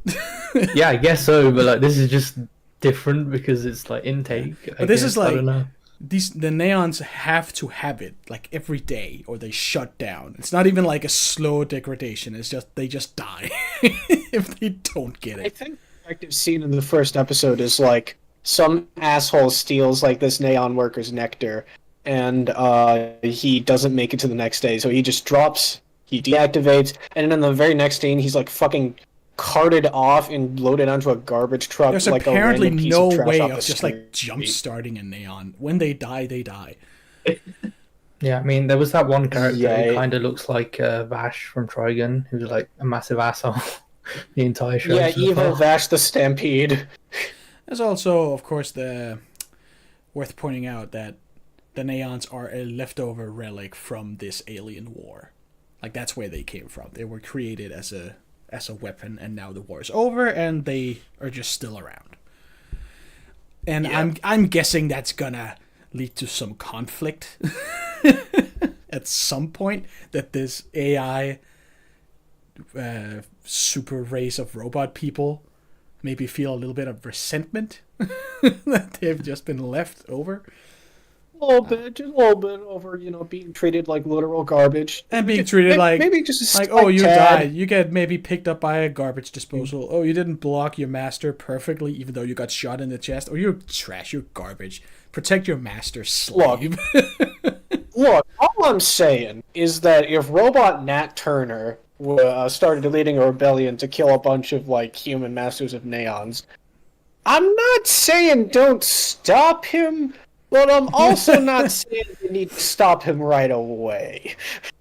Speaker 3: Yeah, I guess so, but like this is just different because it's like intake.
Speaker 1: But this is
Speaker 3: I
Speaker 1: like
Speaker 3: don't know.
Speaker 1: the neons have to have it like every day, or they shut down. It's not even like a slow degradation. It's just they just die if they don't get
Speaker 4: I
Speaker 1: it.
Speaker 4: think the effective scene in the first episode is like some asshole steals like this neon worker's nectar, and he doesn't make it to the next day, so he just drops, he deactivates, and then the very next scene he's like fucking carted off and loaded onto a garbage truck.
Speaker 1: There's
Speaker 4: like
Speaker 1: apparently
Speaker 4: a random piece
Speaker 1: no
Speaker 4: of trash
Speaker 1: way
Speaker 4: off
Speaker 1: of
Speaker 4: the
Speaker 1: just
Speaker 4: street.
Speaker 1: like jump starting a neon. When they die, they die.
Speaker 3: Yeah, I mean there was that one character
Speaker 4: Yeah.
Speaker 3: who kind of looks like Vash from Trigun, who's like a massive asshole the entire show.
Speaker 4: Yeah,
Speaker 3: so
Speaker 4: evil
Speaker 3: far.
Speaker 4: Vash the Stampede.
Speaker 1: There's also, of course, worth pointing out that the neons are a leftover relic from this alien war. Like that's where they came from. They were created as a weapon, and now the war is over, and they are just still around. And I'm guessing that's gonna lead to some conflict at some point. That this AI super race of robot people maybe feel a little bit of resentment that they've just been left over.
Speaker 4: A little bit over, being treated like literal garbage.
Speaker 1: And being treated
Speaker 4: maybe just
Speaker 1: like, oh, you
Speaker 4: tad.
Speaker 1: died. You get maybe picked up by a garbage disposal. Oh, you didn't block your master perfectly, even though you got shot in the chest. Or you're trash. You're garbage. Protect your master, slave.
Speaker 4: Look, all I'm saying is that if Robot Nat Turner started leading a rebellion to kill a bunch of human masters of neons, I'm not saying don't stop him, but I'm also not saying you need to stop him right away.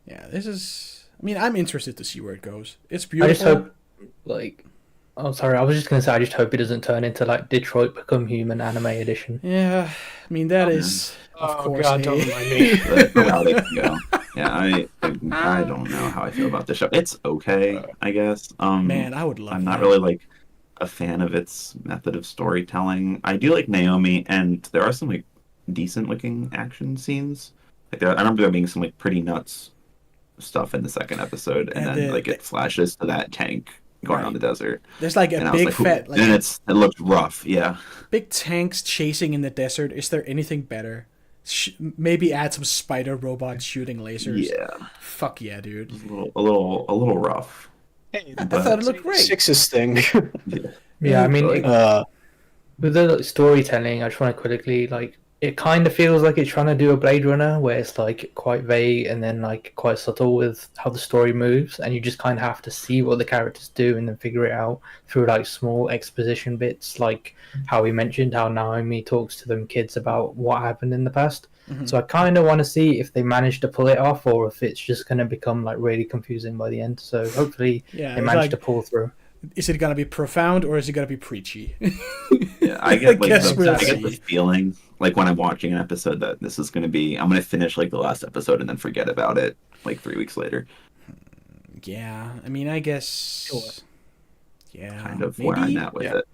Speaker 1: Yeah, this is... I mean, I'm interested to see where it goes. It's
Speaker 3: I
Speaker 1: beautiful.
Speaker 3: just hope, oh, sorry, I was just gonna say, I just hope it doesn't turn into Detroit Become Human anime edition.
Speaker 1: Yeah, I mean, that is, of course,
Speaker 4: God, don't remind me.
Speaker 2: The route it can go. Yeah, I don't know how I feel about this show. It's okay, I guess.
Speaker 1: Man, I would love
Speaker 2: I'm not
Speaker 1: that.
Speaker 2: really a fan of its method of storytelling. I do like Naomi, and there are some decent looking action scenes. I remember there being some pretty nuts stuff in the second episode, and then it flashes to that tank going on the desert.
Speaker 1: There's a
Speaker 2: And I
Speaker 1: big
Speaker 2: was
Speaker 1: fat...
Speaker 2: and it looked rough, yeah.
Speaker 1: Big tanks chasing in the desert. Is there anything better? Maybe add some spider robots shooting lasers.
Speaker 2: Yeah,
Speaker 1: Fuck yeah, dude.
Speaker 2: a little rough.
Speaker 4: Hey,
Speaker 1: I thought it looked great.
Speaker 4: Six's thing.
Speaker 3: Yeah, I mean,
Speaker 2: Like-
Speaker 3: with the storytelling, I just want to quickly, it kind of feels like it's trying to do a Blade Runner, where it's quite vague and then quite subtle with how the story moves, and you just kind of have to see what the characters do and then figure it out through small exposition bits, like how we mentioned how Naomi talks to them kids about what happened in the past.
Speaker 1: Mhm.
Speaker 3: So I kind of want to see if they manage to pull it off, or if it's just going to become really confusing by the end. So hopefully
Speaker 1: Yeah,
Speaker 3: they
Speaker 1: it's
Speaker 3: manage to pull through.
Speaker 1: Is it gonna be profound or is it gonna be preachy?
Speaker 2: Yeah, I get
Speaker 1: guess we'll
Speaker 2: I get the
Speaker 1: see.
Speaker 2: feeling when I'm watching an episode that this is going to be, I'm going to finish the last episode and then forget about it 3 weeks later.
Speaker 1: Yeah, I mean, I guess.
Speaker 4: Sure.
Speaker 2: Kind of where I'm at with it.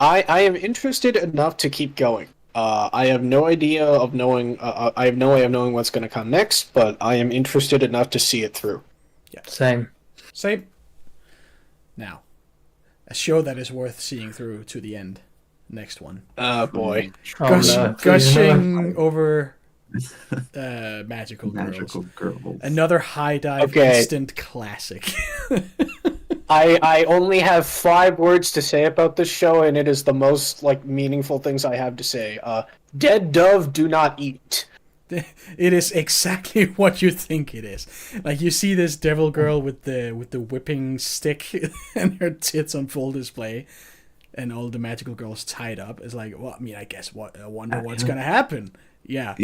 Speaker 4: I am interested enough to keep going. I have no idea of knowing. I have no way of knowing what's going to come next, but I am interested enough to see it through.
Speaker 1: Yeah.
Speaker 3: Same.
Speaker 1: Now, a show that is worth seeing through to the end. Next one.
Speaker 4: Boy.
Speaker 1: Gushing over Magical
Speaker 2: Girls.
Speaker 1: Another high dive instant classic.
Speaker 4: I only have 5 words to say about this show, and it is the most meaningful things I have to say. Dead dove do not eat.
Speaker 1: It is exactly what you think it is. Like, you see this devil girl with the whipping stick and her tits on full display, and all the magical girls tied up. It's like, well, I mean, I guess I wonder what's gonna happen. Yeah.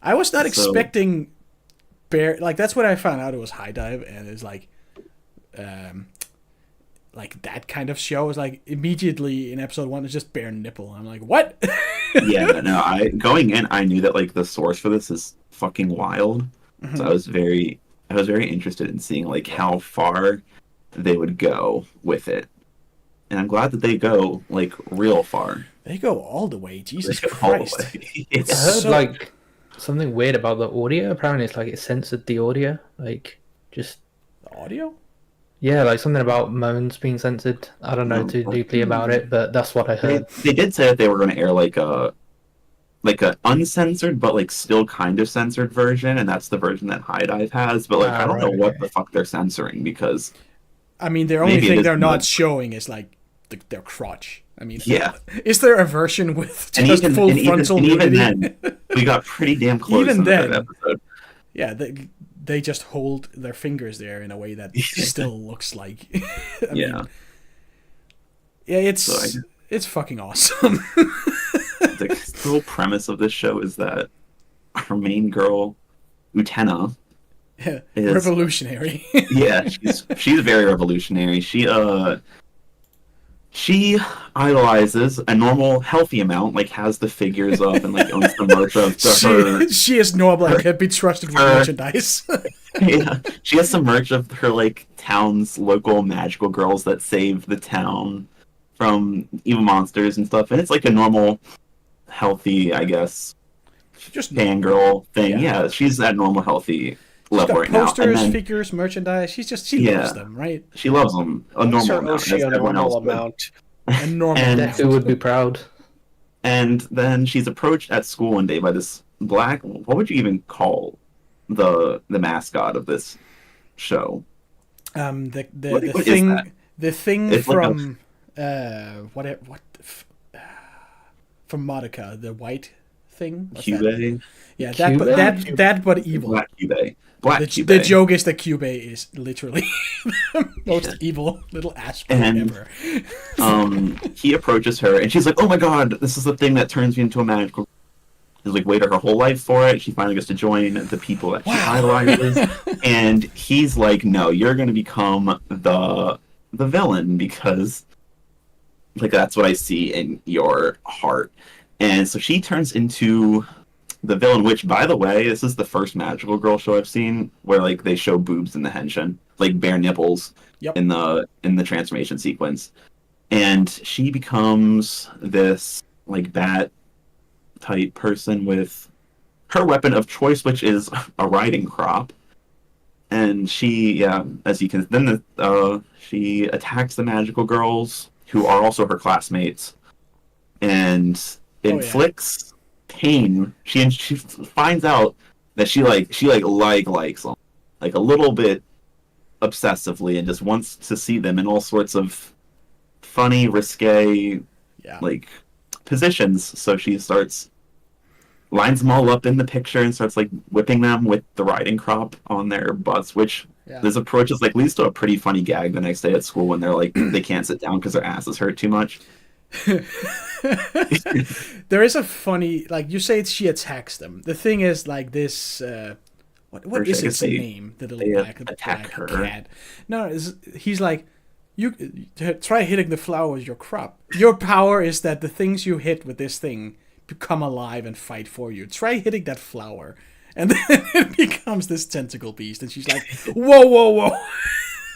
Speaker 1: I was not expecting bear. Like, that's what I found out. It was high dive, and it's like that kind of show is like immediately in episode 1 it's just bare nipple. I'm like, what?
Speaker 2: Going in, I knew that the source for this is fucking wild. Mm-hmm. So I was very interested in seeing how far they would go with it, and I'm glad that they go real far.
Speaker 1: They go all the way. Jesus Christ!
Speaker 3: I heard something weird about the audio. Apparently, it's it censored the audio, just
Speaker 1: the audio.
Speaker 3: Yeah, something about moans being censored. I don't know too deeply about it, but that's what I heard.
Speaker 2: They did say that they were going to air a uncensored but still kind of censored version, and that's the version that High Dive has. But I don't know what the fuck they're censoring, because
Speaker 1: I mean, the only thing they're not showing is their crotch. I mean,
Speaker 2: yeah.
Speaker 1: Is there a version with just full frontal nudity?
Speaker 2: Even then, we got pretty damn close.
Speaker 1: Even then,
Speaker 2: the episode.
Speaker 1: Yeah, they just hold their fingers there in a way that still looks like. I mean, it's fucking awesome.
Speaker 2: The whole premise of this show is that our main girl, Utena,
Speaker 1: is revolutionary.
Speaker 2: Yeah, she's very revolutionary. She idolizes a normal, healthy amount, has the figures up and owns the merch of her.
Speaker 1: She is normal and can be trusted with merchandise.
Speaker 2: Yeah, she has some merch of her town's local magical girls that save the town from evil monsters and stuff, and it's a normal, healthy, I guess,
Speaker 1: just
Speaker 2: fangirl thing. Yeah, she's at normal, healthy level right now.
Speaker 1: Posters, figures, merchandise. She loves them, right?
Speaker 2: She loves them a normal amount.
Speaker 4: A normal amount.
Speaker 1: A normal amount.
Speaker 3: Who would be proud?
Speaker 2: And then she's approached at school one day by this black. What would you even call the mascot of this show?
Speaker 1: The
Speaker 2: what
Speaker 1: thing.
Speaker 2: Is that?
Speaker 1: The thing
Speaker 2: it's
Speaker 1: from from Madoka, the white thing.
Speaker 2: Cube.
Speaker 1: Yeah, that but evil.
Speaker 2: Black Cube.
Speaker 1: The joke is that Cube is literally the most evil little ass ever.
Speaker 2: He approaches her, and she's like, "Oh my god, this is the thing that turns me into a magical." He's waited her whole life for it. She finally gets to join the people that she idolizes, and he's like, "No, you're going to become the villain, because that's what I see in your heart." And so she turns into the villain, which, by the way, this is the first magical girl show I've seen where they show boobs in the henshin, bare nipples in the transformation sequence. And she becomes this bat type person with her weapon of choice, which is a riding crop. And she, as you can, then she attacks the magical girls, who are also her classmates, and inflicts pain. She finds out that she likes them, a little bit obsessively, and just wants to see them in all sorts of funny, risque, positions. So she lines them all up in the picture and starts whipping them with the riding crop on their butts, which this approach is leads to a pretty funny gag the next day at school when they're they can't sit down because their asses hurt too much.
Speaker 1: There is a funny, you say she attacks them. The thing is, this what is its name? The little black
Speaker 2: her.
Speaker 1: Cat. No, he's you try hitting the flower with your crop. Your power is that the things you hit with this thing become alive and fight for you. Try hitting that flower, and then it becomes this tentacle beast. And she's like, "Whoa, whoa, whoa!"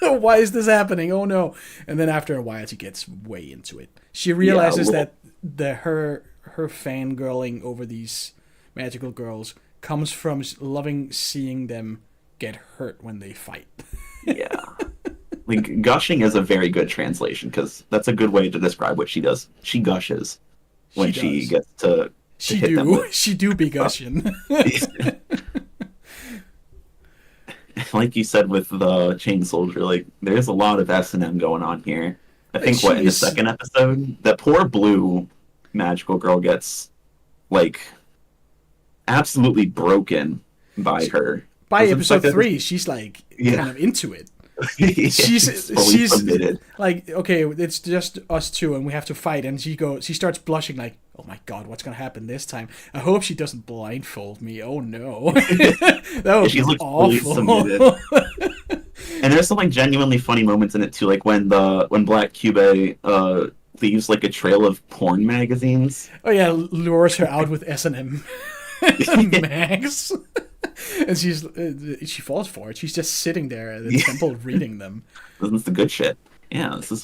Speaker 1: Why is this happening? Oh no. And then after a while she gets way into it. She realizes that her fangirling over these magical girls comes from loving seeing them get hurt when they fight.
Speaker 2: Yeah. Like, gushing is a very good translation, because that's a good way to describe what she does. She gushes when she gets to hit them with...
Speaker 1: She do be gushing.
Speaker 2: Like you said with the Chain Soldier, like, there's a lot of S&M going on here. I think, in the second episode, that poor blue magical girl gets, like, absolutely broken by her.
Speaker 1: By episode 3, she's, like, kind of into it. She's committed. Like, okay, it's just us two and we have to fight, and she starts blushing like, oh my god, what's gonna happen this time? I hope she doesn't blindfold me. Oh no. That would be awful.
Speaker 2: And there's some like genuinely funny moments in it too, like when Black Cube leaves like a trail of porn magazines.
Speaker 1: Oh yeah, lures her out with S&M mags. And she falls for it. She's just sitting there at the temple reading them.
Speaker 2: This is the good shit. Yeah, this is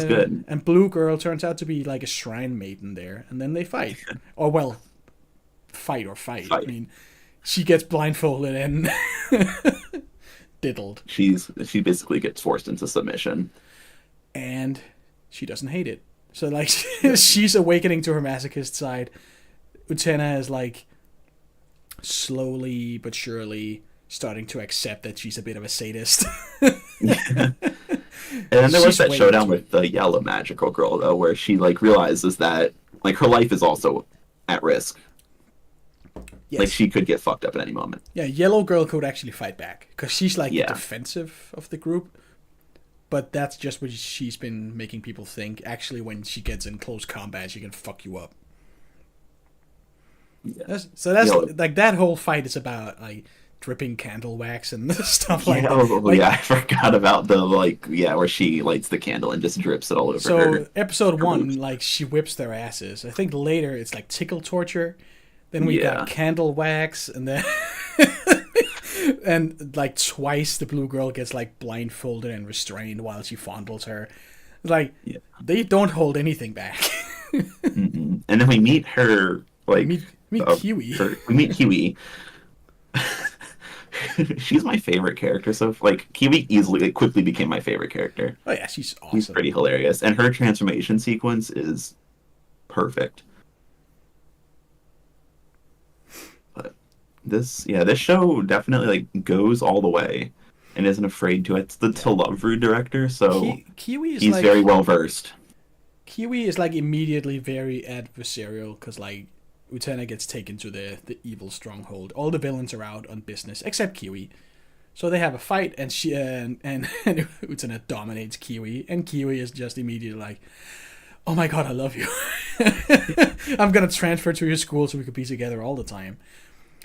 Speaker 2: good.
Speaker 1: And Blue Girl turns out to be like a shrine maiden there, and then they fight. Or well, fight. I mean, she gets blindfolded and diddled.
Speaker 2: She basically gets forced into submission.
Speaker 1: And she doesn't hate it. So like she's awakening to her masochist side. Utena is like slowly but surely starting to accept that she's a bit of a sadist.
Speaker 2: And then there was that showdown with the yellow magical girl, though, where she like realizes that like her life is also at risk. Yes. Like she could get fucked up at any moment.
Speaker 1: Yeah, yellow girl could actually fight back because she's like the defensive of the group. But that's just what she's been making people think. Actually, when she gets in close combat, she can fuck you up. Yeah. That's like that whole fight is about like dripping candle wax and stuff like that.
Speaker 2: I forgot about the where she lights the candle and just drips it all over her.
Speaker 1: So episode 1, like she whips their asses. I think later it's like tickle torture. Then we got candle wax, and then and like twice the blue girl gets like blindfolded and restrained while she fondles her. Like they don't hold anything back.
Speaker 2: Mm-hmm. And then we meet her
Speaker 1: meet Kiwi.
Speaker 2: We meet Kiwi. She's my favorite character. So like Kiwi quickly became my favorite character.
Speaker 1: Oh yeah, she's awesome.
Speaker 2: She's pretty hilarious, and her transformation sequence is perfect. But this show definitely like goes all the way and isn't afraid to. It's the To Love Ru director, so
Speaker 1: Kiwi is
Speaker 2: he's very well versed.
Speaker 1: Kiwi is like immediately very adversarial because like Utena gets taken to the evil stronghold. All the villains are out on business except Kiwi. So they have a fight, and she and Utena dominates Kiwi, and Kiwi is just immediately like, "Oh my god, I love you. I'm gonna transfer to your school so we could be together all the time."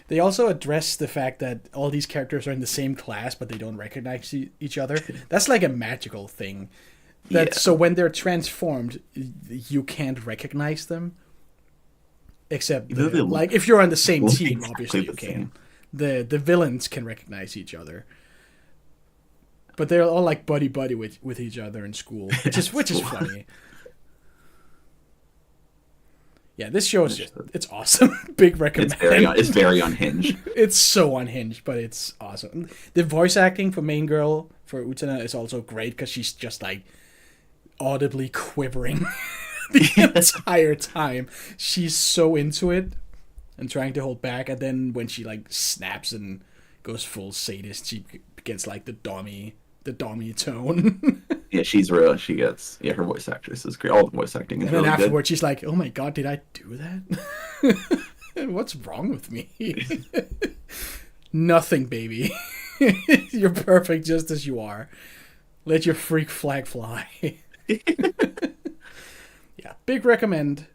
Speaker 1: They also address the fact that all these characters are in the same class, but they don't recognize each other. That's like a magical thing. So when they're transformed, you can't recognize them. Except like if you're on the same team, obviously you can. The villains can recognize each other, but they're all like buddy with each other in school, which is funny. Yeah, this show is it's awesome. Big recommend.
Speaker 2: It's very unhinged.
Speaker 1: It's so unhinged, but it's awesome. The voice acting for main girl for Utena is also great because she's just like audibly quivering. The entire time. She's so into it and trying to hold back, and then when she like snaps and goes full sadist, she gets like the dommy tone.
Speaker 2: Yeah, she's real. She gets her voice actress is great. All the voice acting is
Speaker 1: really good. And then afterwards,
Speaker 2: good.
Speaker 1: She's like, "Oh my god, did I do that? What's wrong with me?" Nothing, baby. You're perfect just as you are. Let your freak flag fly. Yeah, big recommend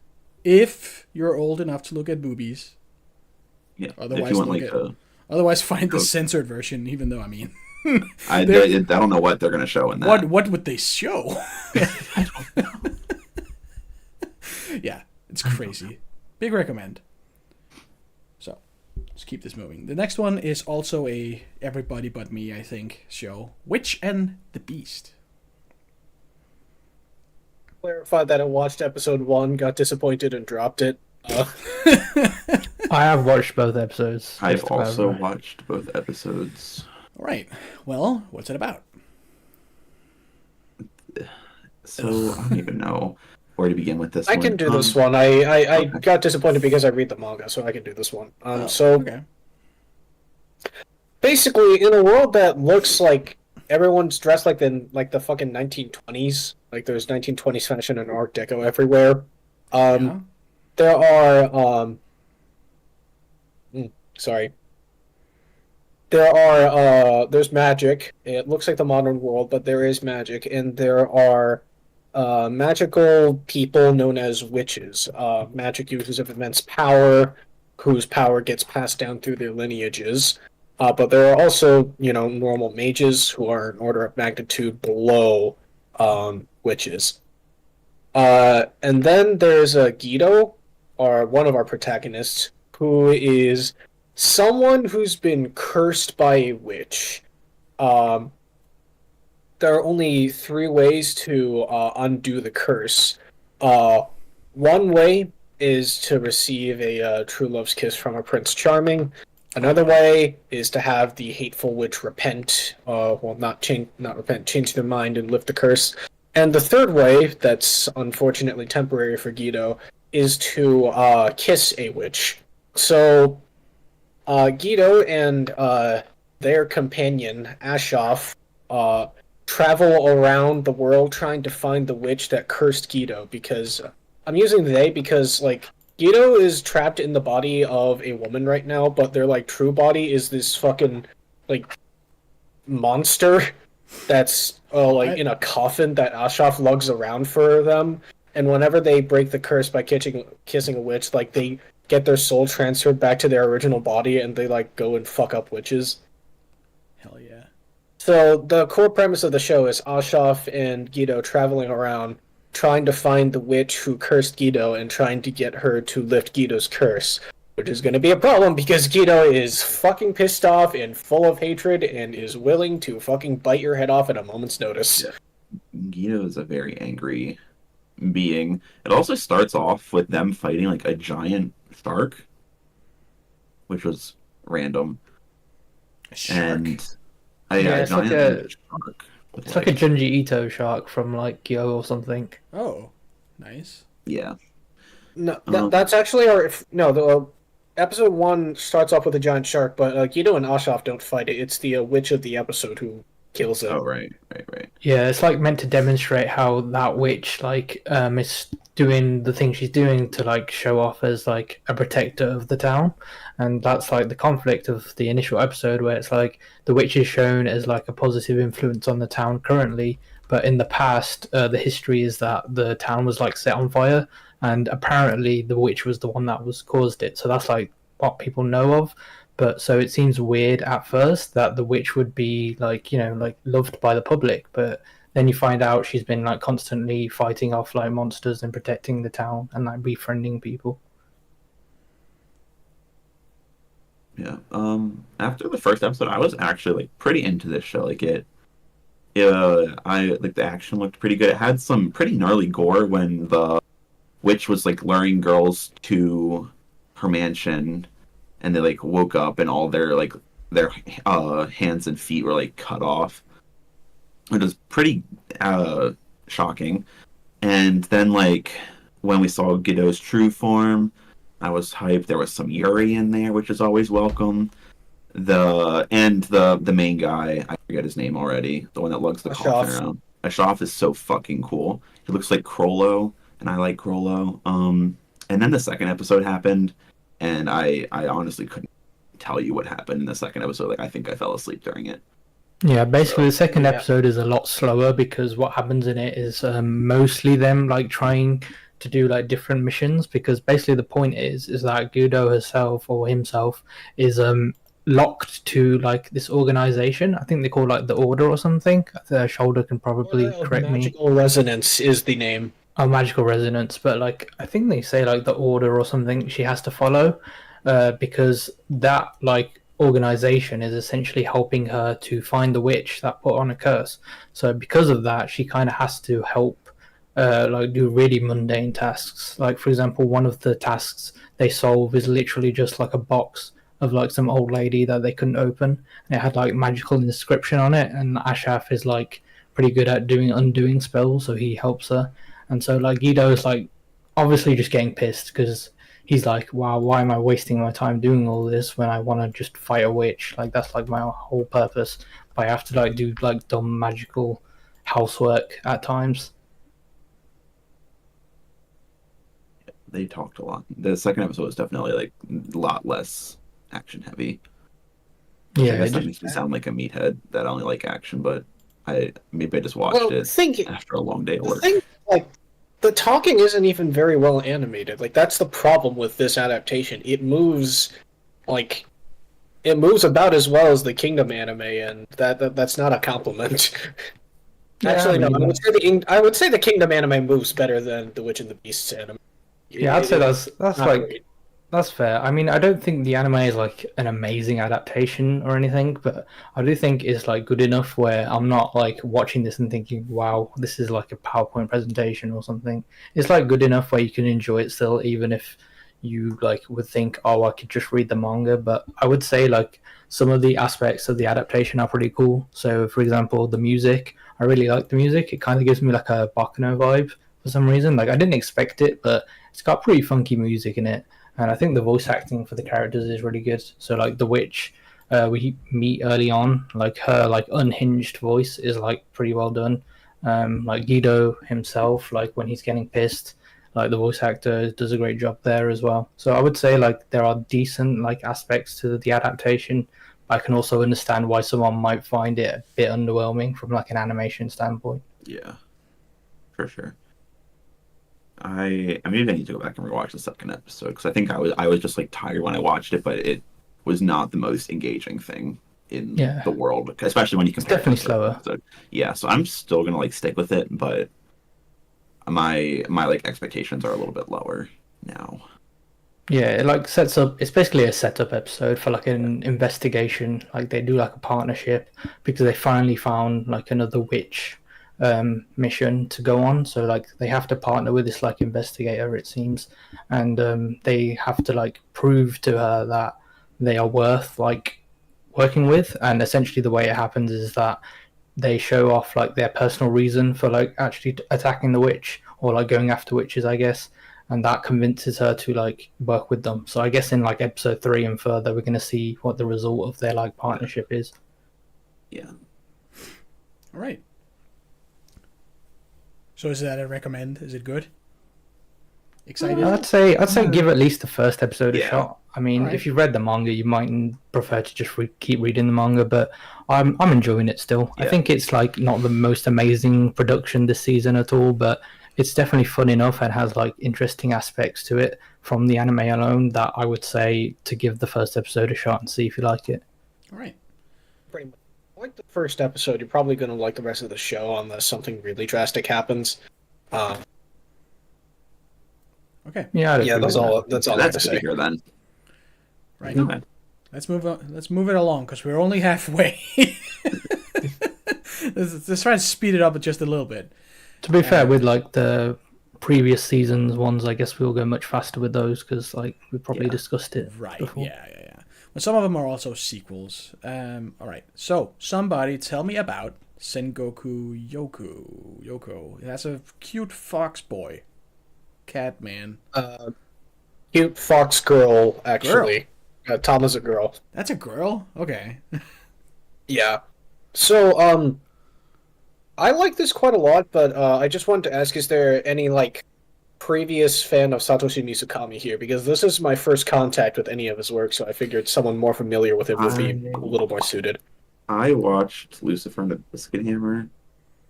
Speaker 1: if you're old enough to look at boobies.
Speaker 2: Yeah,
Speaker 1: otherwise,
Speaker 2: if you want
Speaker 1: otherwise find the censored version. Even though
Speaker 2: I don't know what they're gonna show in that.
Speaker 1: What would they show?
Speaker 2: I don't know.
Speaker 1: Yeah, it's crazy. Big recommend. So, Let's keep this moving. The next one is also a Everybody But Me, I think, show. Witch and the Beast.
Speaker 4: Clarify that I watched episode 1, got disappointed, and dropped it.
Speaker 3: I have watched both episodes.
Speaker 2: I've also watched both episodes.
Speaker 1: All right. Well, what's it about?
Speaker 2: So I don't even know where to begin with this one.
Speaker 4: I can do this one. I got disappointed because I read the manga, so I can do this one. Okay. Basically, in a world that looks like everyone's dressed like the fucking 1920s, like there's 1920s fashion and Art Deco everywhere. There are there's magic. It looks like the modern world, but there is magic, and there are magical people known as witches. Magic users of immense power, whose power gets passed down through their lineages. But there are also, normal mages who are an order of magnitude below witches. And then there's Guido, or one of our protagonists, who is someone who's been cursed by a witch. There are only 3 ways to undo the curse. One way is to receive a true love's kiss from a Prince Charming. Another way is to have the hateful witch repent, not repent, change their mind and lift the curse. And the third way, that's unfortunately temporary for Guido, is to kiss a witch. So Guido and their companion, Ashoff, travel around the world trying to find the witch that cursed Guido, because I'm using they because, Guido is trapped in the body of a woman right now, but their, true body is this fucking, monster that's, in a coffin that Ashoff lugs around for them. And whenever they break the curse by kissing a witch, they get their soul transferred back to their original body, and they, go and fuck up witches.
Speaker 1: Hell yeah.
Speaker 4: So the core premise of the show is Ashoff and Guido traveling around, trying to find the witch who cursed Guido and trying to get her to lift Guido's curse, which is going to be a problem because Guido is fucking pissed off and full of hatred and is willing to fucking bite your head off at a moment's notice.
Speaker 2: Yeah. Guido is a very angry being. It also starts off with them fighting a giant shark, which was random.
Speaker 1: A shark?
Speaker 2: And
Speaker 3: it's
Speaker 2: giant shark.
Speaker 3: It's like a Junji Ito shark from Gyo or something.
Speaker 1: Oh, nice.
Speaker 2: Yeah.
Speaker 4: No, that's actually the episode 1 starts off with a giant shark, but Guido and Ashoff don't fight it. It's the witch of the episode who kills it.
Speaker 2: Oh, right.
Speaker 3: Yeah, it's meant to demonstrate how that witch is doing the thing she's doing to show off as a protector of the town, and that's the conflict of the initial episode where it's the witch is shown as a positive influence on the town currently, but in the past the history is that the town was set on fire, and apparently the witch was the one that caused it. So that's what people know of. But so it seems weird at first that the witch would be loved by the public, but then you find out she's been constantly fighting off monsters and protecting the town and befriending people.
Speaker 2: Yeah. After the first episode, I was actually pretty into this show. The action looked pretty good. It had some pretty gnarly gore when the witch was luring girls to her mansion, and they woke up and all their hands and feet were cut off. It was pretty shocking. And then when we saw Guido's true form, I was hyped. There was some Yuri in there, which is always welcome. The main guy, I forget his name already, the one that lugs the coffin around. Ashoff is so fucking cool. He looks like Crollo, and I like Crollo. And then the second episode happened, and I honestly couldn't tell you what happened in the second episode. I think I fell asleep during it.
Speaker 3: Yeah, basically the second episode is a lot slower because what happens in it is mostly them trying to do different missions, because basically the point is that Guido herself or himself is locked to this organization. I think they call the Order or something. Shoulder can probably correct me.
Speaker 4: Magical Resonance is the name.
Speaker 3: Oh, Magical Resonance, but I think they say the Order or something she has to follow, because that like organization is essentially helping her to find the witch that put on a curse. So because of that, she kind of has to help like do really mundane tasks. Like for example, one of the tasks they solve is literally just like a box of like some old lady that they couldn't open. And it had like magical inscription on it, and Ashaf is like pretty good at doing undoing spells, so he helps her. And so like Guido's like obviously just getting pissed because he's like, wow, why am I wasting my time doing all this when I want to just fight a witch? Like that's like my whole purpose. But I have to like do like dumb magical housework at times.
Speaker 2: They talked a lot. The second episode was definitely like a lot less action heavy.
Speaker 3: Yeah,
Speaker 2: I guess that makes me sound like a meathead that only like action, but maybe I just watched it after a long day of work.
Speaker 4: Like, the talking isn't even very well animated. Like, that's the problem with this adaptation. It moves about as well as the Kingdom anime, and that's not a compliment. Actually, no. I would say the Kingdom anime moves better than the Witch and the Beasts anime.
Speaker 3: Yeah, I'd say that's like great. That's fair. I mean, I don't think the anime is like an amazing adaptation or anything, but I do think it's like good enough where I'm not like watching this and thinking, wow, this is like a PowerPoint presentation or something. It's like good enough where you can enjoy it still, even if you like would think, oh, I could just read the manga. But I would say like some of the aspects of the adaptation are pretty cool. So for example, the music, I really like the music. It kind of gives me like a Bakuno vibe for some reason. Like I didn't expect it, but it's got pretty funky music in it. And I think the voice acting for the characters is really good. So like the witch we meet early on, like her like unhinged voice is like pretty well done. Like Guido himself, like when he's getting pissed, like the voice actor does a great job there as well. So I would say like there are decent like aspects to the adaptation. I can also understand why someone might find it a bit underwhelming from like an animation standpoint.
Speaker 2: Yeah, for sure. I maybe I need to go back and rewatch the second episode because I think I was just like tired when I watched it, but it was not the most engaging thing in the world, especially when you compare.
Speaker 3: It's definitely slower.
Speaker 2: Episode. Yeah, so I'm still gonna like stick with it, but my like expectations are a little bit lower now.
Speaker 3: Yeah, it like sets up. It's basically a setup episode for like an investigation. Like they do like a partnership because they finally found like another witch mission to go on. So like they have to partner with this like investigator, it seems, and they have to like prove to her that they are worth like working with. And essentially the way it happens is that they show off like their personal reason for like actually attacking the witch or like going after witches, I guess, and that convinces her to like work with them. So I guess in like episode 3 and further we're going to see what the result of their like partnership is.
Speaker 2: Yeah.
Speaker 1: All right. So is that a recommend? Is it good? Excited?
Speaker 3: I'd say give at least the first episode a shot. I mean, if you've read the manga, you might prefer to just keep reading the manga, but I'm enjoying it still. Yeah. I think it's like not the most amazing production this season at all, but it's definitely fun enough and has like interesting aspects to it from the anime alone that I would say to give the first episode a shot and see if you like it.
Speaker 1: All right.
Speaker 4: Pretty much. Like the first episode, you're probably going to like the rest of the show unless something really drastic happens.
Speaker 1: Okay.
Speaker 3: Yeah,
Speaker 4: that's all I have to say
Speaker 2: here then.
Speaker 1: Right. Okay. Let's move on. Let's move it along because we're only halfway. let's try and speed it up just a little bit.
Speaker 3: To be fair, with like the previous seasons ones, I guess we'll go much faster with those because like we probably discussed it.
Speaker 1: Right.
Speaker 3: Before.
Speaker 1: Yeah. Well, some of them are also sequels. All right. So somebody tell me about Sengoku Youko. That's a cute fox boy, cat man.
Speaker 4: Cute fox girl, actually. Tom is a girl.
Speaker 1: That's a girl? Okay.
Speaker 4: Yeah. So, I like this quite a lot, but I just wanted to ask, is there any, like, previous fan of Satoshi Mizukami here? Because this is my first contact with any of his work, so I figured someone more familiar with it would be a little more suited.
Speaker 2: I watched Lucifer and the Biscuit Hammer.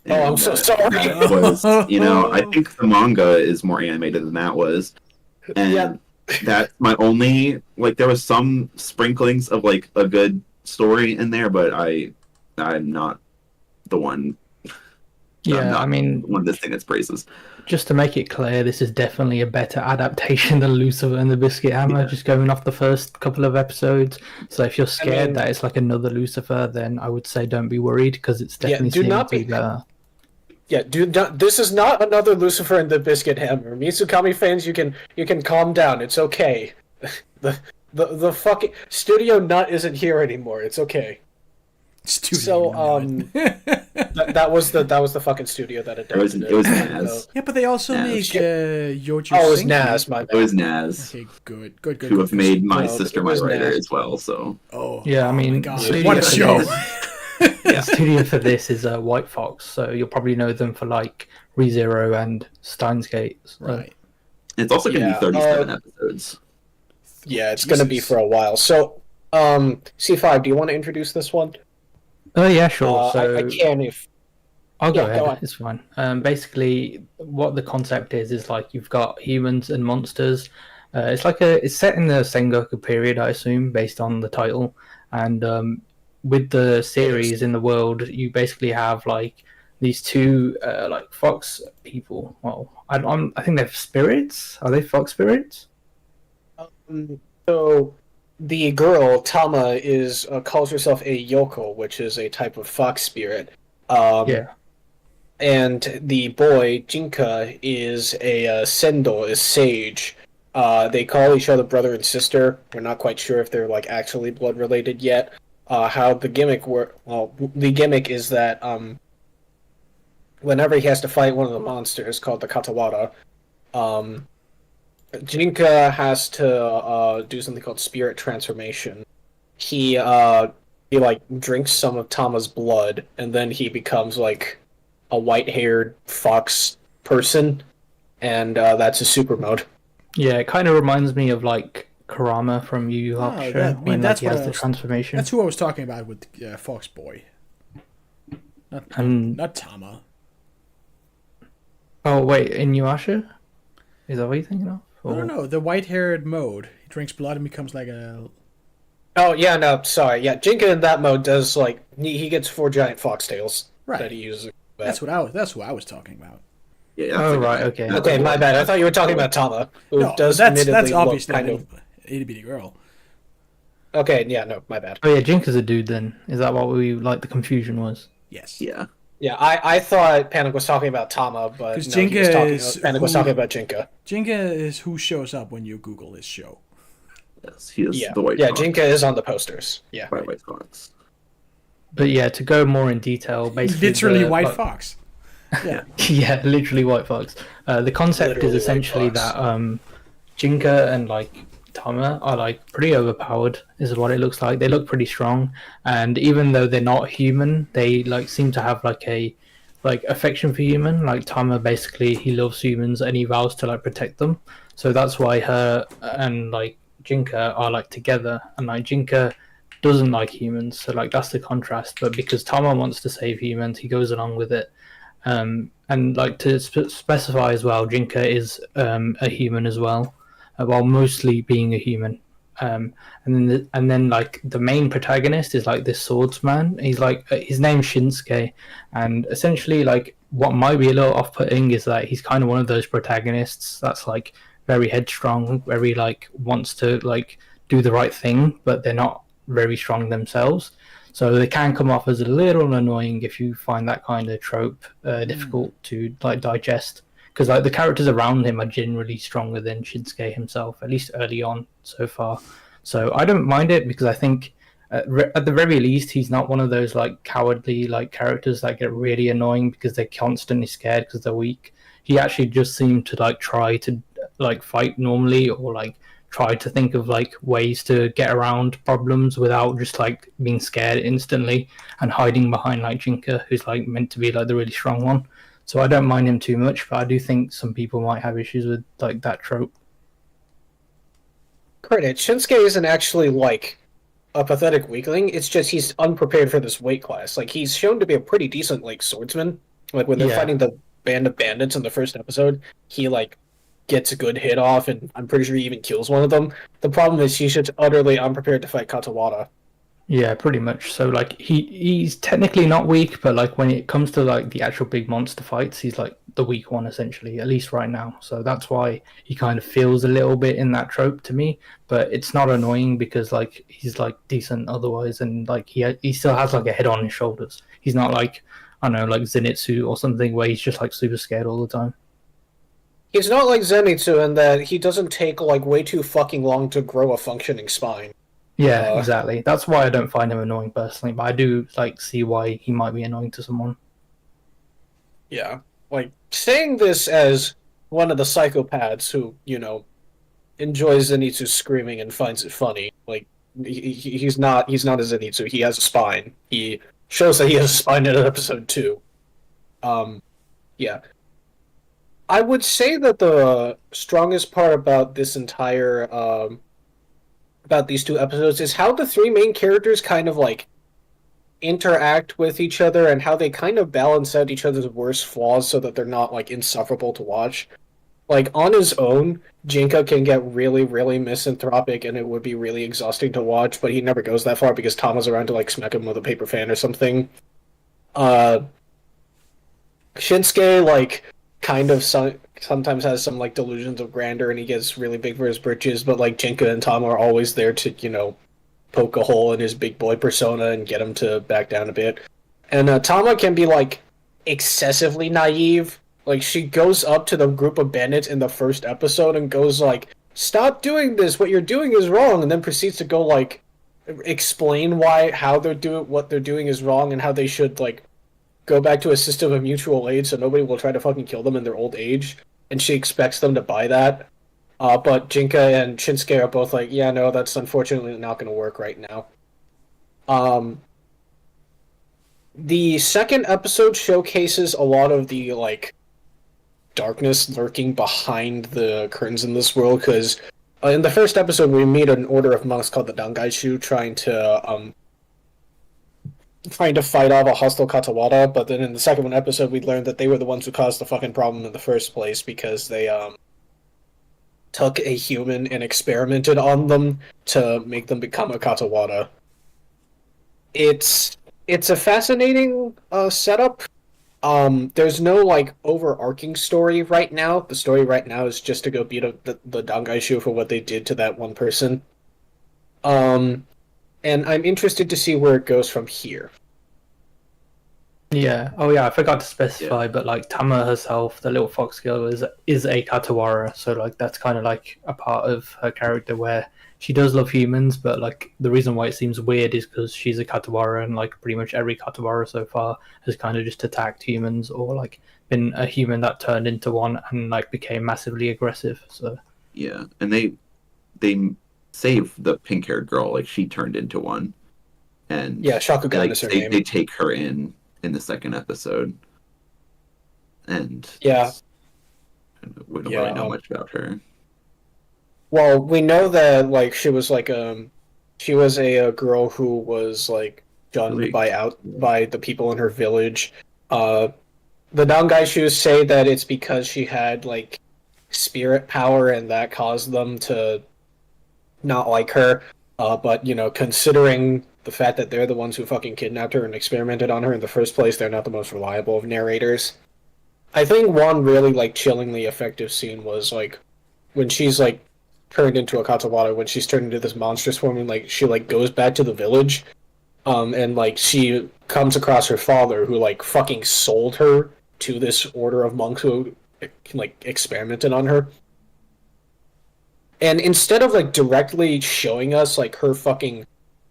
Speaker 4: Oh, I'm so sorry.
Speaker 2: I think the manga is more animated than that was. And that's my only, like, there was some sprinklings of, like, a good story in there, but I'm not the one
Speaker 3: Yeah,
Speaker 2: not
Speaker 3: I mean,
Speaker 2: one to sing its praises.
Speaker 3: just to make it clear, this is definitely a better adaptation than Lucifer and the Biscuit Hammer,
Speaker 2: Yeah.
Speaker 3: just going off the first couple of episodes. So if you're scared
Speaker 4: mean-
Speaker 3: that it's like another Lucifer, then I would say don't be worried, because it's definitely
Speaker 4: do
Speaker 3: seeming
Speaker 4: not
Speaker 3: to be
Speaker 4: be-
Speaker 3: better.
Speaker 4: Yeah, this is not another Lucifer and the Biscuit Hammer. Mizukami fans, you can calm down. It's okay. The fucking Studio Nut isn't here anymore. It's okay.
Speaker 1: Studio Nut.
Speaker 4: that was the fucking studio that adapted it.
Speaker 2: It was Naz.
Speaker 1: Yeah, but they also
Speaker 2: Naz.
Speaker 1: make Yojo.
Speaker 4: Oh, it was
Speaker 1: Senki.
Speaker 4: Naz, my
Speaker 2: It
Speaker 4: bad.
Speaker 2: was Naz,
Speaker 1: Okay, good.
Speaker 2: who have made My
Speaker 4: No,
Speaker 2: Sister,
Speaker 4: it
Speaker 2: My
Speaker 4: was
Speaker 2: Writer
Speaker 4: Naz.
Speaker 2: as well. So
Speaker 1: Oh,
Speaker 3: Yeah, I
Speaker 1: oh my
Speaker 3: mean,
Speaker 1: God.
Speaker 3: Studio
Speaker 1: What a
Speaker 3: for
Speaker 1: show!
Speaker 3: this- The studio for this is White Fox, so you'll probably know them for like ReZero and Steins Gate. So.
Speaker 1: Right.
Speaker 2: it's also going to
Speaker 4: Yeah,
Speaker 2: be 37 episodes.
Speaker 4: Yeah, it's gonna be
Speaker 1: Jesus.
Speaker 4: for a while. So, C5, do you want to introduce this one?
Speaker 3: Oh yeah, sure. So
Speaker 4: I can if
Speaker 3: I'll go
Speaker 4: Yeah,
Speaker 3: ahead.
Speaker 4: go on.
Speaker 3: It's fine. Basically, what the concept is like you've got humans and monsters. It's set in the Sengoku period, I assume, based on the title. And with the series in the world, you basically have like these two like fox people. Well, I think they're spirits. Are they fox spirits?
Speaker 4: So the girl Tama is calls herself a Yoko, which is a type of fox spirit.
Speaker 3: Yeah.
Speaker 4: And the boy Jinka is a Sendo, a sage. They call each other brother and sister. We're not quite sure if they're like actually blood related yet. How the gimmick the gimmick is that whenever he has to fight one of the monsters called the Katawara, Jinka has to do something called spirit transformation. He like drinks some of Tama's blood, and then he becomes like a white-haired fox person, and that's a super mode.
Speaker 3: Yeah, it kind of reminds me of like Kurama from Yu Yu Hakusho
Speaker 1: that- I mean,
Speaker 3: when
Speaker 1: that's
Speaker 3: like, he
Speaker 1: what
Speaker 3: has
Speaker 1: I
Speaker 3: the
Speaker 1: was-
Speaker 3: transformation.
Speaker 1: That's who I was talking about with Fox Boy.
Speaker 3: And
Speaker 1: Not Tama.
Speaker 3: oh wait, Inuyasha? Is that what you're thinking of?
Speaker 1: No. The white-haired mode. He drinks blood and becomes like a.
Speaker 4: Oh yeah, no, sorry, yeah, Jinka in that mode does like he gets 4 giant foxtails
Speaker 1: Right.
Speaker 4: that he uses.
Speaker 1: That's who I was talking about.
Speaker 2: Yeah.
Speaker 3: Oh, right, okay.
Speaker 2: that's
Speaker 4: Okay,
Speaker 2: a
Speaker 4: my
Speaker 2: boy.
Speaker 4: bad. I thought you were talking about Tama, who
Speaker 1: No,
Speaker 4: does
Speaker 1: that's
Speaker 4: admittedly look
Speaker 1: obviously
Speaker 4: kind
Speaker 1: a
Speaker 4: of.
Speaker 1: itty bitty girl.
Speaker 4: Okay, yeah, no, my bad.
Speaker 3: Oh yeah, Jinka's a dude then. Is that what the confusion was?
Speaker 1: Yes.
Speaker 2: Yeah.
Speaker 4: Yeah, I thought Panic was talking about Tama, but
Speaker 1: 'Cause
Speaker 4: no,
Speaker 1: Jinka
Speaker 4: Panic was
Speaker 1: who-
Speaker 4: talking about Jinka.
Speaker 1: Jinka is who shows up when you Google this show.
Speaker 2: Yes, he is
Speaker 4: Yeah,
Speaker 2: the white
Speaker 4: yeah,
Speaker 2: fox.
Speaker 4: Jinka is on the posters. Yeah.
Speaker 2: White fox.
Speaker 3: But yeah, to go more in detail, basically
Speaker 1: Literally
Speaker 3: the-
Speaker 1: White
Speaker 3: like-
Speaker 1: Fox. Yeah.
Speaker 3: Yeah, literally White Fox. The concept
Speaker 4: Literally
Speaker 3: is essentially
Speaker 4: White Fox.
Speaker 3: that Jinka and like Tama are like pretty overpowered, is what it looks like. They look pretty strong, and even though they're not human, they like seem to have like a affection for human. Like Tama, basically, he loves humans and he vows to like protect them. So that's why her and like Jinka are like together, and like Jinka doesn't like humans. So like that's the contrast. But because Tama wants to save humans, he goes along with it. And like to specify as well, Jinka is a human as well, while mostly being a human. And then like the main protagonist is like this swordsman. He's like his name's Shinsuke, and essentially like what might be a little off-putting is that he's kind of one of those protagonists that's like very headstrong, very like wants to like do the right thing, but they're not very strong themselves. So they can come off as a little annoying if you find that kind of trope difficult to like digest. Because like the characters around him are generally stronger than Shinsuke himself, at least early on so far. So I don't mind it because I think at the very least he's not one of those like cowardly like characters that get really annoying because they're constantly scared because they're weak. He actually just seemed to like try to like fight normally or like try to think of like ways to get around problems without just like being scared instantly and hiding behind like Jinka, who's like meant to be like the really strong one. So I don't mind him too much, but I do think some people might have issues with like that trope.
Speaker 4: Credit, Shinsuke isn't actually like a pathetic weakling. It's just he's unprepared for this weight class. Like he's shown to be a pretty decent like swordsman. Like when they're
Speaker 3: Yeah.
Speaker 4: fighting the band of bandits in the first episode, he like gets a good hit off, and I'm pretty sure he even kills one of them. The problem is he's just utterly unprepared to fight Katawara.
Speaker 3: Yeah, pretty much. So like he's technically not weak, but like when it comes to like the actual big monster fights, he's like the weak one essentially, at least right now. So that's why he kind of feels a little bit in that trope to me. But it's not annoying because like he's like decent otherwise, and like he still has like a head on his shoulders. He's not like I don't know like Zenitsu or something where he's just like super scared all the time.
Speaker 4: He's not like Zenitsu in that he doesn't take like way too fucking long to grow a functioning spine.
Speaker 3: Yeah, exactly. That's why I don't find him annoying personally, but I do like see why he might be annoying to someone.
Speaker 4: Yeah. Like, saying this as one of the psychopaths who, enjoys Zenitsu screaming and finds it funny. Like, he's not a Zenitsu. He has a spine. He shows that he has a spine in episode 2. Yeah. I would say that the strongest part about this entire, about these 2 episodes is how the 3 main characters kind of, like, interact with each other and how they kind of balance out each other's worst flaws so that they're not like insufferable to watch. Like on his own, Jinka can get really, really misanthropic and it would be really exhausting to watch, but he never goes that far because Tama's around to like smack him with a paper fan or something. Shinsuke like kind of sometimes has some like delusions of grandeur and he gets really big for his britches, but like Jinka and Tama are always there to, poke a hole in his big boy persona and get him to back down a bit. And Tama can be like excessively naive. Like she goes up to the group of bandits in the first episode and goes like, "Stop doing this! What you're doing is wrong!" And then proceeds to go like explain what they're doing is wrong and how they should like go back to a system of mutual aid so nobody will try to fucking kill them in their old age. And she expects them to buy that. But Jinka and Shinsuke are both like, yeah, no, that's unfortunately not going to work right now. The second episode showcases a lot of the, like, darkness lurking behind the curtains in this world, because in the first episode we meet an order of monks called the Dangaishu trying to fight off a hostile Katawada, but then in the second episode we learned that they were the ones who caused the fucking problem in the first place because they, took a human and experimented on them to make them become a Katawada. It's a fascinating setup. There's no like overarching story right now. The story right now is just to go beat up the Dangaishu for what they did to that one person. And I'm interested to see where it goes from here.
Speaker 3: Yeah. Oh, yeah. I forgot to specify, but like Tama herself, the little fox girl, is a Katawara. So like that's kind of like a part of her character where she does love humans, but like the reason why it seems weird is because she's a Katawara, and like pretty much every Katawara so far has kind of just attacked humans or like been a human that turned into one and like became massively aggressive. So
Speaker 2: yeah, and they save the pink-haired girl, like she turned into one, and
Speaker 4: yeah, Shakugan
Speaker 2: like,
Speaker 4: is her
Speaker 2: they,
Speaker 4: name.
Speaker 2: They take her in the second episode, and
Speaker 4: yeah,
Speaker 2: we don't really know much about her.
Speaker 4: Well, we know that like she was a girl who was like shunned by the people in her village. The Dangaishus say that it's because she had like spirit power and that caused them to not like her. But considering the fact that they're the ones who fucking kidnapped her and experimented on her in the first place, they're not the most reliable of narrators. I think one really like chillingly effective scene was like when she's like turned into a Katawada, when she's turned into this monstrous form, and like she like goes back to the village, and like she comes across her father who like fucking sold her to this order of monks who like experimented on her. And instead of like directly showing us like her fucking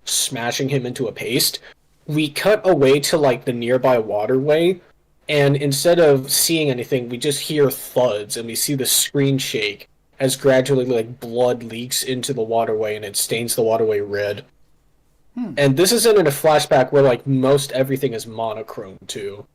Speaker 4: smashing him into a paste, we cut away to like the nearby waterway, and instead of seeing anything, we just hear thuds and we see the screen shake as gradually like blood leaks into the waterway and it stains the waterway red. And this isn't in a flashback where like most everything is monochrome too.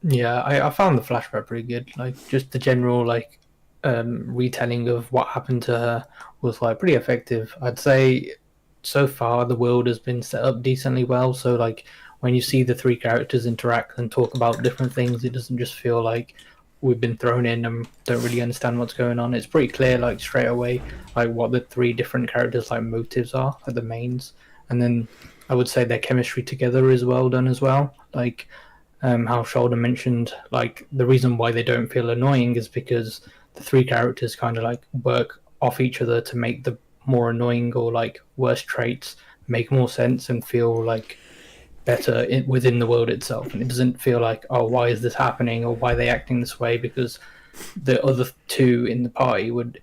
Speaker 3: yeah, I found the flashback pretty good. Like just the general like retelling of what happened to her was like pretty effective. I'd say so far the world has been set up decently well, so like when you see the 3 characters interact and talk about different things, it doesn't just feel like we've been thrown in and don't really understand what's going on. It's pretty clear, like straight away, like what the three different characters' like motives are, like the mains, and then I would say their chemistry together is well done as well. Like how Shoulder mentioned, like the reason why they don't feel annoying is because the three characters kind of like work off each other to make the more annoying or like worse traits make more sense and feel like better within the world itself, and it doesn't feel like, oh, why is this happening, or why are they acting this way, because the other two in the party would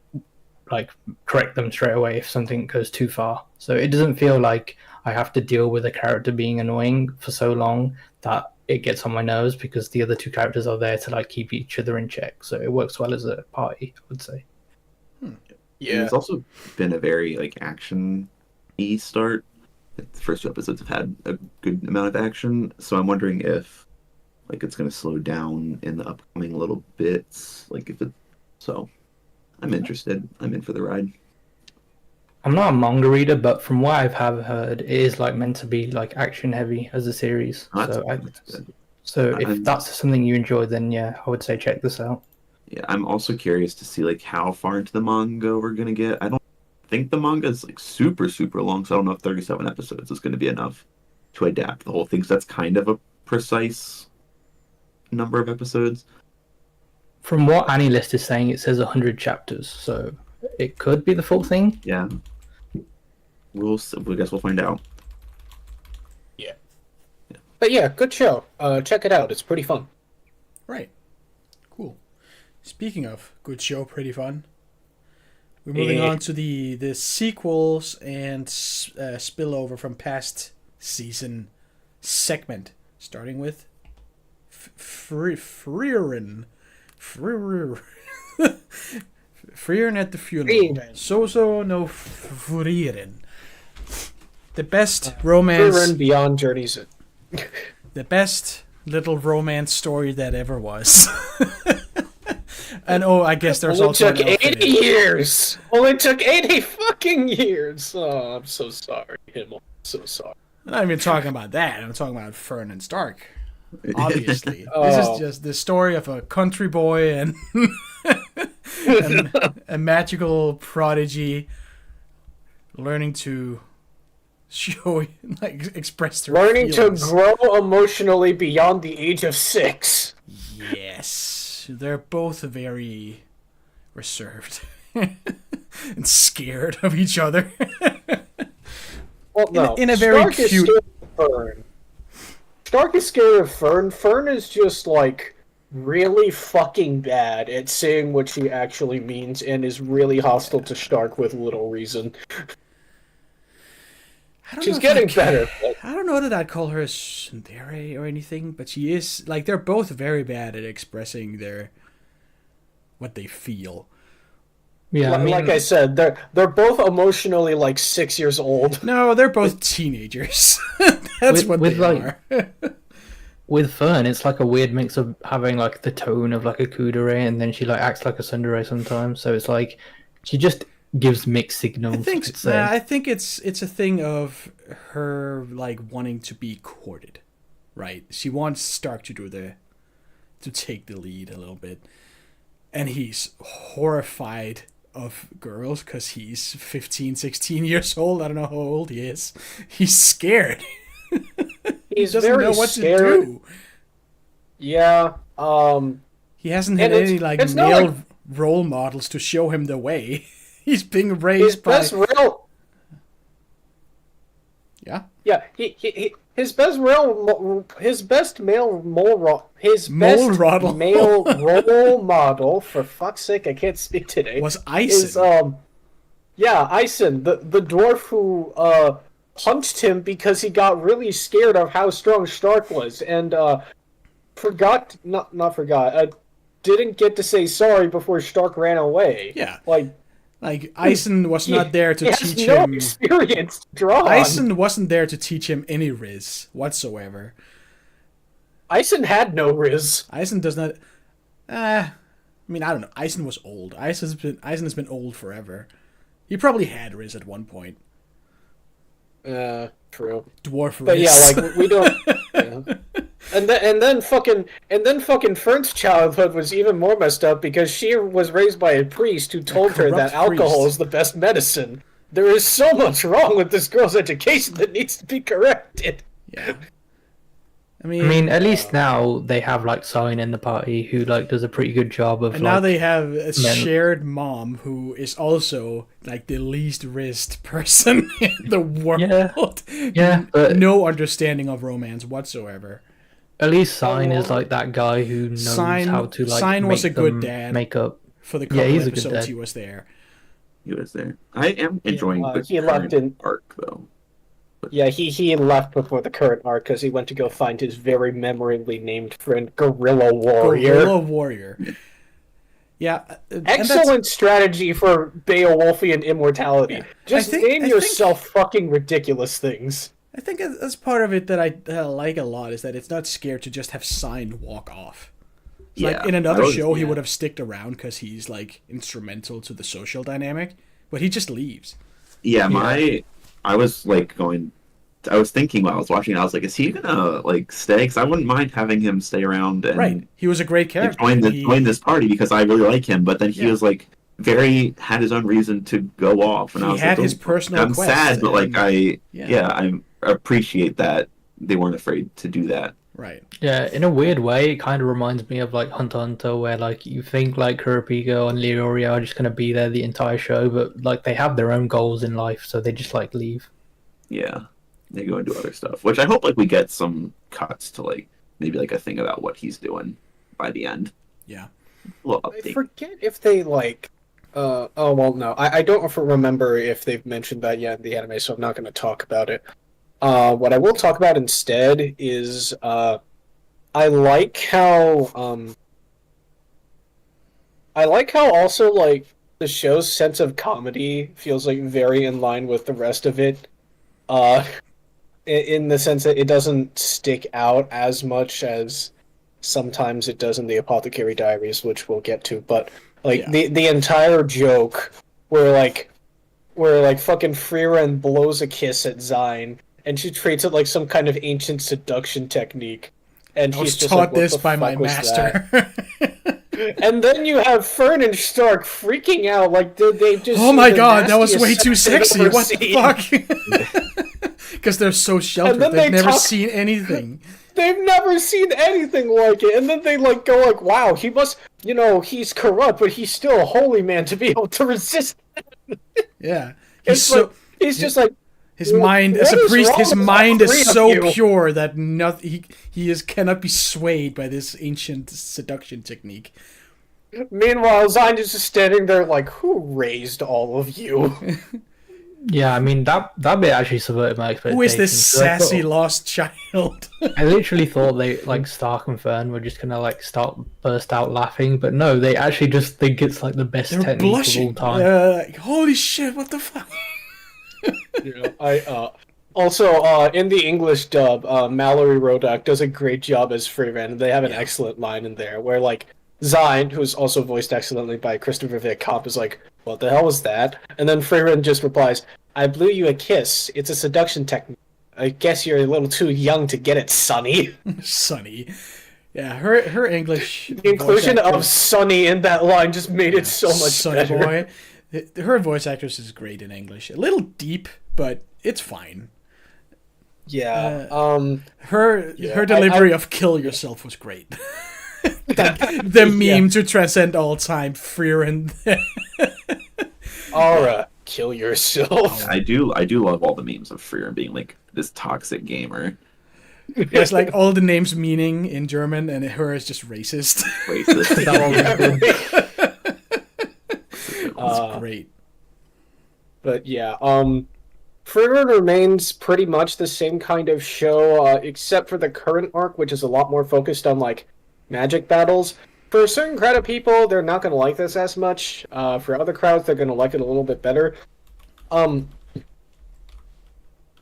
Speaker 3: like correct them straight away if something goes too far. So it doesn't feel like I have to deal with a character being annoying for so long that it gets on my nerves, because the other two characters are there to like keep each other in check. So it works well as a party, I would say.
Speaker 2: Yeah, and it's also been a very like action-y start. The first two episodes have had a good amount of action, so I'm wondering if like it's going to slow down in the upcoming little bits. Like if it, so I'm interested. I'm in for the ride.
Speaker 3: I'm not a manga reader, but from what I've have heard, it is like meant to be like action heavy as a series.
Speaker 2: Oh, that's
Speaker 3: so
Speaker 2: good.
Speaker 3: so if that's something you enjoy, then yeah, I would say check this out.
Speaker 2: Yeah, I'm also curious to see like how far into the manga we're gonna get. I don't think the manga is like super long, so I don't know if 37 episodes is going to be enough to adapt the whole thing. So that's kind of a precise number of episodes.
Speaker 3: From what AniList is saying, it says 100 chapters, so it could be the full thing.
Speaker 2: Yeah, I guess we'll find out.
Speaker 4: Yeah. But yeah, good show. Check it out. It's pretty fun.
Speaker 1: Right. Cool. Speaking of good show, pretty fun. We're moving on to the sequels and spillover from past season segment, starting with Frieren. Frieren at the funeral. Sousou no Frieren. The best romance.
Speaker 4: Frieren beyond Journeys.
Speaker 1: The best little romance story that ever was. And I guess there's also
Speaker 4: took 80 years. Only took 80 fucking years. Oh, I'm so sorry, Himmel. So sorry.
Speaker 1: I'm not even talking about that. I'm talking about Fern and Stark. Obviously, this is just the story of a country boy and a magical prodigy learning to show, like, express their
Speaker 4: learning
Speaker 1: feelings.
Speaker 4: To grow emotionally beyond the age of 6.
Speaker 1: Yes. They're both very reserved and scared of each other.
Speaker 4: Well, no.
Speaker 1: In a very
Speaker 4: Stark
Speaker 1: cute...
Speaker 4: is scared of Fern. Stark is scared of Fern. Fern is just, like, really fucking bad at saying what she actually means and is really hostile to Stark with little reason. She's getting better.
Speaker 1: I don't know that I'd call her a tsundere or anything, but she is, like, they're both very bad at expressing what they feel.
Speaker 3: Yeah, I mean,
Speaker 4: like I said, they're both emotionally like 6 years old.
Speaker 1: No, they're both teenagers. That's what they are.
Speaker 3: With Fern, it's like a weird mix of having like the tone of like a kudere, and then she like acts like a tsundere sometimes. So it's like she just gives mixed signals.
Speaker 1: I think it's a thing of her like wanting to be courted, right? She wants Stark to take the lead a little bit, and he's horrified of girls because he's 15, 16 years old. I don't know how old he is. He's scared.
Speaker 4: He doesn't know what scared. To do. Yeah.
Speaker 1: He hasn't had any like male role models to show him the way. He's being raised by. Yeah.
Speaker 4: Yeah. His best male role model, for fuck's sake, I can't speak today,
Speaker 1: was Ison.
Speaker 4: Ison, the dwarf who punched him because he got really scared of how strong Stark was and didn't get to say sorry before Stark ran away.
Speaker 1: Yeah.
Speaker 4: Like
Speaker 1: Ison was not there to teach
Speaker 4: no
Speaker 1: him.
Speaker 4: Experience to draw
Speaker 1: Ison wasn't there to teach him any riz whatsoever.
Speaker 4: Ison had no riz.
Speaker 1: Ison does not. I mean, I don't know. Ison was old. Ison has been old forever. He probably had riz at one point.
Speaker 4: True.
Speaker 1: Dwarf riz.
Speaker 4: But yeah, like we don't. Yeah. And then fucking Fern's childhood was even more messed up because she was raised by a priest who told her that
Speaker 1: corrupt
Speaker 4: alcohol
Speaker 1: priest.
Speaker 4: is the best medicine. There is so much wrong with this girl's education that needs to be corrected.
Speaker 1: Yeah.
Speaker 3: I mean, at least now they have like Sign in the party who like does a pretty good job of.
Speaker 1: And now they have a shared mom who is also like the least risked person in the world.
Speaker 3: Yeah, but
Speaker 1: no understanding of romance whatsoever.
Speaker 3: At least Sign is like that guy who knows how to like.
Speaker 1: Sign was a good dad.
Speaker 3: Make up
Speaker 1: for the couple episodes he was there.
Speaker 2: He was there. I am enjoying the current arc though.
Speaker 4: Yeah, he left before the current arc because he went to go find his very memorably named friend, Gorilla Warrior.
Speaker 1: Yeah.
Speaker 4: Excellent strategy for Beowulfian immortality.
Speaker 1: Yeah.
Speaker 4: Just name yourself fucking ridiculous things.
Speaker 1: I think that's part of it that I like a lot, is that it's not scared to just have Sign walk off. Like in another show, he would have sticked around because he's like instrumental to the social dynamic, but he just leaves.
Speaker 2: Yeah, I was thinking while I was watching it, I was like, is he gonna like stay? Because I wouldn't mind having him stay around and
Speaker 1: he was a great character.
Speaker 2: Join this party because I really like him. But then he was like had his own reason to go off, and I was
Speaker 1: had
Speaker 2: like,
Speaker 1: his personal.
Speaker 2: I'm sad, but like I appreciate that they weren't afraid to do that.
Speaker 1: Right.
Speaker 3: Yeah, in a weird way, it kind of reminds me of like Hunter x Hunter, where like you think like Kurapika and Leorio are just gonna be there the entire show, but like they have their own goals in life, so they just like leave.
Speaker 2: Yeah, they go and do other stuff, which I hope like we get some cuts to like maybe like a thing about what he's doing by the end.
Speaker 1: Yeah.
Speaker 2: Well,
Speaker 4: I forget if they like. No, I don't remember if they've mentioned that yet in the anime, so I'm not going to talk about it. What I will talk about instead is I like how also like the show's sense of comedy feels like very in line with the rest of it. In the sense that it doesn't stick out as much as sometimes it does in the Apothecary Diaries, which we'll get to. But like the entire joke where fucking Frieren blows a kiss at Zine, and she treats it like some kind of ancient seduction technique. And
Speaker 1: I was taught this by my master.
Speaker 4: And then you have Fern and Stark freaking out like they just.
Speaker 1: Oh my god, that was way too sexy. What the fuck? Because they're so sheltered. They've never seen anything.
Speaker 4: They've never seen anything like it. And then they like go like, wow, he must, he's corrupt, but he's still a holy man to be able to resist.
Speaker 1: Yeah.
Speaker 4: He's just like,
Speaker 1: his mind, as a priest, his mind is so pure that he cannot be swayed by this ancient seduction technique.
Speaker 4: Meanwhile, Zine is just standing there like, who raised all of you?
Speaker 3: Yeah, I mean, that bit actually subverted my expectations.
Speaker 1: Who is this sassy lost child?
Speaker 3: I literally thought they, like, Stark and Fern were just gonna, like, burst out laughing, but no, they actually just think it's, like, the best technique
Speaker 1: blushing.
Speaker 3: of all time.
Speaker 1: Like, holy shit, what the fuck?
Speaker 4: Also, in the English dub, Mallory Rodak does a great job as Frieren. They have an excellent line in there where, like, Zine, who's also voiced excellently by Christopher Vick Kopp, is like, what the hell was that? And then Frieren just replies, I blew you a kiss. It's a seduction technique. I guess you're a little too young to get it, Sonny.
Speaker 1: Sonny. Yeah, her English...
Speaker 4: The inclusion of Sonny in that line just made it so much
Speaker 1: Sonny
Speaker 4: better.
Speaker 1: Boy. Her voice actress is great in English. A little deep, but it's fine.
Speaker 4: Yeah.
Speaker 1: Her delivery of "kill yourself" was great. The meme to transcend all time, Frieren.
Speaker 4: Aura, kill yourself.
Speaker 2: I do love all the memes of Frieren being like this toxic gamer.
Speaker 1: It's like all the names meaning in German, and her is just racist. That's great.
Speaker 4: But yeah, Frieren remains pretty much the same kind of show, except for the current arc, which is a lot more focused on like magic battles. For a certain crowd of people, they're not going to like this as much. For other crowds, they're going to like it a little bit better.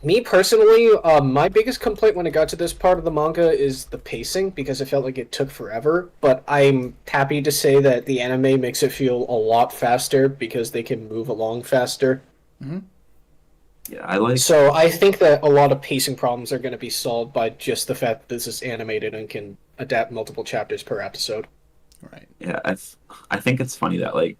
Speaker 4: Me personally, my biggest complaint when it got to this part of the manga is the pacing, because it felt like it took forever. But I'm happy to say that the anime makes it feel a lot faster because they can move along faster.
Speaker 1: Mm-hmm.
Speaker 2: Yeah, I like.
Speaker 4: So I think that a lot of pacing problems are going to be solved by just the fact that this is animated and can adapt multiple chapters per episode.
Speaker 1: Right.
Speaker 2: Yeah, I think it's funny that like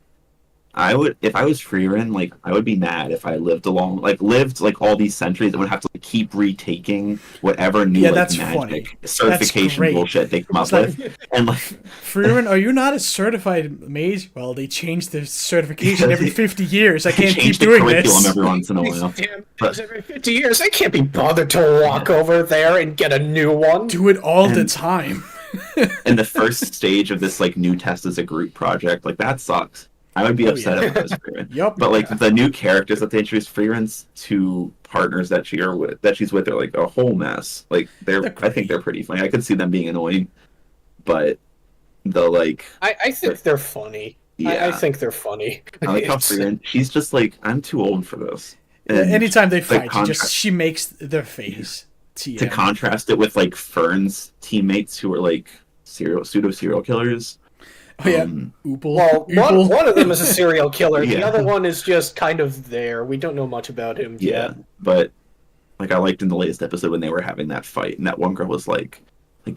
Speaker 2: I would, if I was Frieren, like I would be mad if I lived all these centuries and would have to like, keep retaking whatever new
Speaker 1: that's
Speaker 2: magic
Speaker 1: funny.
Speaker 2: certification
Speaker 1: That's
Speaker 2: bullshit they come up with, and like
Speaker 1: Frieren, are you not a certified mage? Well, they change the certification every 50 years. I can't keep
Speaker 2: change the
Speaker 1: doing
Speaker 2: curriculum
Speaker 1: this.
Speaker 2: every once in a while.
Speaker 4: Damn, every 50 years, I can't be bothered to walk over there and get a new one.
Speaker 1: Do it all the time.
Speaker 2: And the first stage of this like new test as a group project, like that sucks. I would be upset if I was Frieren.
Speaker 1: Yup.
Speaker 2: But like the new characters that they introduced, Frieren's two partners that she's with are like a whole mess. Like I think they're pretty funny. I could see them being annoying, but the like
Speaker 4: I think they're funny.
Speaker 2: Yeah.
Speaker 4: I think they're funny.
Speaker 2: I like how Frieren, she's just like, I'm too old for this. And
Speaker 1: Anytime they fight,
Speaker 2: contrast-
Speaker 1: she makes their face. TM.
Speaker 2: to contrast it with like Fern's teammates who are like pseudo serial killers.
Speaker 1: Oh yeah, Oopal.
Speaker 4: Well,
Speaker 1: Oopal.
Speaker 4: one of them is a serial killer. The
Speaker 2: Yeah.
Speaker 4: other one is just kind of there. We don't know much about him
Speaker 2: Yeah,
Speaker 4: yet.
Speaker 2: but like I liked in the latest episode when they were having that fight, and that one girl was like,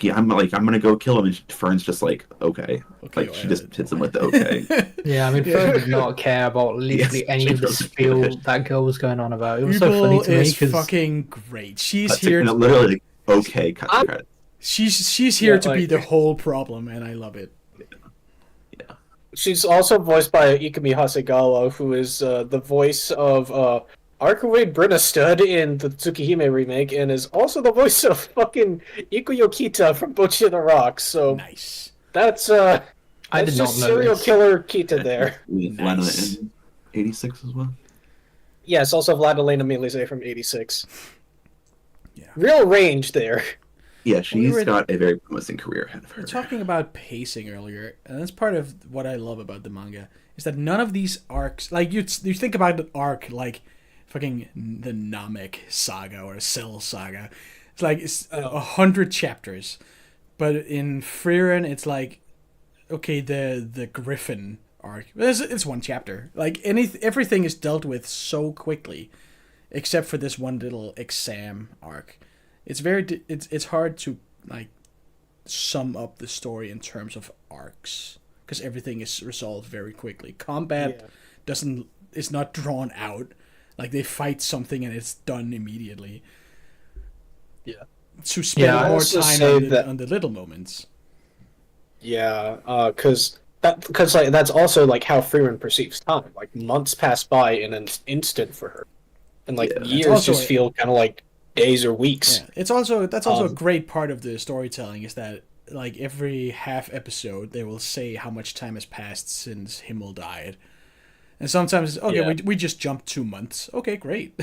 Speaker 2: yeah, I'm gonna go kill him, and Fern's just like, okay, like she just hits him with the okay.
Speaker 3: Yeah, I mean, Fern did not care about literally
Speaker 2: Yes,
Speaker 3: any
Speaker 2: she
Speaker 3: of the
Speaker 2: doesn't
Speaker 3: spiel
Speaker 2: care.
Speaker 3: that girl was going on about. It was so funny
Speaker 1: Oopal
Speaker 3: to me
Speaker 1: is
Speaker 3: because
Speaker 1: fucking great. She's
Speaker 2: That's
Speaker 1: here.
Speaker 2: like, literally like, okay, cut the credit.
Speaker 1: She's here
Speaker 4: Yeah,
Speaker 1: to be
Speaker 4: like-
Speaker 1: the whole problem, and I love it.
Speaker 2: Yeah,
Speaker 4: She's also voiced by Ikumi Hasegawa, who is the voice of Arkuwade Brinastud in the Tsukihime remake, and is also the voice of fucking Ikuyo Kita from Bocchi the Rock. So
Speaker 1: Nice.
Speaker 4: that's
Speaker 3: I
Speaker 4: that's
Speaker 3: did not
Speaker 4: just
Speaker 3: know
Speaker 4: serial
Speaker 3: this.
Speaker 4: killer Kita there.
Speaker 2: with
Speaker 1: Nice.
Speaker 2: Lena in '86 as well.
Speaker 4: Yes, also Vladilena Milice from '86.
Speaker 1: Yeah.
Speaker 4: Real range there.
Speaker 2: Yeah, she's
Speaker 1: were-
Speaker 2: got a very promising career ahead of her.
Speaker 1: We were talking about pacing earlier, and that's part of what I love about the manga is that none of these arcs, like you think about an arc like fucking the Namek saga or Cell saga, it's like it's 100 chapters, but in Frieren it's like okay the Griffin arc, it's one chapter. Like everything is dealt with so quickly, except for this one little exam arc. It's it's hard to like sum up the story in terms of arcs because everything is resolved very quickly. Combat is not drawn out. Like they fight something and it's done immediately.
Speaker 4: Yeah.
Speaker 1: To spend
Speaker 3: I
Speaker 1: more
Speaker 4: also
Speaker 1: time
Speaker 4: say
Speaker 1: on
Speaker 4: that-
Speaker 1: on the little moments.
Speaker 4: Yeah, because like that's also like how Frieren perceives time. Like months pass by in an instant for her, and like
Speaker 2: Yeah.
Speaker 4: years
Speaker 1: also
Speaker 4: just feel kind of like days or weeks.
Speaker 1: Yeah, that's also a
Speaker 4: Um,
Speaker 1: great part of the storytelling is that like every half episode they will say how much time has passed since Himmel died. And sometimes it's, okay,
Speaker 4: Yeah.
Speaker 1: we just jumped 2 months. Okay, great.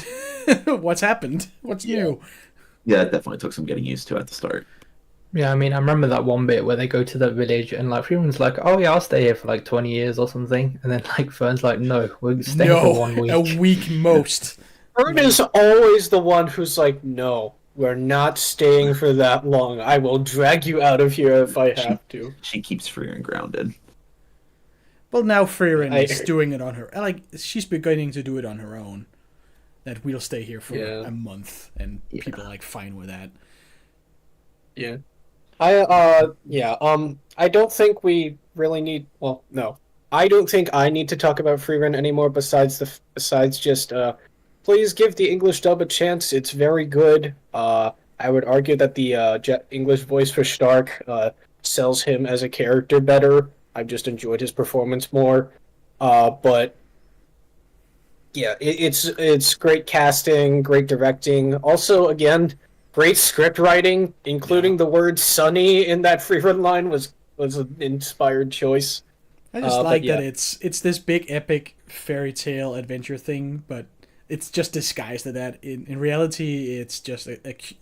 Speaker 1: What's happened? What's new?
Speaker 2: Yeah, it definitely took some getting used to at the start.
Speaker 3: yeah, I mean, I remember that one bit where they go to that village and like Freeman's like, "Oh yeah, I'll stay here for like 20 years or something," and then like Fern's like, "No, we're staying
Speaker 1: No,
Speaker 3: for 1 week."
Speaker 1: a week most.
Speaker 4: Fern is always the one who's like, "No, we're not staying for that long. I will drag you out of here if I have to."
Speaker 2: She keeps Frieren grounded.
Speaker 1: Well, now Frieren
Speaker 4: I-
Speaker 1: is doing it on her. Like she's beginning to do it on her own. That we'll stay here for
Speaker 4: Yeah.
Speaker 1: a month, and people are like fine with that.
Speaker 4: Yeah. I don't think we really need. Well, no, I don't think I need to talk about Frieren anymore. Besides just please give the English dub a chance. It's very good. I would argue that the English voice for Stark sells him as a character better. I've just enjoyed his performance more. But yeah, it's great casting, great directing. Also, again, great script writing, including the word "sunny" in that Frieren line was an inspired choice.
Speaker 1: I just
Speaker 4: but
Speaker 1: like
Speaker 4: yeah.
Speaker 1: that it's this big epic fairy tale adventure thing, but it's just disguised as that. In reality, it's just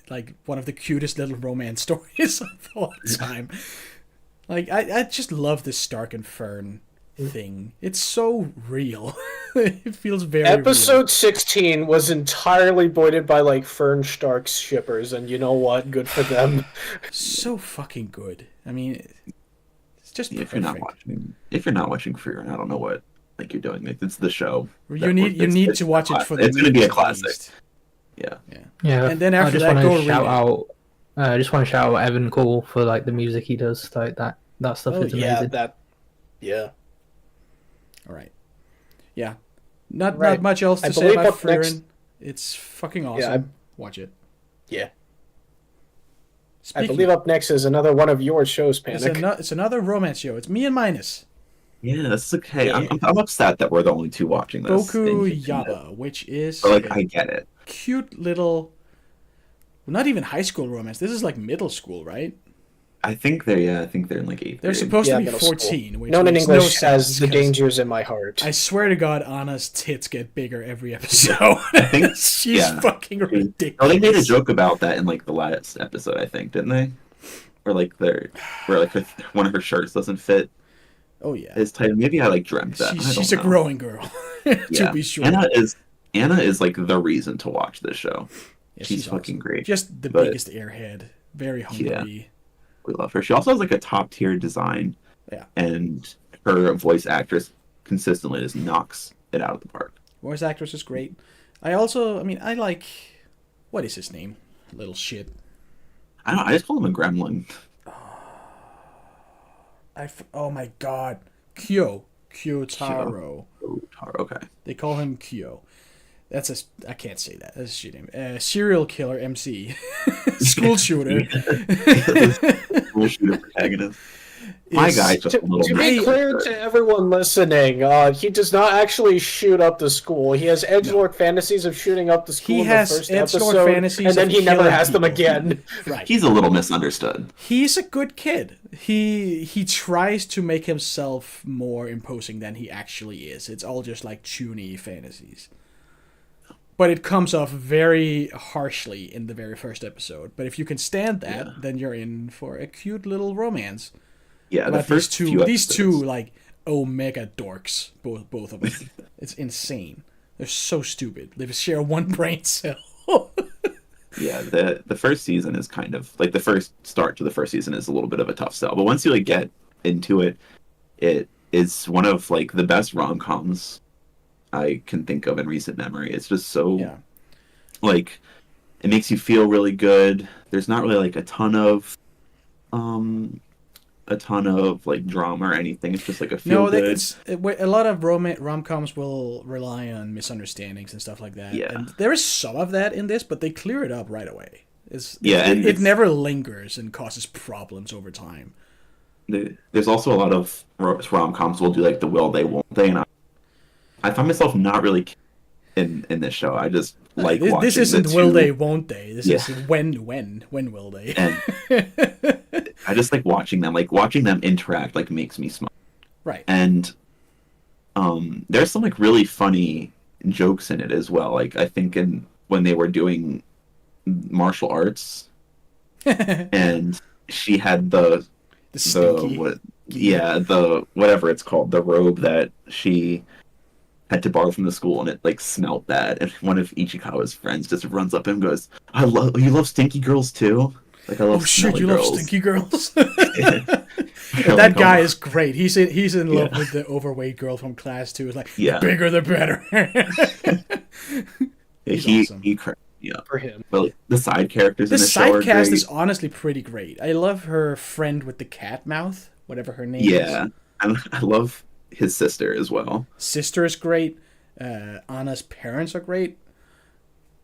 Speaker 1: like one of the cutest little romance stories of all time. Like I just love this Stark and Fern thing. It's so real. It feels very
Speaker 4: Episode 16 was entirely voided by like Fern Stark's shippers, and you know what? Good for them.
Speaker 1: real. So fucking good. I mean, it's just
Speaker 2: If
Speaker 1: perfect.
Speaker 2: you're not watching Frieren, I don't know what like you're doing. It's the show.
Speaker 1: You need to watch it for the.
Speaker 2: It's going to be a
Speaker 1: memes, at
Speaker 2: classic.
Speaker 1: least.
Speaker 2: Yeah.
Speaker 3: Yeah.
Speaker 1: And then after that, go read it.
Speaker 3: I just want to shout out Evan Cole for like the music he does. Like that stuff is amazing.
Speaker 4: Yeah.
Speaker 1: All right. Yeah. Not much else to say about Frieren. It's fucking awesome. Yeah, watch it.
Speaker 4: Yeah. I believe up next is another one of your shows, Panic.
Speaker 1: It's another romance show. It's me and Minus.
Speaker 2: Yeah, that's okay. Yeah. I'm upset that we're the only two watching this.
Speaker 1: BokuYaba, which is...
Speaker 2: But, I get it.
Speaker 1: Cute little... Well, not even high school romance. This is like middle school, right?
Speaker 2: I think they're in like 8th
Speaker 1: They're
Speaker 2: grade.
Speaker 1: supposed to be 14. Which
Speaker 4: known in English as The Dangers in My Heart.
Speaker 1: I swear to God, Anna's tits get bigger every episode. I think she's fucking ridiculous.
Speaker 2: Oh, they made a joke about that in like the last episode, I think, didn't they? Where one of her shirts doesn't fit.
Speaker 1: Oh yeah.
Speaker 2: His tight. Maybe I like dreamt that.
Speaker 1: She's a growing girl. To be sure.
Speaker 2: Anna is like the reason to watch this show. Yeah, she's fucking awesome. Great.
Speaker 1: Just the biggest airhead. Very hungry.
Speaker 2: Yeah. We love her. She also has like a top tier design.
Speaker 1: Yeah.
Speaker 2: And her voice actress consistently just knocks it out of the park.
Speaker 1: Voice actress is great. I like... What is his name? Little shit.
Speaker 2: I just call him a gremlin.
Speaker 1: Oh my god. Kyotaro.
Speaker 2: Okay.
Speaker 1: They call him Kyo. I can't say that. That's a shit name. Serial killer MC. School shooter.
Speaker 2: School shooter protagonist. My guy's just a little...
Speaker 4: To be clear to everyone listening, he does not actually shoot up the school. He has edgelord fantasies of shooting up the school in the first episode,
Speaker 1: fantasies
Speaker 4: and then he never has them again.
Speaker 1: Right.
Speaker 2: He's a little misunderstood.
Speaker 1: He's a good kid. He tries to make himself more imposing than he actually is. It's all just like chuny fantasies. But it comes off very harshly in the very first episode. But if you can stand that, then you're in for a cute little romance.
Speaker 2: Yeah, the first
Speaker 1: these two like omega dorks, both of them. It's insane. They're so stupid. They share one brain cell.
Speaker 2: Yeah, the first season is kind of like the first start to the first season is a little bit of a tough sell, but once you like get into it, it is one of like the best rom-coms I can think of in recent memory. It's just so like it makes you feel really good. There's not really like a ton of like drama or anything. It's just like a feel good.
Speaker 1: A lot of rom-coms will rely on misunderstandings and stuff like that.
Speaker 2: Yeah.
Speaker 1: And there is some of that in this, but they clear it up right away.
Speaker 2: It
Speaker 1: never lingers and causes problems over time.
Speaker 2: There's also a lot of rom-coms will do like the will they, won't they, and I find myself not really in this show. I just like watching
Speaker 1: this isn't will they, won't they. This is when will they.
Speaker 2: And I just like watching them interact like makes me smile.
Speaker 1: Right.
Speaker 2: And there's some like really funny jokes in it as well. Like I think when they were doing martial arts and she had the whatever it's called, the robe that she had to borrow from the school, and it like smelled bad. And one of Ichikawa's friends just runs up and goes, "You love stinky girls too?" Like I love.
Speaker 1: Oh shit, you
Speaker 2: girls.
Speaker 1: love stinky girls. That guy is great. He's in love with the overweight girl from class too. It's like the bigger the better.
Speaker 2: He
Speaker 4: for him.
Speaker 2: But like, the side characters in the show are
Speaker 1: side cast
Speaker 2: great.
Speaker 1: is honestly pretty great. I love her friend with the cat mouth, whatever her name is.
Speaker 2: Yeah, and I love his sister as well.
Speaker 1: Sister is great. Anna's parents are great.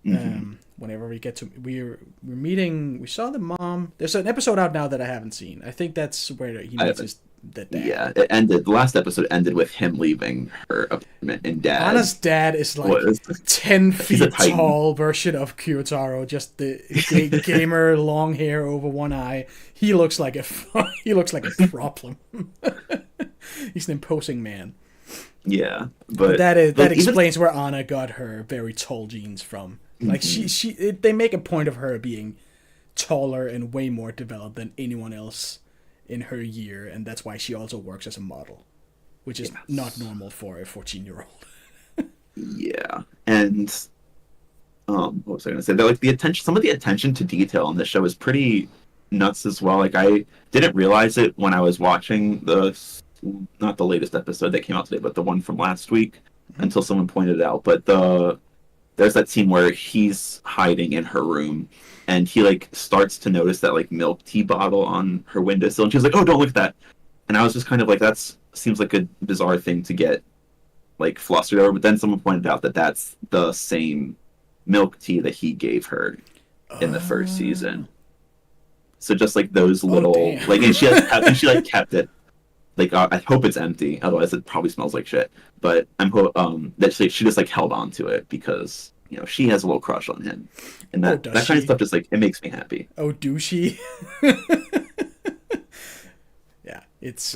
Speaker 1: Whenever we get to we're meeting, we saw the mom. There's an episode out now that I haven't seen. I think that's where he meets his dad.
Speaker 2: Yeah, it ended. The last episode ended with him leaving her apartment, and Anna's
Speaker 1: dad is like 10 feet tall version of Kyotaro, just the gamer, long hair over one eye. He looks like a problem. He's an imposing man.
Speaker 2: Yeah, but
Speaker 1: that explains where Anna got her very tall genes from. Like they make a point of her being taller and way more developed than anyone else in her year, and that's why she also works as a model, which is not normal for a 14-year-old.
Speaker 2: Yeah, and what was I going to say? Like some of the attention to detail on this show is pretty nuts as well. Like I didn't realize it when I was watching the not the latest episode that came out today, but the one from last week, until someone pointed it out. But there's that scene where he's hiding in her room, and he like starts to notice that like milk tea bottle on her windowsill, and she's like, "Oh, don't look at that." And I was just kind of like, seems like a bizarre thing to get like flustered over. But then someone pointed out that that's the same milk tea that he gave her in the first season. So just like those little like, and she like kept it. Like I hope it's empty, otherwise it probably smells like shit. But I'm that she just like held on to it because she has a little crush on him, and that kind of stuff just like it makes me happy.
Speaker 1: Oh, do she? Yeah, it's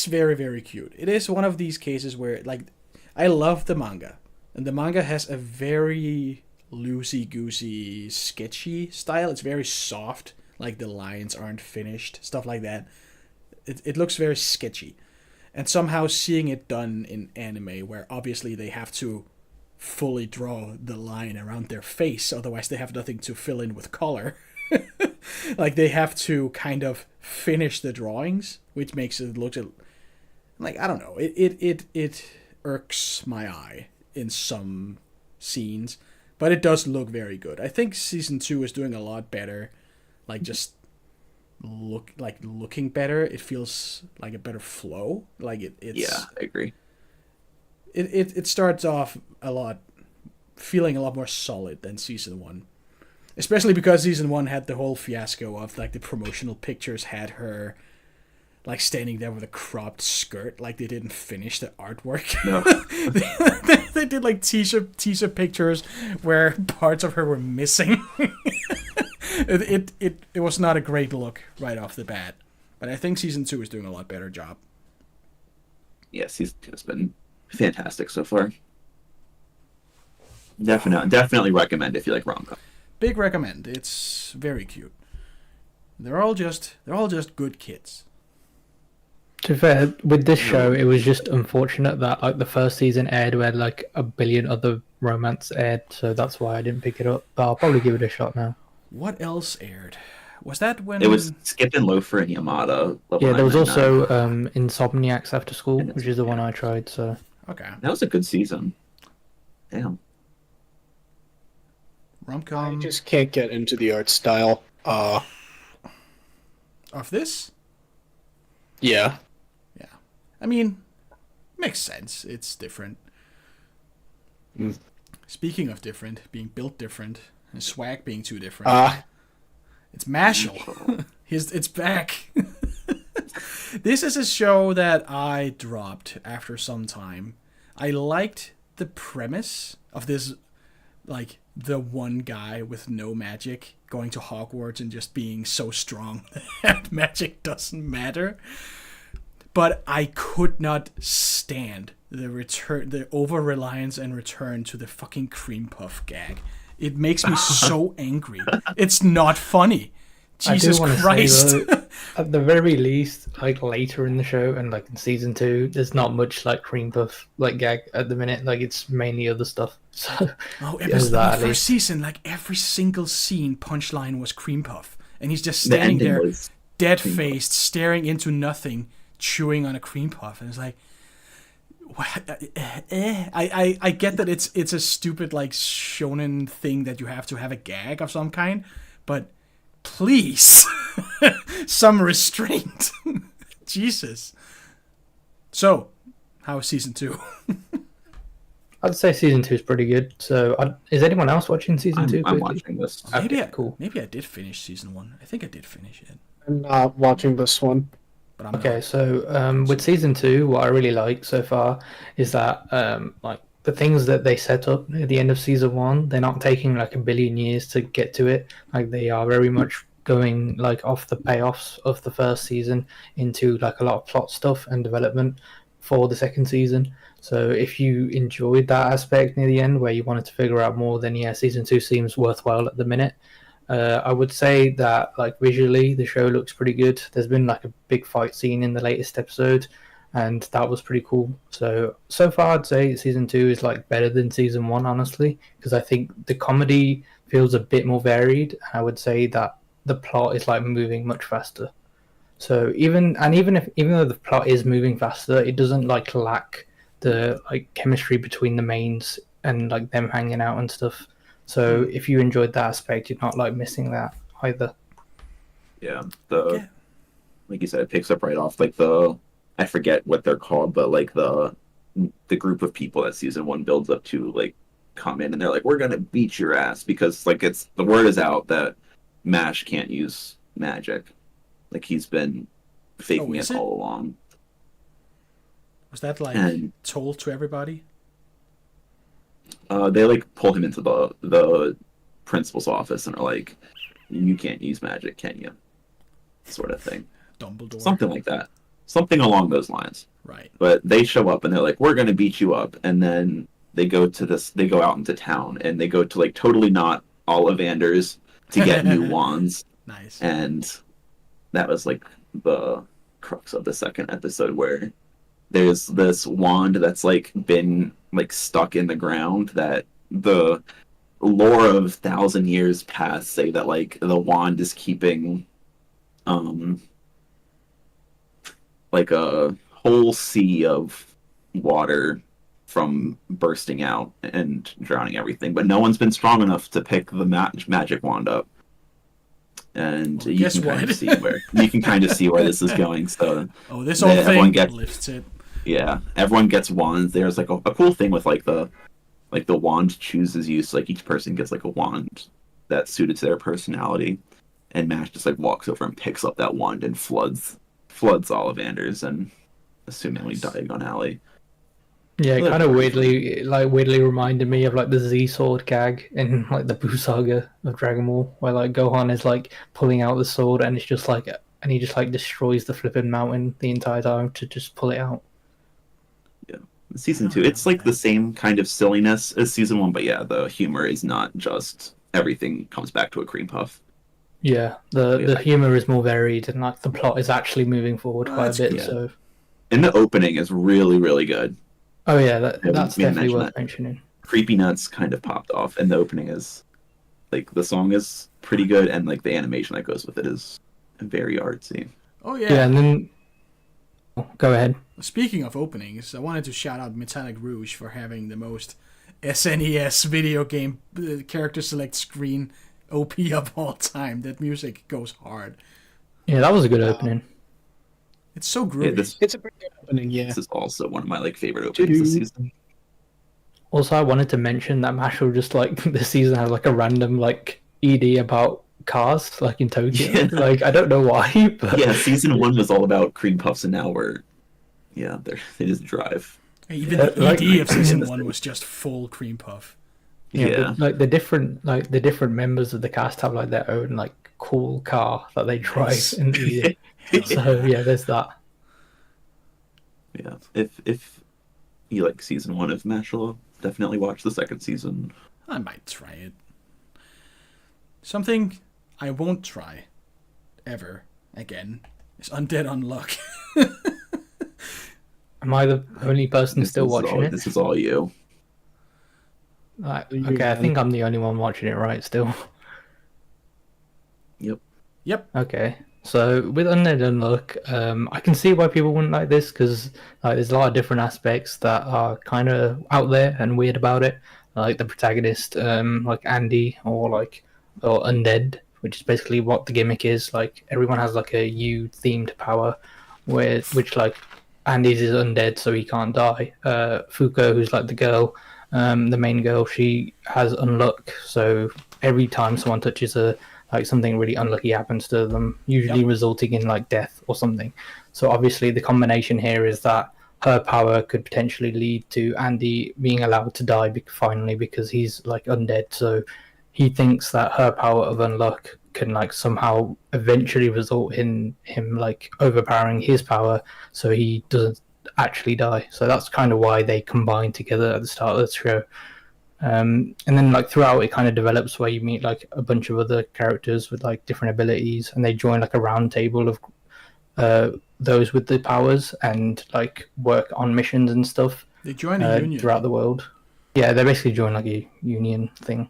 Speaker 1: very, very cute. It is one of these cases where like I love the manga, and the manga has a very loosey-goosey, sketchy style. It's very soft, like the lines aren't finished, stuff like that. It looks very sketchy. And somehow seeing it done in anime, where obviously they have to fully draw the line around their face, otherwise they have nothing to fill in with color. Like they have to kind of finish the drawings, which makes it look like, I don't know, it irks my eye in some scenes, but it does look very good. I think season 2 is doing a lot better, like just looking better. It feels like a better flow. Like it's
Speaker 2: yeah, I agree.
Speaker 1: It starts off feeling a lot more solid than season 1, especially because season 1 had the whole fiasco of like the promotional pictures had her like standing there with a cropped skirt, like they didn't finish the artwork.
Speaker 2: No.
Speaker 1: They did like teaser pictures where parts of her were missing. It was not a great look right off the bat, but I think season 2 is doing a lot better job.
Speaker 2: Yeah, season 2 has been fantastic so far. Definitely recommend if you like rom-com.
Speaker 1: Big recommend. It's very cute. They're all just good kids.
Speaker 3: To be fair, with this show, it was just unfortunate that like the first season aired where like a billion other romance aired, so that's why I didn't pick it up. But I'll probably give it a shot now.
Speaker 1: What else aired? Was that when
Speaker 2: it was Skip and Loafer and Yamada?
Speaker 3: Yeah, there was also Insomniacs After School, which is the one I tried. So
Speaker 1: okay,
Speaker 2: that was a good season. Damn.
Speaker 1: Rom-com.
Speaker 4: I just can't get into the art style.
Speaker 1: Of this?
Speaker 4: Yeah.
Speaker 1: Yeah. I mean, makes sense. It's different. Speaking of different, being built different, and swag being too different. It's Mashle. It's back. This is a show that I dropped after some time. I liked the premise of this, like, the one guy with no magic going to Hogwarts and just being so strong that magic doesn't matter. But I could not stand the over-reliance and return to the fucking cream puff gag. It makes me so angry. It's not funny. Jesus Christ.
Speaker 3: Say, though, at the very least, like later in the show and like in season 2, there's not much like cream puff like gag at the minute. Like it's mainly other stuff. So
Speaker 1: the first season, like every single scene punchline was cream puff, and he's just standing there, dead faced, staring into nothing, chewing on a cream puff, and it's like, I get that it's a stupid like shonen thing that you have to have a gag of some kind, but please, some restraint. Jesus. So, how is season 2?
Speaker 3: I'd say season 2 is pretty good. So, is anyone else watching season 2?
Speaker 2: I'm watching this.
Speaker 1: Cool. Maybe I did finish season 1. I think I did finish it.
Speaker 4: I'm not watching this one.
Speaker 1: But I'm
Speaker 3: okay, so with season 2, what I really like so far is that like the things that they set up at the end of season 1, they're not taking like a billion years to get to it. Like they are very much going like off the payoffs of the first season into like a lot of plot stuff and development for the second season. So if you enjoyed that aspect near the end where you wanted to figure out more, then yeah, season 2 seems worthwhile at the minute. I would say that like visually the show looks pretty good. There's been like a big fight scene in the latest episode, and that was pretty cool. So far I'd say season 2 is like better than season 1, honestly, because I think the comedy feels a bit more varied. I would say that the plot is like moving much faster. So even though the plot is moving faster, it doesn't like lack the like chemistry between the mains and like them hanging out and stuff. So if you enjoyed that aspect, you're not like missing that either.
Speaker 2: Yeah,
Speaker 1: Okay.
Speaker 2: like you said, it picks up right off like I forget what they're called, but like the group of people that season 1 builds up to like come in and they're like, we're gonna beat your ass because like it's the word is out that Mash can't use magic. Like he's been faking it all along.
Speaker 1: Was that like told to everybody?
Speaker 2: They like pull him into the principal's office and are like, you can't use magic, can you? Sort of thing.
Speaker 1: Dumbledore.
Speaker 2: Something like that. Something along those lines.
Speaker 1: Right.
Speaker 2: But they show up and they're like, we're gonna beat you up, and then they go out into town and they go to like totally not Ollivanders to get new wands.
Speaker 1: Nice.
Speaker 2: And that was like the crux of the second episode where there's this wand that's like been like stuck in the ground that the lore of 1,000 years past say that like the wand is keeping like a whole sea of water from bursting out and drowning everything, but no one's been strong enough to pick the magic wand up. And
Speaker 1: well,
Speaker 2: you can kind of see where this is going. So
Speaker 1: this whole thing lifts it.
Speaker 2: Yeah, everyone gets wands. There's like a cool thing with like the wand chooses you. So like each person gets like a wand that's suited to their personality, and Mash just like walks over and picks up that wand and floods Ollivanders and assumingly Diagon Alley.
Speaker 3: Yeah, it kind of weirdly reminded me of like the Z sword gag in like the Buu saga of Dragon Ball, where like Gohan is like pulling out the sword and it's just like, and he just like destroys the flipping mountain the entire time to just pull it out.
Speaker 2: Yeah, season 2, it's like the same kind of silliness as season 1, but yeah, the humor is not just everything comes back to a cream puff.
Speaker 3: Yeah, the humor is more varied and like the plot is actually moving forward quite a bit.
Speaker 2: Yeah.
Speaker 3: So,
Speaker 2: and the opening is really, really good.
Speaker 3: Oh yeah, that's definitely worth mentioning.
Speaker 2: Creepy Nuts kind of popped off, and the opening is like the song is pretty good, and like the animation that goes with it is very artsy.
Speaker 1: Oh yeah.
Speaker 3: Yeah, and then go ahead.
Speaker 1: Speaking of openings, I wanted to shout out Metallic Rouge for having the most SNES video game character select screen OP of all time. That music goes hard.
Speaker 3: Yeah, that was a good opening.
Speaker 1: It's so groovy.
Speaker 2: Yeah,
Speaker 4: it's a pretty good opening, yeah.
Speaker 2: This is also one of my like favorite openings this season.
Speaker 3: Also, I wanted to mention that Mashle just like this season has like a random like ED about cars, like in Tokyo.
Speaker 2: Yeah.
Speaker 3: Like I don't know why, but
Speaker 2: yeah, season 1 was all about cream puffs, and now they just drive.
Speaker 1: Even the ED of season 1 was just full cream puff.
Speaker 3: Yeah. Like the different members of the cast have like their own like cool car that they drive in the So yeah, there's that.
Speaker 2: Yeah, if you like season 1 of Mashle, definitely watch the second season.
Speaker 1: I might try it. Something I won't try ever again is Undead Unluck.
Speaker 3: Am I the only person still watching it?
Speaker 2: This is all you.
Speaker 3: Okay, I think I'm the only one watching it, right? Still.
Speaker 2: Yep.
Speaker 3: Okay. So with Undead Unluck, I can see why people wouldn't like this because there's a lot of different aspects that are kind of out there and weird about it. Like the protagonist, like Andy, or Undead, which is basically what the gimmick is. Like everyone has like a U-themed power, which like Andy's is undead, so he can't die. Fuko, who's like the girl, the main girl, she has unluck, so every time someone touches her, like something really unlucky happens to them, usually resulting in like death or something. So obviously the combination here is that her power could potentially lead to Andy being allowed to die finally because he's like undead. So he thinks that her power of unluck can like somehow eventually result in him like overpowering his power, so he doesn't actually die. So that's kind of why they combine together at the start of the show. And then like throughout it kind of develops where you meet like a bunch of other characters with like different abilities, and they join like a round table of those with the powers and like work on missions and stuff.
Speaker 1: They join a union
Speaker 3: throughout the world. Yeah, they basically join like a union thing.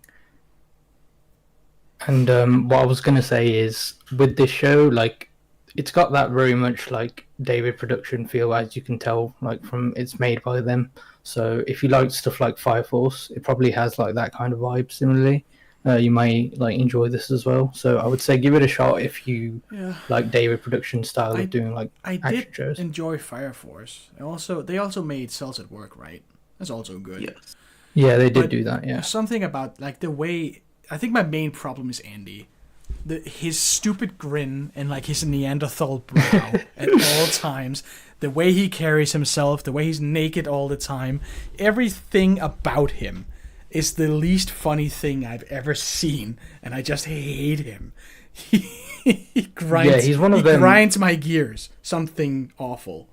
Speaker 3: And what I was going to say is with this show, like it's got that very much like David production feel, as you can tell, like from it's made by them. So if you like stuff like Fire Force, it probably has like that kind of vibe. Similarly, you may like enjoy this as well. So I would say give it a shot if you like David production style of doing like
Speaker 1: I
Speaker 3: action
Speaker 1: did
Speaker 3: shows.
Speaker 1: enjoy Fire Force. They also made Cells at Work, right? That's also good.
Speaker 2: Yes.
Speaker 3: Yeah, they did do that. Yeah,
Speaker 1: There's something about like the way. I think my main problem is Andy. His stupid grin and like his Neanderthal brow at all times, the way he carries himself, the way he's naked all the time, everything about him is the least funny thing I've ever seen, and I just hate him. He grinds.
Speaker 3: Yeah, he's one of them.
Speaker 1: Grinds my gears. Something awful.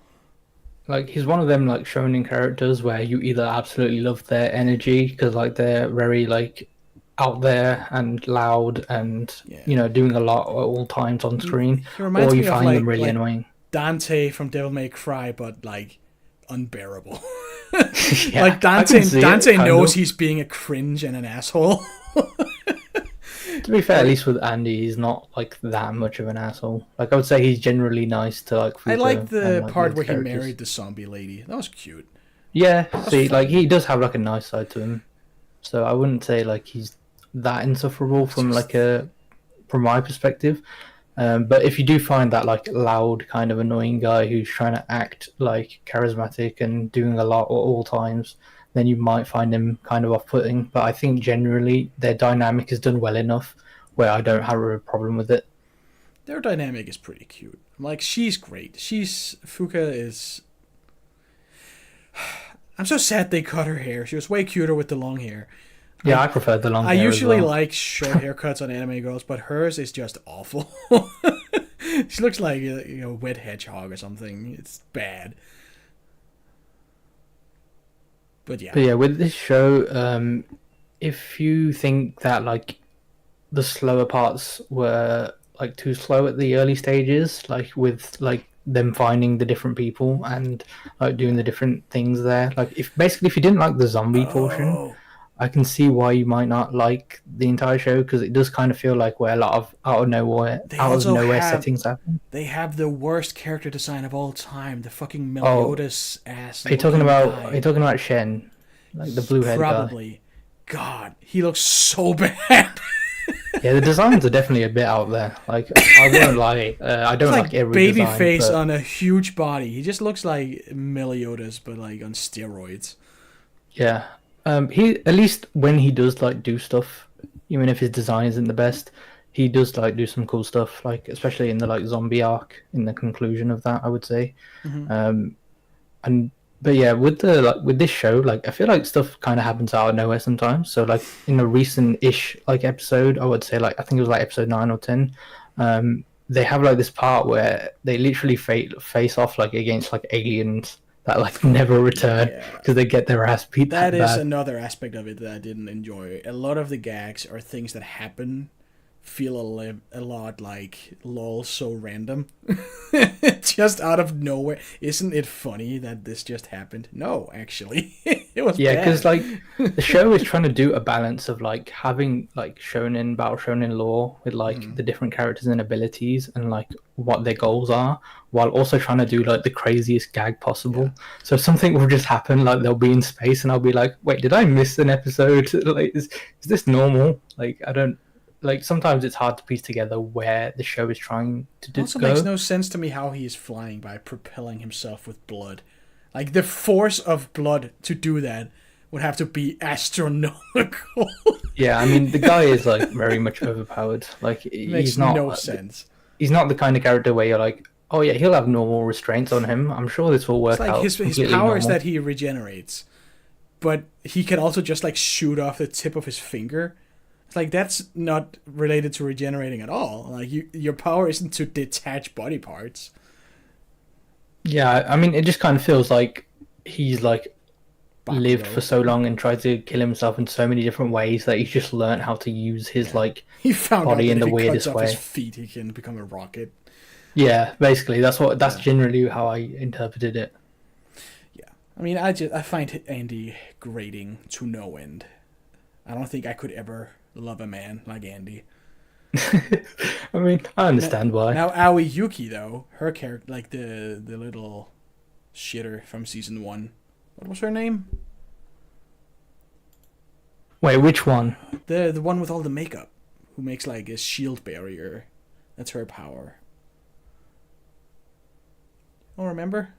Speaker 3: Like he's one of them like shonen characters where you either absolutely love their energy because like they're very like out there and loud and doing a lot at all times on screen, or you find them really annoying.
Speaker 1: Dante from Devil May Cry, but like unbearable.
Speaker 3: Yeah,
Speaker 1: like Dante knows he's being a cringe and an asshole.
Speaker 3: To be fair, at least with Andy, he's not like that much of an asshole. Like I would say, he's generally nice to like.
Speaker 1: I like the part where he married the zombie lady. That was cute.
Speaker 3: Yeah, see, like he does have like a nice side to him, so I wouldn't say like he's that insufferable from my perspective. But if you do find that like loud kind of annoying guy who's trying to act like charismatic and doing a lot at all times, then you might find him kind of off-putting. But I think generally their dynamic is done well enough where I don't have a problem with it.
Speaker 1: Their dynamic is pretty cute. Like, she's great. Fuka is... I'm so sad they cut her hair. She was way cuter with the long hair.
Speaker 3: Yeah, I prefer the long hair.
Speaker 1: I usually
Speaker 3: as well.
Speaker 1: like short haircuts on anime girls, but hers is just awful. She looks like a wet hedgehog or something. It's bad. But yeah,
Speaker 3: with this show, if you think that like the slower parts were like too slow at the early stages, like with like them finding the different people and like doing the different things there, like if you didn't like the zombie portion, I can see why you might not like the entire show, because it does kind of feel like where a lot of out of nowhere settings happen.
Speaker 1: They have the worst character design of all time. The fucking Meliodas ass.
Speaker 3: Are you talking about Shen, like the blue head guy?
Speaker 1: Probably. God, he looks so bad.
Speaker 3: Yeah, the designs are definitely a bit out there. Like I won't lie, I don't like every
Speaker 1: baby
Speaker 3: design,
Speaker 1: face on a huge body. He just looks like Meliodas, but like on steroids.
Speaker 3: Yeah. He, at least when he does like do stuff, even if his design isn't the best, he does like do some cool stuff, like especially in the like zombie arc in the conclusion of that, I would say.
Speaker 1: Mm-hmm.
Speaker 3: But yeah, with this show, like I feel like stuff kind of happens out of nowhere sometimes. So like in a recent-ish like episode, I would say like I think it was like episode 9 or 10. They have like this part where they literally face off like against like aliens that like never return because they get their ass beat.
Speaker 1: That is another aspect of it that I didn't enjoy. A lot of the gags are things that happen, feel a lot like lol, so random. Just out of nowhere. Isn't it funny that this just happened? No, actually. It was bad.
Speaker 3: Because like the show is trying to do a balance of like having like battle shonen lore with like the different characters and abilities and like what their goals are, while also trying to do like the craziest gag possible. So something will just happen, like they'll be in space and I'll be like, wait, did I miss an episode? Like is this normal? Like I don't like, sometimes it's hard to piece together where the show is trying to do.
Speaker 1: It also makes no sense to me how he is flying by propelling himself with blood. Like, the force of blood to do that would have to be astronomical.
Speaker 3: Yeah, I mean, the guy is, like, very much overpowered. Like,
Speaker 1: it makes no sense.
Speaker 3: He's not the kind of character where you're like, oh yeah, he'll have normal restraints on him. I'm sure this will work out.
Speaker 1: His power is that he regenerates. But he can also just, like, shoot off the tip of his finger. Like, that's not related to regenerating at all. Like, your power isn't to detach body parts.
Speaker 3: Yeah, I mean, it just kind of feels like he's, like, lived for so long and tried to kill himself in so many different ways that he's just learned how to use his, like,
Speaker 1: he found
Speaker 3: body
Speaker 1: out
Speaker 3: in
Speaker 1: that
Speaker 3: the
Speaker 1: if
Speaker 3: weirdest
Speaker 1: he cuts
Speaker 3: way.
Speaker 1: off his feet, he can become a rocket.
Speaker 3: Yeah, basically. That's generally how I interpreted it.
Speaker 1: Yeah. I mean, I find Andy grating to no end. I don't think I could ever love a man like Andy.
Speaker 3: I mean, I understand why.
Speaker 1: Now Aoi Yuki though, her character, like the little shitter from season 1. What was her name?
Speaker 3: Wait, which one?
Speaker 1: The one with all the makeup, who makes like a shield barrier. That's her power. Oh, remember?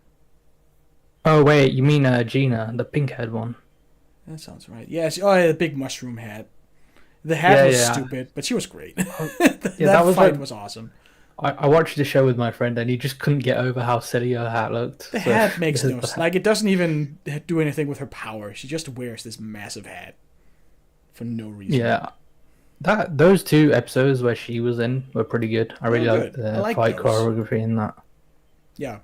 Speaker 3: Oh wait, you mean Gina, the pink-haired one?
Speaker 1: That sounds right. Yeah, the big mushroom hat. The hat was stupid, but she was great. that
Speaker 3: was
Speaker 1: fight
Speaker 3: like,
Speaker 1: was awesome.
Speaker 3: I watched the show with my friend, and he just couldn't get over how silly her hat looked.
Speaker 1: The hat makes no sense. Like, it doesn't even do anything with her power. She just wears this massive hat for no reason.
Speaker 3: Yeah, those 2 episodes where she was in were pretty good. I really liked the fight choreography in that.
Speaker 1: Yeah.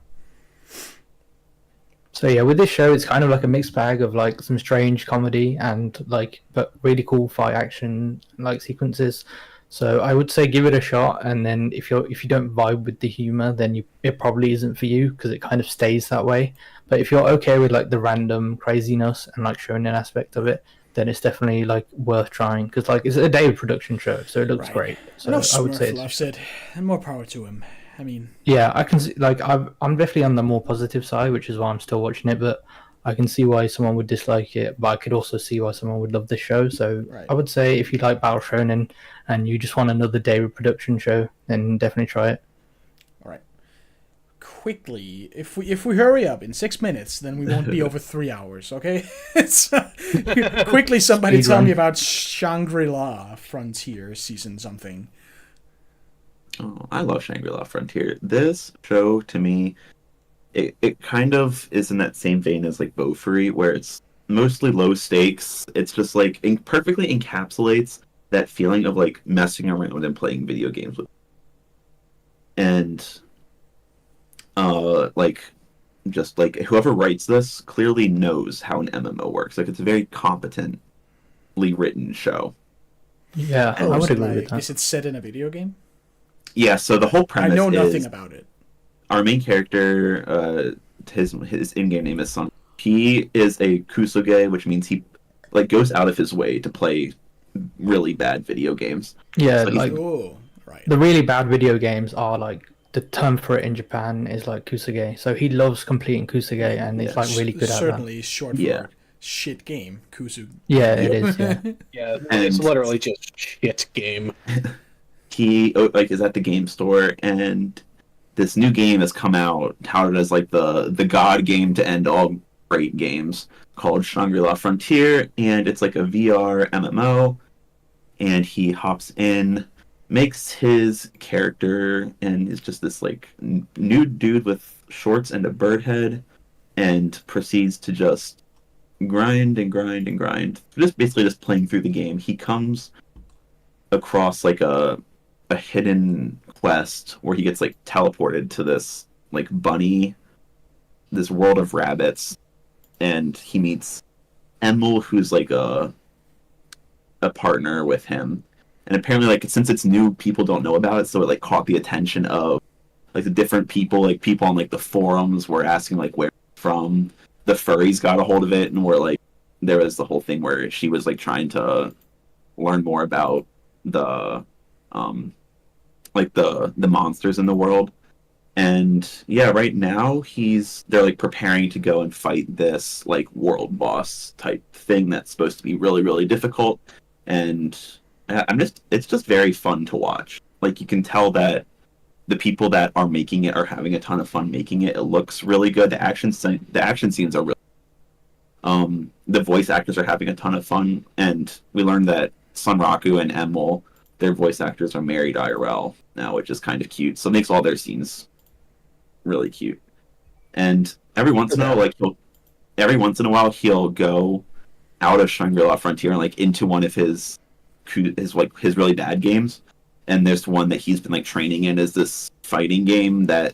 Speaker 3: So yeah, with this show, it's kind of like a mixed bag of like some strange comedy and like, but really cool fight action like sequences. So I would say give it a shot, and then if you don't vibe with the humor, then it probably isn't for you because it kind of stays that way. But if you're okay with like the random craziness and like showing an aspect of it, then it's definitely like worth trying because like it's a day production show, so it looks great. So I would say
Speaker 1: loves it, and more power to him. I mean,
Speaker 3: yeah, I can see, like I'm definitely on the more positive side, which is why I'm still watching it. But I can see why someone would dislike it, but I could also see why someone would love this show. So I would say if you like Battle Shonen and you just want another day of production show, then definitely try it.
Speaker 1: All right. Quickly, if we hurry up in 6 minutes, then we won't be over 3 hours. Okay. Quickly, somebody tell me about Shangri-La Frontiers season something.
Speaker 2: Oh, I love Shangri-La Frontier. This show, to me, it kind of is in that same vein as like Bofuri, where it's mostly low stakes. It's just like perfectly encapsulates that feeling of like messing around and playing video games with. And like just like whoever writes this clearly knows how an MMO works. Like it's a very competently written show.
Speaker 3: Yeah, I would agree with that.
Speaker 1: Is it set in a video game?
Speaker 2: Yeah, so the whole premise is...
Speaker 1: I know nothing about it.
Speaker 2: Our main character, his in-game name is Son. He is a kusuge, which means he like goes out of his way to play really bad video games.
Speaker 3: Yeah,
Speaker 2: so
Speaker 3: like the really bad video games are like the term for it in Japan is like kusuge. So he loves completing kusuge, and he's like really good at that.
Speaker 1: Certainly short for shit game, kusuge.
Speaker 3: Yeah, it is. Yeah,
Speaker 4: yeah, it's literally just shit game.
Speaker 2: He is at the game store, and this new game has come out, touted as like the god game to end all great games, called Shangri-La Frontier, and it's like a VR MMO. And he hops in, makes his character, and is just this like nude dude with shorts and a bird head, and proceeds to just grind and grind and grind, just basically just playing through the game. He comes across like a hidden quest where he gets like teleported to this like this world of rabbits, and he meets Emil, who's like a partner with him. And apparently, like, since it's new, people don't know about it, so it like caught the attention of like the different people, like people on like the forums were asking like where it's from. The furries got a hold of it, and were like, there was the whole thing where she was like trying to learn more about the like the monsters in the world. And yeah, right now they're like preparing to go and fight this like world boss type thing that's supposed to be really, really difficult. And it's just very fun to watch. Like you can tell that the people that are making it are having a ton of fun making it. It looks really good. The action scenes are really the voice actors are having a ton of fun, and we learned that Sunraku and Emil, their voice actors, are married IRL now, which is kind of cute. So it makes all their scenes really cute. And every once in a while he'll go out of Shangri-La Frontier and like into one of his really bad games. And there's one that he's been like training in, is this fighting game that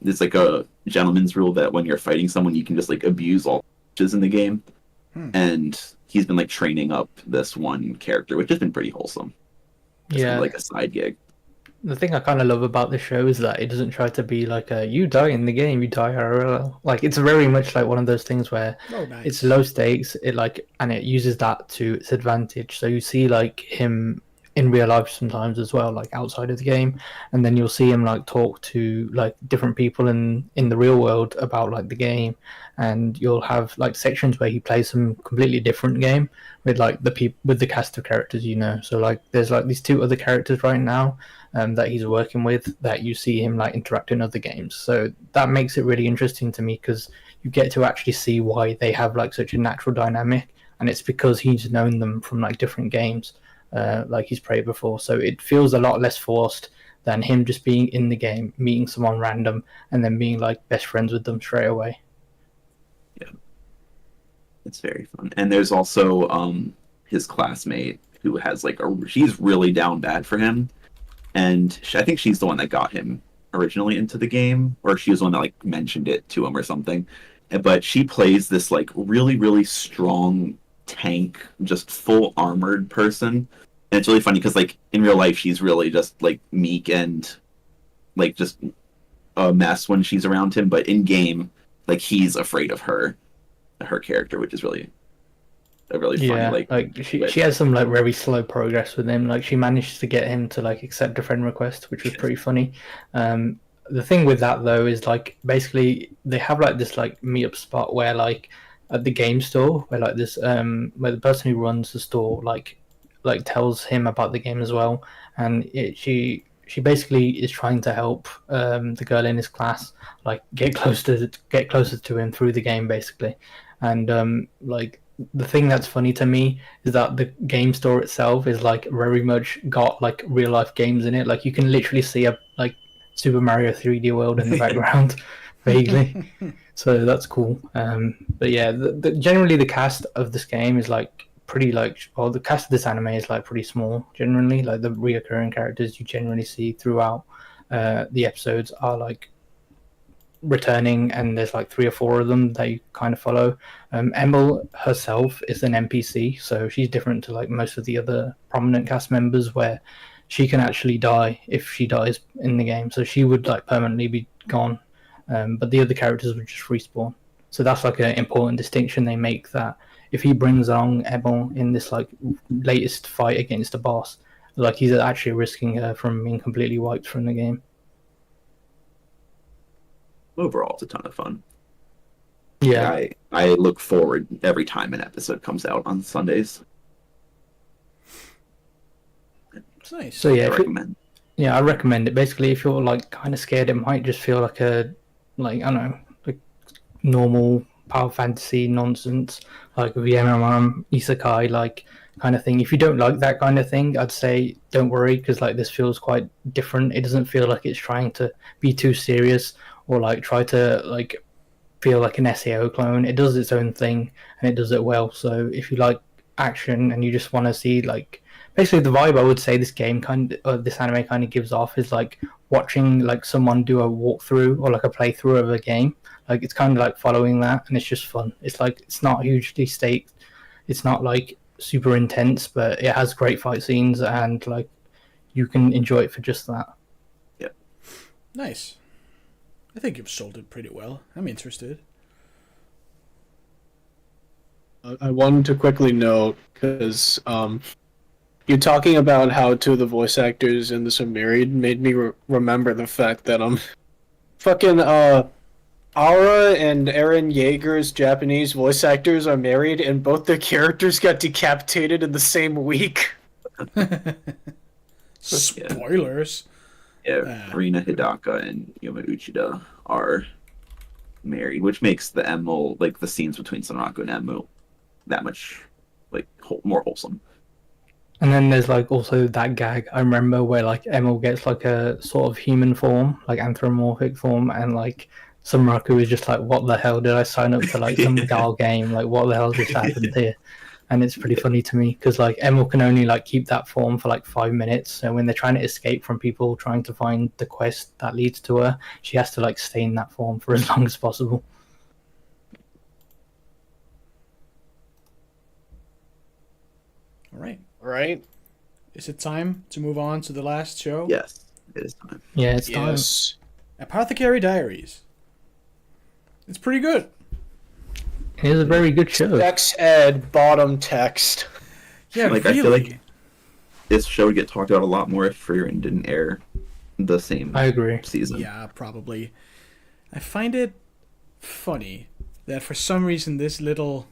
Speaker 2: it's like a gentleman's rule that when you're fighting someone you can just like abuse all in the game. And he's been like training up this one character, which has been pretty wholesome. Just kind of like a side gig.
Speaker 3: The thing I kind of love about this show is that it doesn't try to be like you die in the game, you die IRL. Like it's very much like one of those things where it's low stakes. It uses that to its advantage. So you see like him in real life sometimes as well, like outside of the game, and then you'll see him like talk to like different people in the real world about like the game, and you'll have like sections where he plays some completely different game with like with the cast of characters, you know. So like there's like these two other characters right now that he's working with that you see him like interact in other games. So that makes it really interesting to me because you get to actually see why they have like such a natural dynamic, and it's because he's known them from like different games. Like he's played before, so it feels a lot less forced than him just being in the game, meeting someone random, and then being like best friends with them straight away.
Speaker 2: Yeah, it's very fun. And there's also his classmate who has like she's really down bad for him, and I think she's the one that got him originally into the game, or she was the one that like mentioned it to him or something. But she plays this like really strong tank, just full armored person. And it's really funny because like in real life she's really just like meek and like just a mess when she's around him, but in game like he's afraid of her character, which is really funny.
Speaker 3: Like she has some like very slow progress with him. Like she managed to get him to like accept a friend request, which was pretty funny. The thing with that though is like basically they have like this like meetup spot where like at the game store where like this where the person who runs the store like tells him about the game as well, and she basically is trying to help the girl in his class like get closer to him through the game basically. And like the thing that's funny to me is that the game store itself is like very much got like real life games in it. Like you can literally see a like Super Mario 3D World in the background vaguely. So that's cool. But yeah, generally the cast of this game is like pretty like, well, the cast of this anime is like pretty small generally. Like the reoccurring characters you generally see throughout the episodes are like returning, and there's like 3 or 4 of them that you kind of follow. Emil herself is an NPC, so she's different to like most of the other prominent cast members, where she can actually die if she dies in the game. So she would like permanently be gone, but the other characters would just respawn. So that's like an important distinction they make, that if he brings along Emil in this like latest fight against a boss, like he's actually risking her from being completely wiped from the game.
Speaker 2: Overall, it's a ton of fun.
Speaker 3: Yeah,
Speaker 2: I look forward every time an episode comes out on Sundays.
Speaker 1: It's nice.
Speaker 3: So yeah,
Speaker 2: I
Speaker 3: I recommend it. Basically, if you're like kind of scared, it might just feel like a I don't know, like normal power fantasy nonsense, like the MMM isekai like kind of thing. If you don't like that kind of thing, I'd say don't worry, because like this feels quite different. It doesn't feel like it's trying to be too serious or like try to like feel like an SAO clone. It does its own thing and it does it well. So if you like action and you just want to see like basically the vibe I would say this game this anime kind of gives off is like watching like someone do a walkthrough or like a playthrough of a game. Like it's kind of like following that, and it's just fun. It's like it's not hugely staked. It's not like super intense, but it has great fight scenes, and like you can enjoy it for just that.
Speaker 2: Yeah.
Speaker 1: Nice. I think you've sold it pretty well. I'm interested.
Speaker 4: I wanted to quickly note, because you're talking about how 2 of the voice actors in this are married, made me remember the fact that fucking Aura and Eren Yeager's Japanese voice actors are married, and both their characters got decapitated in the same week.
Speaker 1: Spoilers.
Speaker 2: Yeah, Rina Hidaka and Yuma Uchida are married, which makes the Emil, like the scenes between Sonraku and Emu, that much like more wholesome.
Speaker 3: And then there's like also that gag I remember where like Emil gets like a sort of human form, like anthropomorphic form, and like Sunraku is just like, what the hell, did I sign up for like some gal game? Like what the hell just happened here? And it's pretty funny to me because like Emil can only like keep that form for like 5 minutes. So when they're trying to escape from people trying to find the quest that leads to her, she has to like stay in that form for as long as possible.
Speaker 1: All right.
Speaker 4: Right?
Speaker 1: Is it time to move on to the last show?
Speaker 2: Yes, it is time.
Speaker 3: Yeah, it's time.
Speaker 1: Apothecary Diaries. It's pretty good.
Speaker 3: It is a very good show.
Speaker 4: Sex ed bottom text.
Speaker 1: Yeah,
Speaker 2: like
Speaker 1: really.
Speaker 2: I feel like this show would get talked about a lot more if Frieren didn't air the same
Speaker 3: I agree.
Speaker 2: season.
Speaker 1: Yeah, probably. I find it funny that for some reason this little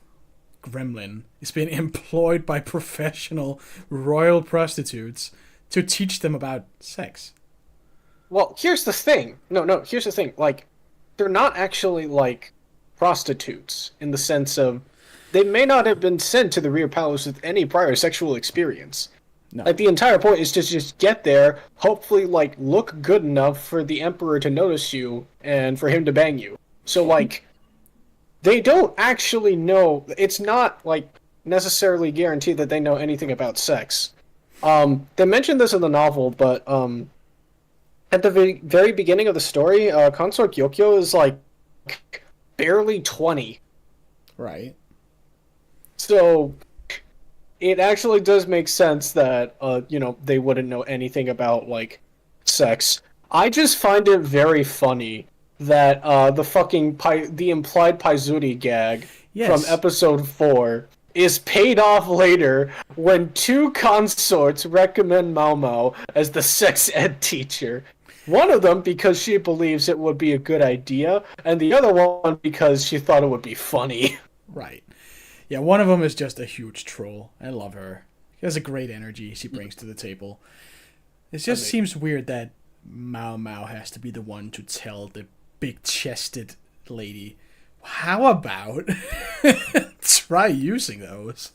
Speaker 1: gremlin is being employed by professional royal prostitutes to teach them about sex.
Speaker 4: Well, here's the thing. No, here's the thing. Like, they're not actually, like, prostitutes in the sense of they may not have been sent to the Rear Palace with any prior sexual experience.
Speaker 1: No.
Speaker 4: Like, the entire point is to just get there, hopefully, like, look good enough for the Emperor to notice you and for him to bang you. So, like, they don't actually know. It's not, like, necessarily guaranteed that they know anything about sex. They mentioned this in the novel, but, at the very beginning of the story, Consort Gyokyo is, like, barely 20.
Speaker 1: Right.
Speaker 4: So, it actually does make sense that, they wouldn't know anything about, like, sex. I just find it very funny that, the implied Paizuri gag from episode 4 is paid off later when 2 consorts recommend Mao Mao as the sex ed teacher. One of them because she believes it would be a good idea, and the other one because she thought it would be funny.
Speaker 1: Right. Yeah, one of them is just a huge troll. I love her. She has a great energy she brings to the table. It just seems weird that Mao Mao has to be the one to tell the big-chested lady, how about try using those?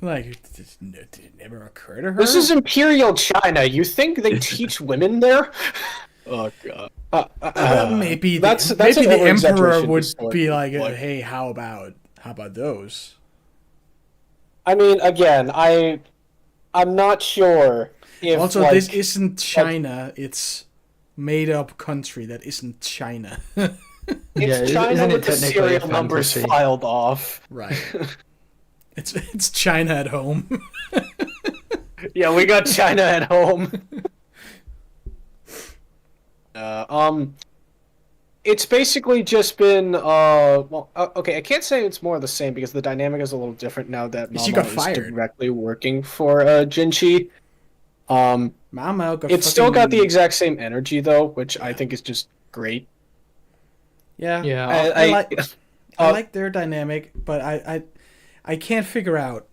Speaker 1: Like, it never occurred to her?
Speaker 4: This is Imperial China. You think they teach women there? Oh, God.
Speaker 1: Maybe
Speaker 4: that's
Speaker 1: maybe
Speaker 4: an
Speaker 1: the Emperor
Speaker 4: overexaggeration
Speaker 1: would
Speaker 4: story,
Speaker 1: be like,
Speaker 4: but-
Speaker 1: hey, how about those?
Speaker 4: I mean, again, I'm not sure if,
Speaker 1: Also,
Speaker 4: like,
Speaker 1: this isn't China. It's made-up country that isn't China.
Speaker 4: it's China
Speaker 3: isn't it
Speaker 4: with the
Speaker 3: technically a
Speaker 4: serial numbers
Speaker 3: fantasy?
Speaker 4: filed off.
Speaker 1: Right. It's China at home.
Speaker 4: Yeah, we got China at home. It's basically just been, okay, I can't say it's more of the same because the dynamic is a little different now that
Speaker 1: She
Speaker 4: Mama
Speaker 1: got
Speaker 4: is
Speaker 1: fired.
Speaker 4: directly working for Jinchi.
Speaker 1: Mama got
Speaker 4: It's still got the
Speaker 1: fucking-
Speaker 4: exact same energy though, which I think is just great.
Speaker 1: Yeah.
Speaker 3: Yeah.
Speaker 1: I like their dynamic, but I can't figure out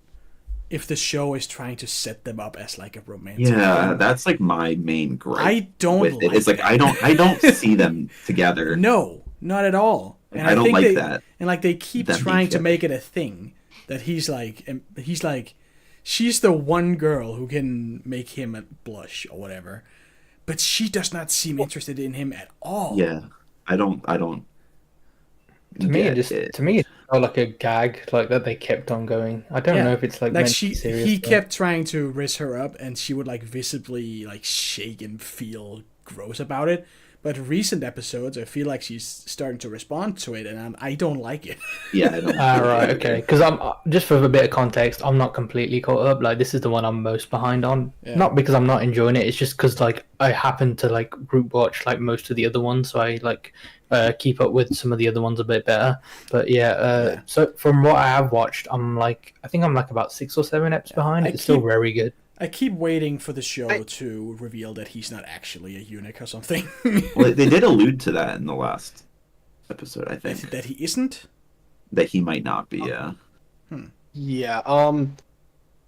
Speaker 1: if the show is trying to set them up as like a romantic.
Speaker 2: Yeah,
Speaker 1: thing.
Speaker 2: that's like my main gripe.
Speaker 1: I don't
Speaker 2: with it.
Speaker 1: like
Speaker 2: It's like
Speaker 1: that.
Speaker 2: I don't see them together.
Speaker 1: No, not at all. And
Speaker 2: I don't
Speaker 1: think
Speaker 2: like that.
Speaker 1: And like they keep
Speaker 2: That
Speaker 1: trying
Speaker 2: makes
Speaker 1: to
Speaker 2: it-
Speaker 1: make it a thing that he's like she's the one girl who can make him blush or whatever, but she does not seem interested in him at all.
Speaker 2: Yeah, I don't.
Speaker 3: To me,
Speaker 2: get
Speaker 3: to me, it felt like a gag, like that they kept on going. I don't know if it's like meant to be serious.
Speaker 1: he
Speaker 3: though.
Speaker 1: kept trying to raise her up, and she would like visibly like shake and feel gross about it. But recent episodes, I feel like she's starting to respond to it, and I don't like it.
Speaker 2: Yeah, I don't.
Speaker 3: Right, okay. Because I'm just for a bit of context, I'm not completely caught up. Like this is the one I'm most behind on.
Speaker 1: Yeah.
Speaker 3: Not because I'm not enjoying it. It's just because like I happen to like group watch like most of the other ones, so I like keep up with some of the other ones a bit better. But yeah. So from what I have watched, I think I'm like about 6 or 7 eps behind. It's still very good.
Speaker 1: I keep waiting for the show to reveal that he's not actually a eunuch or something.
Speaker 2: Well, they did allude to that in the last episode, I think.
Speaker 1: that he isn't?
Speaker 2: That he might not be. Yeah.
Speaker 4: Yeah,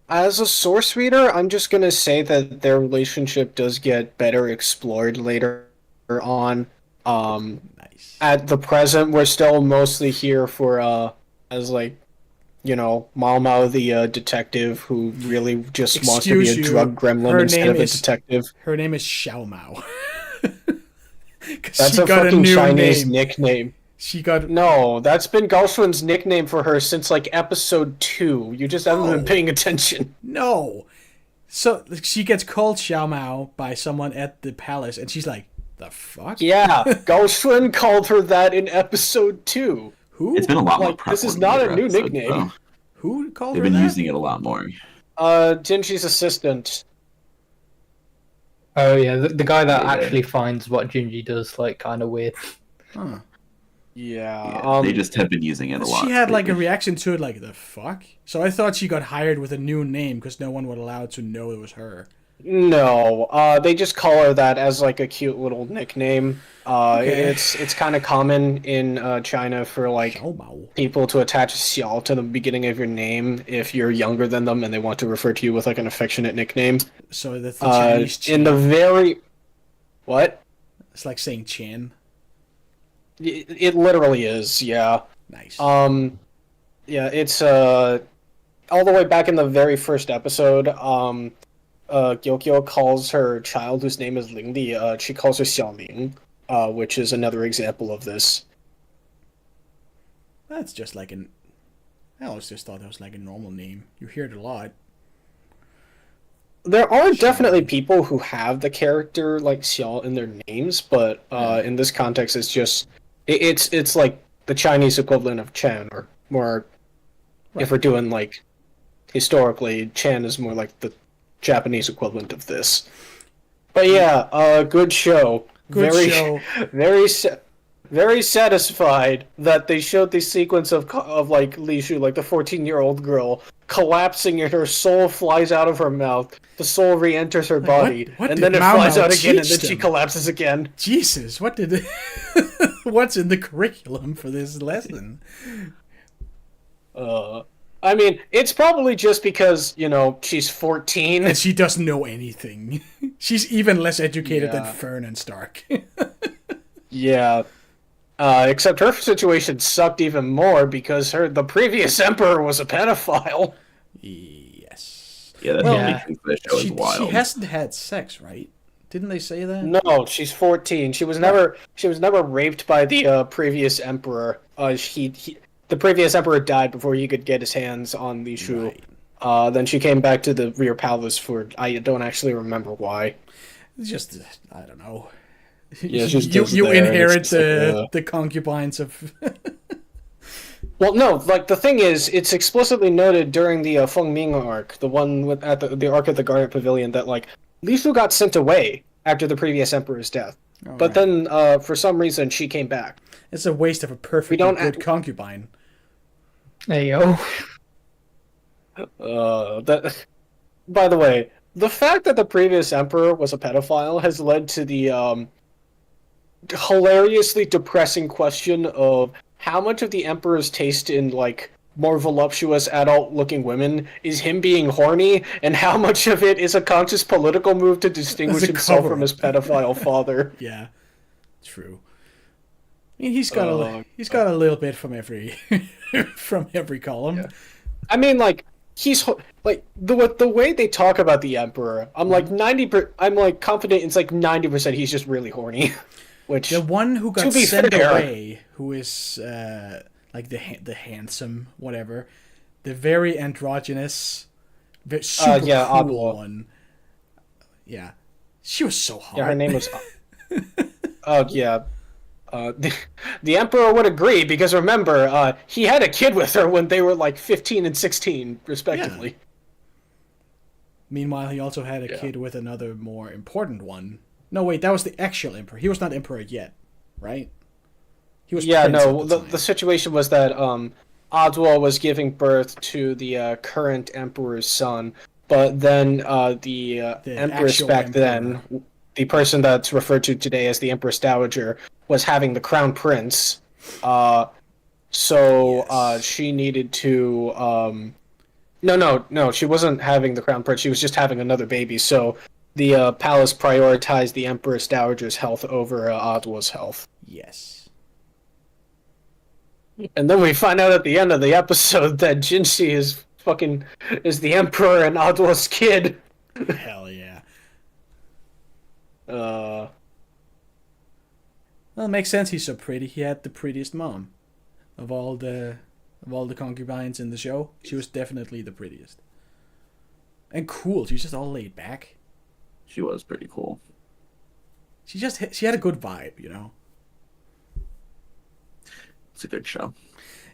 Speaker 4: as a source reader, I'm just gonna say that their relationship does get better explored later on.
Speaker 1: Nice.
Speaker 4: At the present, we're still mostly here for, as like, Mao Mao, the detective who really just wants to be a
Speaker 1: Excuse you,
Speaker 4: drug gremlin
Speaker 1: her
Speaker 4: instead
Speaker 1: name
Speaker 4: of a
Speaker 1: is-
Speaker 4: detective.
Speaker 1: Her name is Xiao Mao. 'Cause
Speaker 4: That's
Speaker 1: she
Speaker 4: a
Speaker 1: got
Speaker 4: fucking
Speaker 1: new
Speaker 4: Chinese
Speaker 1: name.
Speaker 4: nickname.
Speaker 1: She got
Speaker 4: No, that's been Gaoshun's nickname for her since like episode 2. You just haven't been
Speaker 1: No.
Speaker 4: paying attention.
Speaker 1: no. So she gets called Xiao Mao by someone at the palace, and she's like, "The fuck?
Speaker 4: Yeah, Gaoshun called her that in episode 2.
Speaker 1: Who?
Speaker 2: It's been a lot more
Speaker 4: Like, this is
Speaker 2: prevalent
Speaker 4: not
Speaker 2: in
Speaker 4: a
Speaker 2: other
Speaker 4: new
Speaker 2: episodes,
Speaker 4: nickname.
Speaker 2: though.
Speaker 1: Who called
Speaker 2: They've
Speaker 1: her
Speaker 2: been
Speaker 1: that?
Speaker 2: using it a lot more.
Speaker 4: Jinchi's assistant.
Speaker 3: Oh yeah, the guy that
Speaker 2: Yeah.
Speaker 3: actually finds what Gingy does like kind of weird.
Speaker 1: Huh.
Speaker 2: Yeah, they just have been using it a lot.
Speaker 1: She had like a reaction to it, like the fuck. So I thought she got hired with a new name because no one was allowed to know it was her.
Speaker 4: No, they just call her that as like a cute little nickname.
Speaker 1: Okay.
Speaker 4: It's kind of common in China for like
Speaker 1: Xiaomao.
Speaker 4: people to attach xiao to the beginning of your name if you're younger than them and they want to refer to you with like an affectionate nickname.
Speaker 1: So that's the Chinese
Speaker 4: in the very what?
Speaker 1: It's like saying Chan.
Speaker 4: It literally is, yeah.
Speaker 1: Nice.
Speaker 4: Yeah, it's all the way back in the very first episode. Gyokyo calls her child, whose name is Lingdi. She calls her Xiaoling, which is another example of this.
Speaker 1: That's just like an. I always just thought that was like a normal name. You hear it a lot.
Speaker 4: There are definitely people who have the character like Xiao in their names, but in this context, it's just it's like the Chinese equivalent of Chen, or more. Right. If we're doing like historically, Chen is more like the Japanese equivalent of this. But yeah, good show.
Speaker 1: Good show.
Speaker 4: Very satisfied that they showed the sequence of like Li Shu, like the 14-year-old girl, collapsing and her soul flies out of her mouth. The soul re-enters her body,
Speaker 1: what
Speaker 4: and then it flies out again, and then she collapses again.
Speaker 1: Jesus, what did what's in the curriculum for this lesson?
Speaker 4: I mean, it's probably just because, she's 14.
Speaker 1: And she doesn't know anything. She's even less educated than Fern and Stark.
Speaker 4: Yeah. Except her situation sucked even more because the previous emperor was a pedophile.
Speaker 1: Yes.
Speaker 2: Yeah, that makes the show is wild.
Speaker 1: She hasn't had sex, right? Didn't they say that?
Speaker 4: No, she's 14. She was never raped by the previous emperor. The previous emperor died before he could get his hands on Li Shu. Right. Then she came back to the rear palace for I don't actually remember why.
Speaker 1: It's just I don't know.
Speaker 4: Yeah,
Speaker 1: you inherit the concubines of.
Speaker 4: Well, no. Like the thing is, it's explicitly noted during the Feng Ming arc, the one at the arc of the Garnet Pavilion, that like Li Shu got sent away after the previous emperor's death. But then, for some reason, she came back.
Speaker 1: It's a waste of a perfectly good concubine.
Speaker 3: There you
Speaker 4: go. By the way, the fact that the previous emperor was a pedophile has led to the hilariously depressing question of how much of the emperor's taste in like more voluptuous adult-looking women is him being horny, and how much of it is a conscious political move to distinguish himself from his pedophile father.
Speaker 1: Yeah, true. I mean, he's got a little bit from every column. Yeah.
Speaker 4: I mean, like he's like the way they talk about the emperor. I'm like I'm like confident it's like 90% he's just really horny. Which
Speaker 1: the one who got sent away, who is like the handsome whatever, the very androgynous, super cool one. Yeah, she was so hot.
Speaker 4: Yeah, her name was. Oh yeah. The emperor would agree because remember, he had a kid with her when they were like 15 and 16, respectively.
Speaker 1: Yeah. Meanwhile, he also had a kid with another more important one. No, wait, that was the actual emperor. He was not emperor yet, right? He was.
Speaker 4: Yeah, no. The situation was that Adwa was giving birth to the current emperor's son, but then the empress back then, the person that's referred to today as the Empress Dowager, was having the crown prince. So she needed to. No, she wasn't having the crown prince. She was just having another baby. So the palace prioritized the Empress Dowager's health over Adwa's health.
Speaker 1: Yes.
Speaker 4: And then we find out at the end of the episode that Jinshi is the emperor and Adwa's kid.
Speaker 1: Hell yeah.
Speaker 4: Well,
Speaker 1: it makes sense. He's so pretty. He had the prettiest mom of all the concubines in the show. She was definitely the prettiest and cool. She was just all laid back.
Speaker 2: She was pretty cool.
Speaker 1: She had a good vibe,
Speaker 2: It's a good show.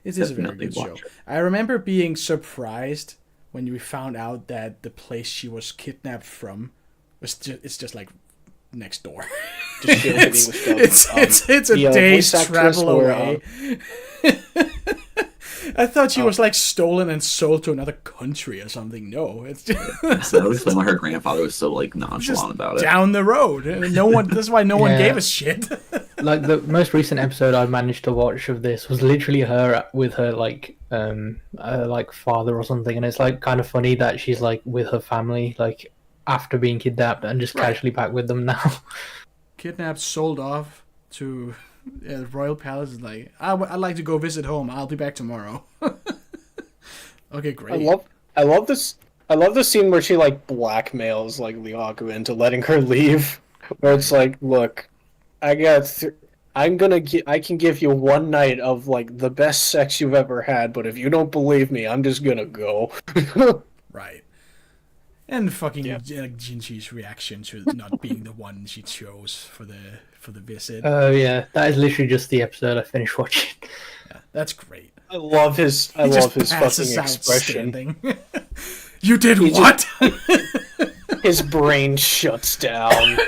Speaker 1: It is a very good show. I remember being surprised when we found out that the place she was kidnapped from it's just like next door.
Speaker 4: to Shield in English dub.
Speaker 1: It's a day's travel away. I thought she was like stolen and sold to another country or something. No, it's just
Speaker 2: So that would explain why her grandfather was so like nonchalant about it.
Speaker 1: Down the road. No one. That's why no one gave a shit.
Speaker 3: Like the most recent episode I managed to watch of this was literally her with her like father or something, and it's like kind of funny that she's like with her family like after being kidnapped and just casually back with them now.
Speaker 1: Kidnapped, sold off to the royal palace. Is like I'd like to go visit home. I'll be back tomorrow. Okay, great.
Speaker 4: I love this. I love the scene where she like blackmails like Liaku into letting her leave. Where it's like, look, I can give you one night of like the best sex you've ever had, but if you don't believe me, I'm just gonna go.
Speaker 1: Right. And fucking Jinchi's reaction to not being the one she chose for the visit.
Speaker 3: Oh yeah, that is literally just the episode I finished watching.
Speaker 1: Yeah, that's great.
Speaker 4: I love his fucking expression.
Speaker 1: You did what?
Speaker 4: His brain shuts down,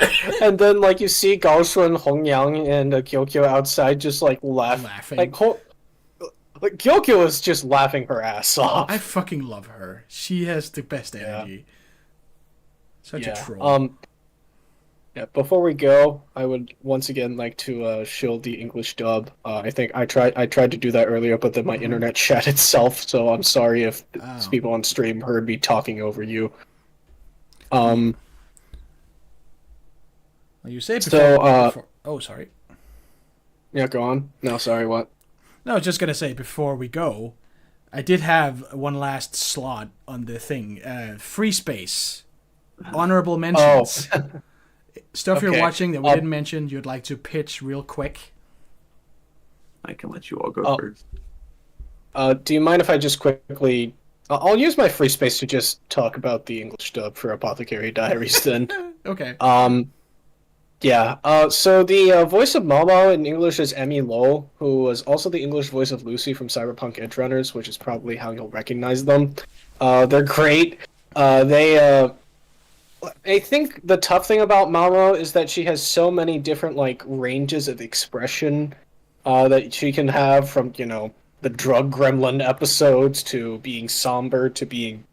Speaker 4: and then like you see Gaoshun, Hongyang, and Kyokyo outside just like laughing. Like Kyokyo is just laughing her ass off.
Speaker 1: I fucking love her. She has the best energy. Such a troll.
Speaker 4: Before we go, I would once again like to shield the English dub. I think I tried to do that earlier, but then my internet shut itself. So I'm sorry if people on stream heard me talking over you.
Speaker 1: Well, you say before. Oh, sorry.
Speaker 4: Yeah, go on. No, sorry. What?
Speaker 1: No, I was just gonna say before we go, I did have one last slot on the thing. Free space, honorable mentions. Stuff you're watching that we didn't mention, you'd like to pitch real quick?
Speaker 2: I can let you all go first.
Speaker 4: Do you mind if I just quickly... I'll use my free space to just talk about the English dub for Apothecary Diaries then.
Speaker 1: Okay.
Speaker 4: So the voice of Momo in English is Emmy Lo, who was also the English voice of Lucy from Cyberpunk Edgerunners, which is probably how you'll recognize them. They're great. I think the tough thing about Momo is that she has so many different like ranges of expression that she can have, from the drug gremlin episodes to being somber to being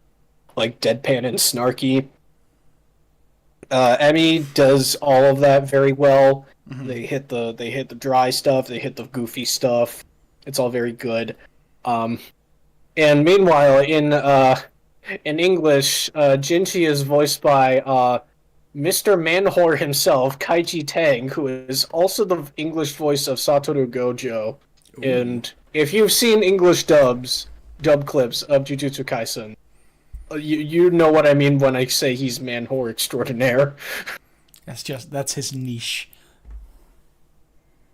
Speaker 4: like deadpan and snarky. Emmy does all of that very well. Mm-hmm. They hit the dry stuff, they hit the goofy stuff. It's all very good. And meanwhile, in English, Jinchi is voiced by Mr. Manhor himself, Kaiji Tang, who is also the English voice of Satoru Gojo. Ooh. And if you've seen English dub clips of Jujutsu Kaisen, you know what I mean when I say he's Manhor extraordinaire.
Speaker 1: That's his niche.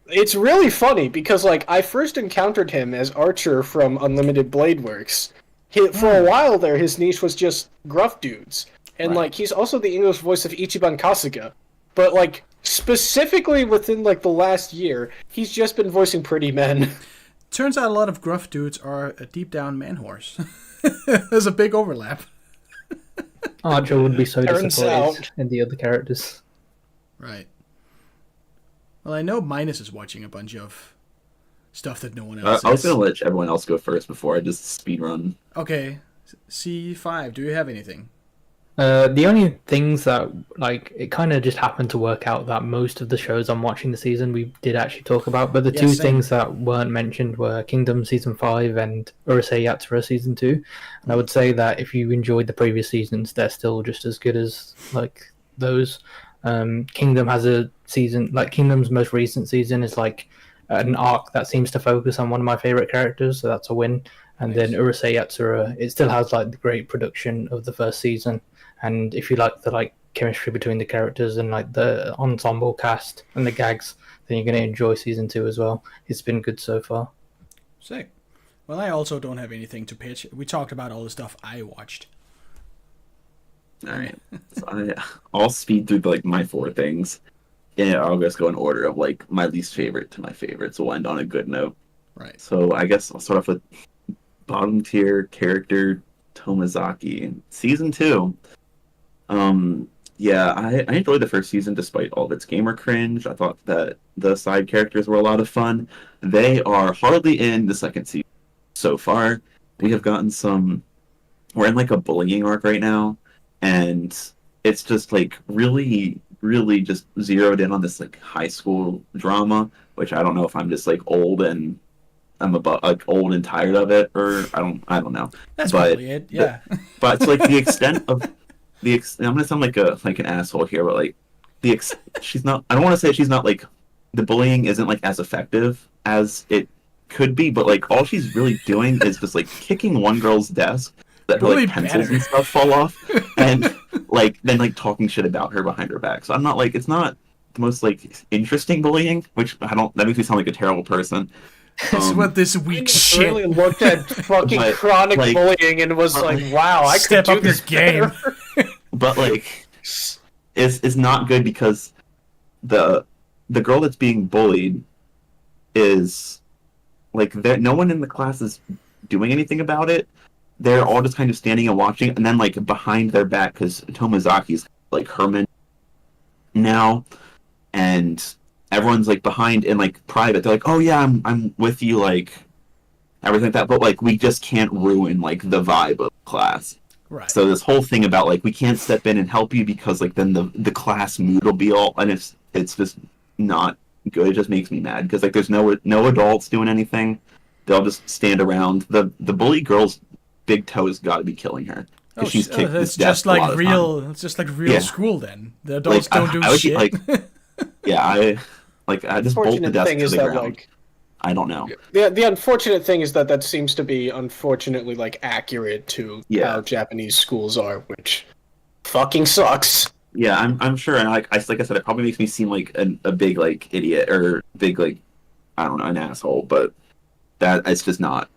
Speaker 4: It's really funny because like I first encountered him as Archer from Unlimited Blade Works. For a while there, his niche was just gruff dudes. And, like, he's also the English voice of Ichiban Kasuga. But, like, specifically within, like, the last year, he's just been voicing pretty men.
Speaker 1: Turns out a lot of gruff dudes are deep down man-whores. There's a big overlap.
Speaker 3: Archer would be so disappointed in the other characters.
Speaker 1: Right. Well, I know Minus is watching a bunch of stuff that no one else
Speaker 2: I was going to let everyone else go first before I just speedrun.
Speaker 1: Okay. C5, do you have anything?
Speaker 3: The only things that, like, it kind of just happened to work out that most of the shows I'm watching this season we did actually talk about, but the two things that weren't mentioned were Kingdom Season 5 and Urusei Yatsura Season 2. And I would say that if you enjoyed the previous seasons, they're still just as good as, like, those. Kingdom has a season, like, Kingdom's most recent season is, like, an arc that seems to focus on one of my favorite characters, so that's a win. And then Urusei Yatsura, it still has like the great production of the first season, and if you like the like chemistry between the characters and like the ensemble cast and the gags, then you're going to enjoy season 2 as well. It's been good so far.
Speaker 1: Sick. Well, I also don't have anything to pitch. We talked about all the stuff I watched.
Speaker 2: All right, so I'll speed through like my 4 things. Yeah, I'll just go in order of like my least favorite to my favorite, so we'll end on a good note.
Speaker 1: Right.
Speaker 2: So I guess I'll start off with bottom tier character Tomozaki. Season 2. Yeah, I enjoyed the first season despite all of its gamer cringe. I thought that the side characters were a lot of fun. They are hardly in the second season so far. We have gotten some. We're in like a bullying arc right now, and it's just like really, really just zeroed in on this like high school drama, which I don't know if I'm just like old and I'm about like old and tired of it, or I don't know.
Speaker 1: That's
Speaker 2: But
Speaker 1: probably it. Yeah.
Speaker 2: but it's like the extent of I'm gonna sound like an asshole here, but like she's not. I don't want to say she's not like the bullying isn't like as effective as it could be, but like all she's really doing is just like kicking one girl's desk that her
Speaker 1: Bully
Speaker 2: like pencils
Speaker 1: better.
Speaker 2: and stuff fall off, and like then like talking shit about her behind her back. So I'm not like it's not the most like interesting bullying, which I don't. That makes me sound like a terrible person.
Speaker 1: This is what this
Speaker 4: I
Speaker 1: weak
Speaker 4: just
Speaker 1: shit.
Speaker 4: really looked at fucking
Speaker 2: But,
Speaker 4: chronic
Speaker 2: like,
Speaker 4: bullying and was like, wow, I
Speaker 1: Step
Speaker 4: could do
Speaker 1: up your
Speaker 4: this
Speaker 1: game.
Speaker 4: better.
Speaker 2: But like it's not good because the girl that's being bullied is like no one in the class is doing anything about it. They're all just kind of standing and watching, and then like behind their back, because Tomozaki's like Herman now, and everyone's like behind in like private. They're like, "Oh yeah, I'm with you," like everything like that. But like we just can't ruin like the vibe of class.
Speaker 1: Right.
Speaker 2: So this whole thing about like we can't step in and help you because like then the class mood will be all, and it's just not good. It just makes me mad because like there's no adults doing anything. They'll just stand around. The bully girl's big toe has got to be killing her because she's kicked this
Speaker 1: it's
Speaker 2: desk
Speaker 1: just
Speaker 2: a lot
Speaker 1: like
Speaker 2: of
Speaker 1: real.
Speaker 2: time.
Speaker 1: It's just like real
Speaker 2: Yeah.
Speaker 1: school. Then the adults
Speaker 2: Like,
Speaker 1: don't do
Speaker 2: I would
Speaker 1: shit.
Speaker 2: like yeah I just bolt the
Speaker 4: Unfortunate
Speaker 2: desk
Speaker 4: thing
Speaker 2: to
Speaker 4: is
Speaker 2: the
Speaker 4: that
Speaker 2: ground.
Speaker 4: like
Speaker 2: I don't know.
Speaker 4: the unfortunate thing is that seems to be unfortunately like accurate to
Speaker 2: Yeah.
Speaker 4: how Japanese schools are, which fucking sucks.
Speaker 2: Yeah, I'm sure, and like I said, it probably makes me seem like a big like idiot or big like I don't know an asshole, but that it's just not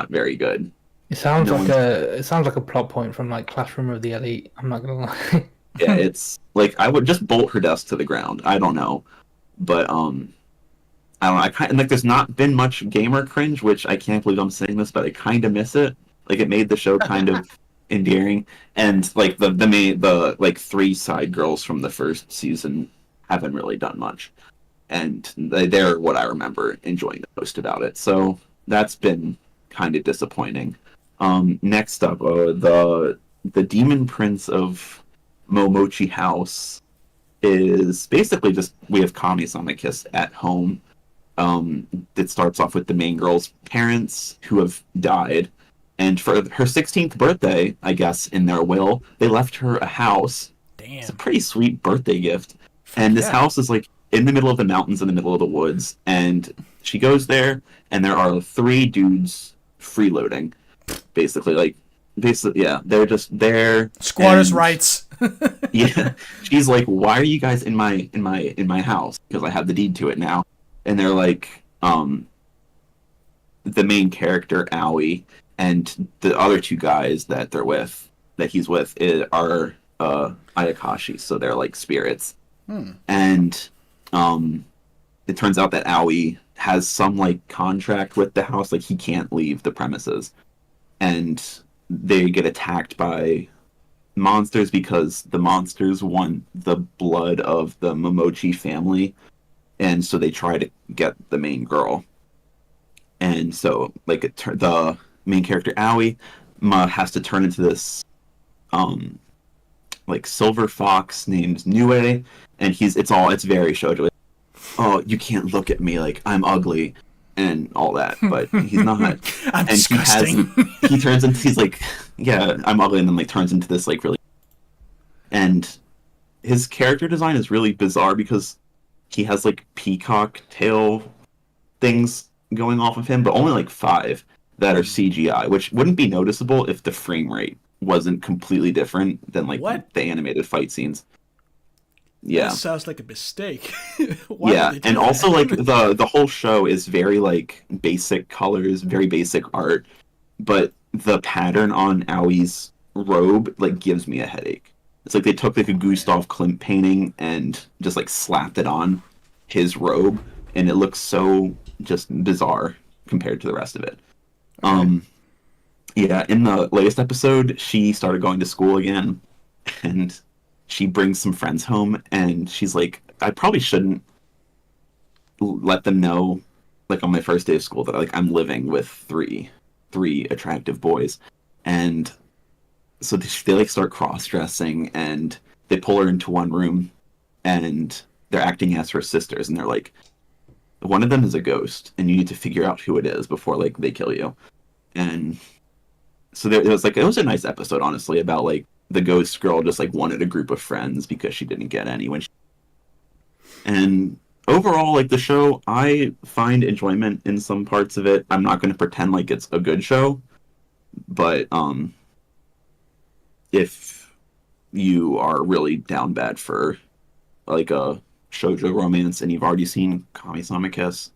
Speaker 2: very good.
Speaker 3: It sounds
Speaker 2: No
Speaker 3: like
Speaker 2: one's-
Speaker 3: it sounds like a plot point from like Classroom of the Elite. I'm not gonna lie.
Speaker 2: Yeah, it's like I would just bolt her desk to the ground. I don't know, but I don't know. I kind like there's not been much gamer cringe, which I can't believe I'm saying this, but I kind of miss it. Like it made the show kind of endearing, and like the like three side girls from the first season haven't really done much, and they're what I remember enjoying the most about it. So that's been kind of disappointing. Next up, the Demon Prince of Momoschi House is basically just we have Kami-sama Kiss at home. It starts off with the main girl's parents who have died, and for her 16th birthday, I guess in their will, they left her a house. It's a
Speaker 1: Damn.
Speaker 2: pretty sweet birthday gift, and this
Speaker 1: yeah.
Speaker 2: house is like in the middle of the mountains, in the middle of the woods, and she goes there, and there are three dudes freeloading, basically, yeah, they're just there.
Speaker 1: Squatters'
Speaker 2: and-
Speaker 1: rights.
Speaker 2: Yeah, she's like, "Why are you guys in my house? Because I have the deed to it now." And they're like, the main character Aoi and the other two guys that he's with, are Ayakashi, so they're like spirits. And it turns out that Aoi has some like contract with the house, like he can't leave the premises, and they get attacked by monsters because the monsters want the blood of the Momoschi family, and so they try to get the main girl. And so like the main character Aoi has to turn into this like silver fox named Nue, and it's very shoujo. Oh, you can't look at me, like I'm ugly and all that, but he's not.
Speaker 1: I'm
Speaker 2: And
Speaker 1: disgusting.
Speaker 2: he's like, yeah, I'm ugly, and then like turns into this like really, and his character design is really bizarre because he has like peacock tail things going off of him, but only like 5 that are CGI, which wouldn't be noticeable if the frame rate wasn't completely different than like
Speaker 1: What?
Speaker 2: the animated fight scenes. Yeah.
Speaker 1: That sounds like a mistake. Why
Speaker 2: Yeah,
Speaker 1: would they do
Speaker 2: and
Speaker 1: that?
Speaker 2: also like the whole show is very like basic colors, very basic art, but the pattern on Aoi's robe like gives me a headache. It's like they took like a Gustav Klimt painting and just like slapped it on his robe, and it looks so just bizarre compared to the rest of it. Yeah, in the latest episode, she started going to school again, and she brings some friends home, and she's like, I probably shouldn't let them know, like, on my first day of school that like I'm living with three attractive boys. And so they like start cross-dressing, and they pull her into one room, and they're acting as her sisters, and they're like, one of them is a ghost, and you need to figure out who it is before like they kill you. And so it was a nice episode, honestly, about like the ghost girl just like wanted a group of friends because she didn't get any and overall, like, the show, I find enjoyment in some parts of it. I'm not going to pretend like it's a good show, but if you are really down bad for like a shoujo romance and you've already seen Kami-sama Kiss,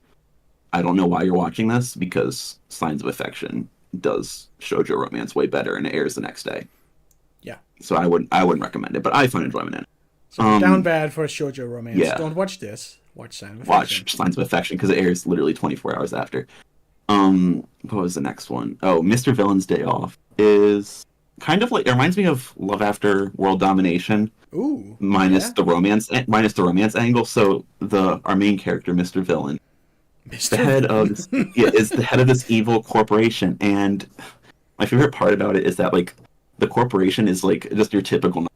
Speaker 2: I don't know why you're watching this, because Signs of Affection does shoujo romance way better, and it airs the next day.
Speaker 1: Yeah.
Speaker 2: So I wouldn't recommend it, but I find enjoyment in it.
Speaker 1: So down bad for a shoujo romance.
Speaker 2: Yeah.
Speaker 1: Don't watch this. Watch Signs of Affection.
Speaker 2: Watch Signs of Affection, because it airs literally 24 hours after. What was the next one? Oh, Mr. Villain's Day Off is kind of like, it reminds me of Love After World Domination.
Speaker 1: Ooh.
Speaker 2: Minus the romance angle. So our main character, Mr. Villain, is the head of this evil corporation, and my favorite part about it is that like the corporation is like just your typical.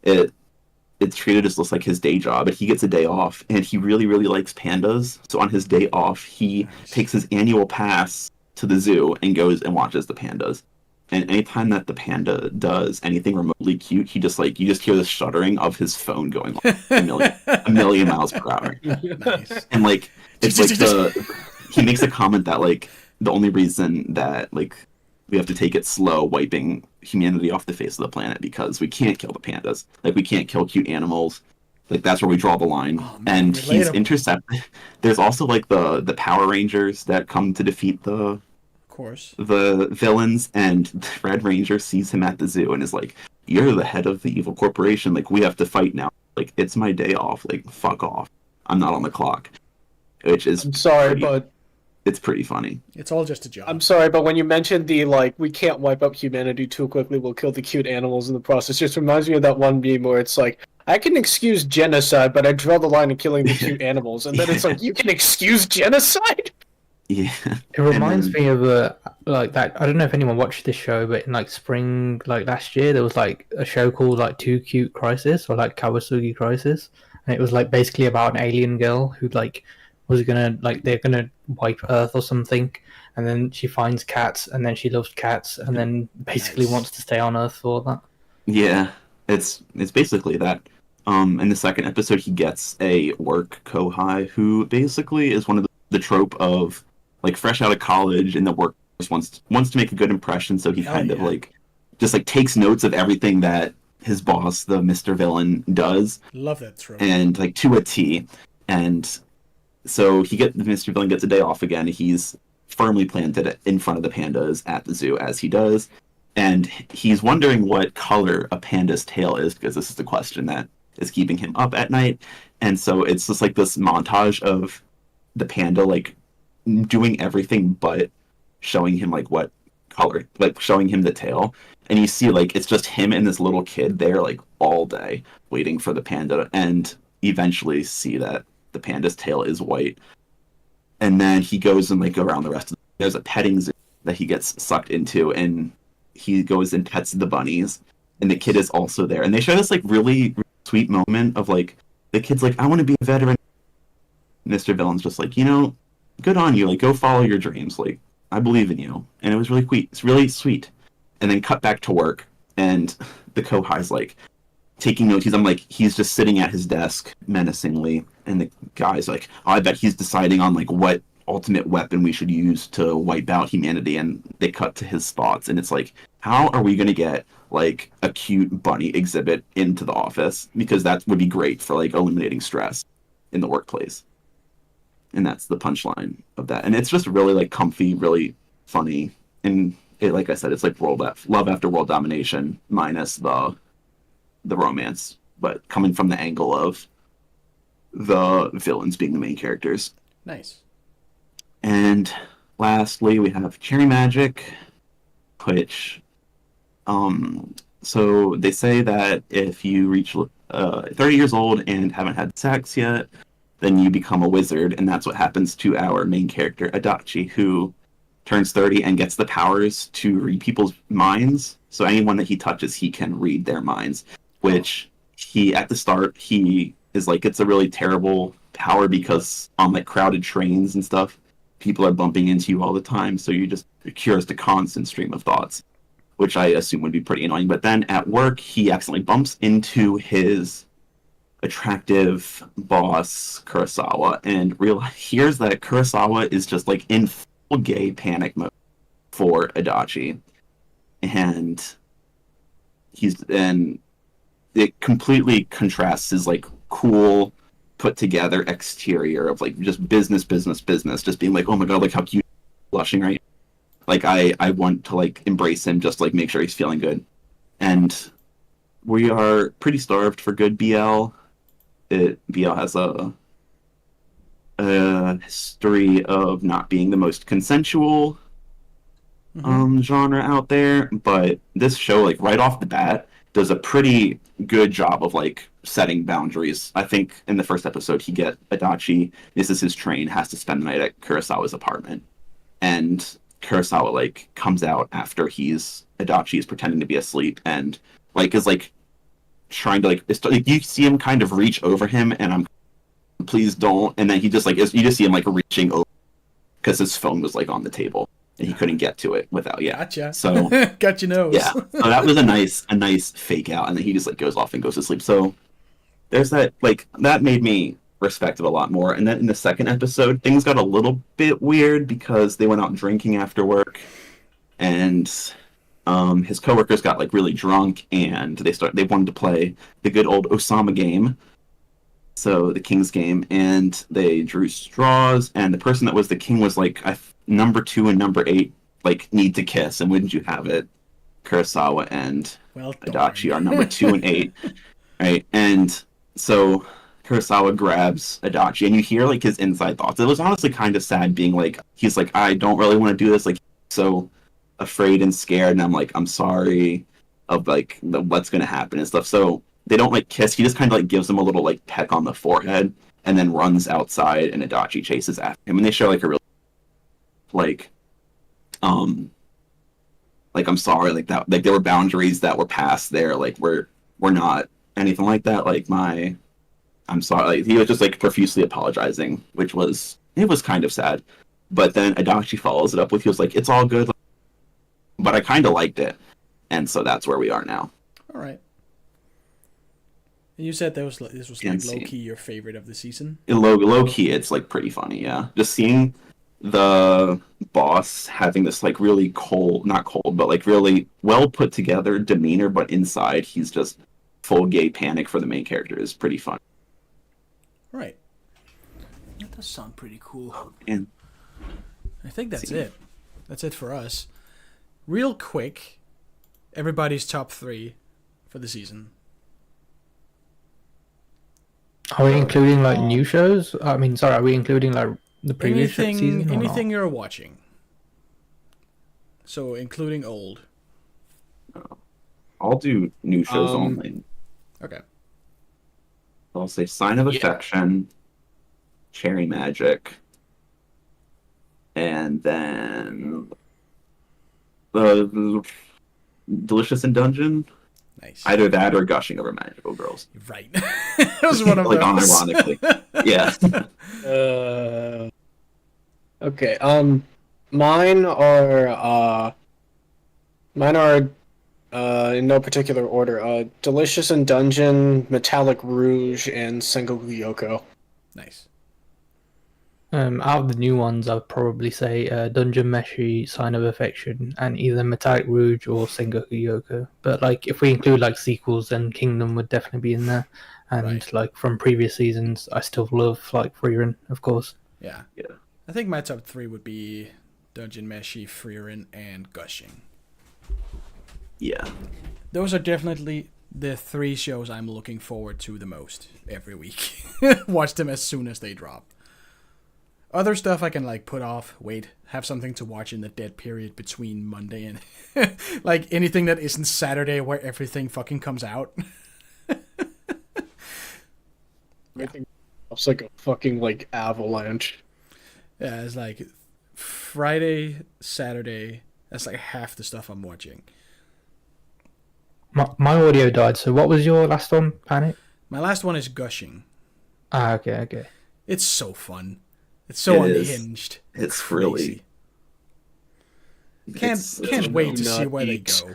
Speaker 2: It's treated as just like his day job, and he gets a day off, and he really, really likes pandas. So on his day off, he takes his annual pass to the zoo and goes and watches the pandas. And anytime that the panda does anything remotely cute, you just hear the shuddering of his phone going a million miles per hour.
Speaker 1: Nice.
Speaker 2: And like it's like he makes a comment that like the only reason that like we have to take it slow wiping humanity off the face of the planet because we can't kill the pandas. Like, we can't kill cute animals. Like, that's where we draw the line.
Speaker 1: Oh, man,
Speaker 2: and he's intercepted. There's also like the Power Rangers that come to defeat the villains, and the Red Ranger sees him at the zoo and is like, "You're the head of the evil corporation. Like, we have to fight now. Like, it's my day off. Like, fuck off. I'm not on the clock." Which is
Speaker 4: but
Speaker 2: it's pretty funny.
Speaker 1: It's all just a job.
Speaker 4: I'm sorry, but when you mentioned the, like, we can't wipe up humanity too quickly, we'll kill the cute animals in the process, just reminds me of that one meme where it's like, I can excuse genocide, but I draw the line of killing the cute animals. And then it's like, you can excuse genocide?
Speaker 2: Yeah.
Speaker 3: It reminds me of like that. I don't know if anyone watched this show, but in like spring, like last year, there was like a show called like Too Cute Crisis, or like Kawasugi Crisis. And it was like basically about an alien girl who like was gonna, like, they're gonna wipe Earth or something, and then she finds cats, and then she loves cats, and then basically wants to stay on Earth for that.
Speaker 2: Yeah, it's basically that. In the second episode, he gets a work kohai who basically is one of the trope of like fresh out of college and the workforce wants to make a good impression, so he kind of like just like takes notes of everything that his boss, the Mr. Villain, does.
Speaker 1: Love that trope.
Speaker 2: And like to a T. And so Mr. Villain gets a day off again. He's firmly planted in front of the pandas at the zoo, as he does. And he's wondering what color a panda's tail is, because this is the question that is keeping him up at night. And so it's just like this montage of the panda like doing everything but showing him like what color, like showing him the tail. And you see like it's just him and this little kid there like all day waiting for the panda, and eventually see that the panda's tail is white. And then he goes and like around the rest of there's a petting zoo that he gets sucked into, and he goes and pets the bunnies, and the kid is also there. And they show this like really sweet moment of like the kid's like, "I want to be a veteran." Mr. Villain's just like, good on you, like, go follow your dreams, like, I believe in you. And it was really sweet. It's really sweet. And then cut back to work, and the kohai's like taking notes. He's just sitting at his desk menacingly, and the guy's like, "Oh, I bet he's deciding on like what ultimate weapon we should use to wipe out humanity." And they cut to his thoughts, and it's like, how are we gonna get like a cute bunny exhibit into the office, because that would be great for like eliminating stress in the workplace. And that's the punchline of that. And it's just really like comfy, really funny, and it, like I said, it's like Love After World Domination minus the romance, but coming from the angle of the villains being the main characters.
Speaker 1: Nice.
Speaker 2: And lastly, we have Cherry Magic, which So they say that if you reach 30 years old and haven't had sex yet, then you become a wizard, and that's what happens to our main character, Adachi, who turns 30 and gets the powers to read people's minds. So anyone that he touches, he can read their minds, which at the start, he is like, it's a really terrible power because on like crowded trains and stuff, people are bumping into you all the time. So it cures the constant stream of thoughts, which I assume would be pretty annoying. But then at work, he accidentally bumps into his attractive boss, Kurosawa, and hears that Kurosawa is just like in full gay panic mode for Adachi. And it completely contrasts his like cool, put together exterior of like just business, just being like, oh my god, like how cute, blushing right. Like I want to like embrace him, just like make sure he's feeling good. And we are pretty starved for good BL. BL has a history of not being the most consensual genre out there, but this show, like right off the bat, does a pretty good job of like setting boundaries. I think in the first episode, Adachi, this is his train, has to spend the night at Kurosawa's apartment, and Kurosawa like comes out after Adachi is pretending to be asleep and like is like trying to like you see him kind of reach over him, and please don't, and then he just like you just see him like reaching over because his phone was like on the table and he couldn't get to it without
Speaker 1: Gotcha.
Speaker 2: So
Speaker 1: got your nose.
Speaker 2: Yeah, so that was a nice fake out, and then he just like goes off and goes to sleep. So there's that, like that made me respect it a lot more. And then in the second episode, things got a little bit weird because they went out drinking after work, and his coworkers got like really drunk, and they wanted to play the good old Osama game, so the King's game, and they drew straws, and the person that was the king was like number 2 and number 8 like need to kiss, and wouldn't you have it, Kurosawa and Adachi are number 2 and 8, right? And so Kurosawa grabs Adachi, and you hear like his inside thoughts. It was honestly kind of sad, being like, he's like, I don't really want to do this, like so afraid and scared, and I'm like, I'm sorry of like what's gonna happen and stuff. So they don't like kiss. He just kind of like gives him a little like peck on the forehead, and then runs outside, and Adachi chases after him, and they show like a real like I'm sorry, like that, like there were boundaries that were passed there, like we're not anything like that, like I'm sorry, like he was just like profusely apologizing, which was kind of sad. But then Adachi follows it up with, he was like, it's all good, but I kind of liked it, and so that's where we are now.
Speaker 1: All right. And you said this was like low key your favorite of the season.
Speaker 2: Low key, it's like pretty funny, yeah. Just seeing the boss having this like really not cold, but like really well put together demeanor, but inside he's just full gay panic for the main character is pretty fun.
Speaker 1: Right. That does sound pretty cool.
Speaker 2: And
Speaker 1: I think that's it. That's it for us. Real quick, everybody's top 3 for the season.
Speaker 3: Are we including like new shows? I mean, sorry, are we including like the previous season?
Speaker 1: Anything you're watching. So including old.
Speaker 2: I'll do new shows only.
Speaker 1: Okay.
Speaker 2: I'll say Sign of Affection, Cherry Magic, and then Delicious in Dungeon.
Speaker 1: Nice.
Speaker 2: Either that or Gushing Over Magical Girls.
Speaker 1: Right. It was one of
Speaker 2: like
Speaker 1: those.
Speaker 2: Unironically. Yeah.
Speaker 4: Okay. Mine are in no particular order. Delicious in Dungeon, Metallic Rouge, and Sengoku Youko.
Speaker 1: Nice.
Speaker 3: Out of the new ones, I'd probably say Dungeon Meshi, Sign of Affection, and either Metallic Rouge or Sengoku Youko. But like, if we include like sequels, then Kingdom would definitely be in there. And like from previous seasons, I still love like Frieren, of course.
Speaker 1: Yeah. I think my top 3 would be Dungeon Meshi, Frieren, and Gushing.
Speaker 2: Yeah.
Speaker 1: Those are definitely the 3 shows I'm looking forward to the most every week. Watch them as soon as they drop. Other stuff I can like put off, wait, have something to watch in the dead period between Monday and like anything that isn't Saturday where everything fucking comes out.
Speaker 4: Everything it's like a fucking like avalanche.
Speaker 1: Yeah, it's like Friday, Saturday. That's like half the stuff I'm watching.
Speaker 3: My audio died. So what was your last one, Panic?
Speaker 1: My last one is Gushing.
Speaker 3: Ah, okay.
Speaker 1: It's so fun. It's so
Speaker 2: It is.
Speaker 1: unhinged.
Speaker 2: It's
Speaker 1: Crazy. Can't wait to see where they go.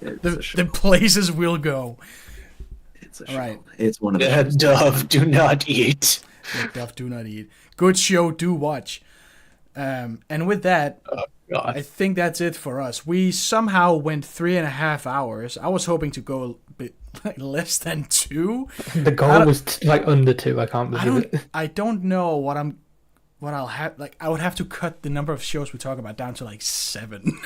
Speaker 1: The places we'll go.
Speaker 2: It's a
Speaker 1: All
Speaker 2: show.
Speaker 1: right.
Speaker 2: It's one of the
Speaker 4: Dead dove, do not eat.
Speaker 1: Good stuff, do not eat. Good show, do watch. And with that,
Speaker 4: God.
Speaker 1: I think that's it for us. We somehow went 3.5 hours. I was hoping to go a bit like less than 2.
Speaker 3: The goal was like under 2. I can't believe it.
Speaker 1: I don't know what I'll have. Like, I would have to cut the number of shows we talk about down to like 7.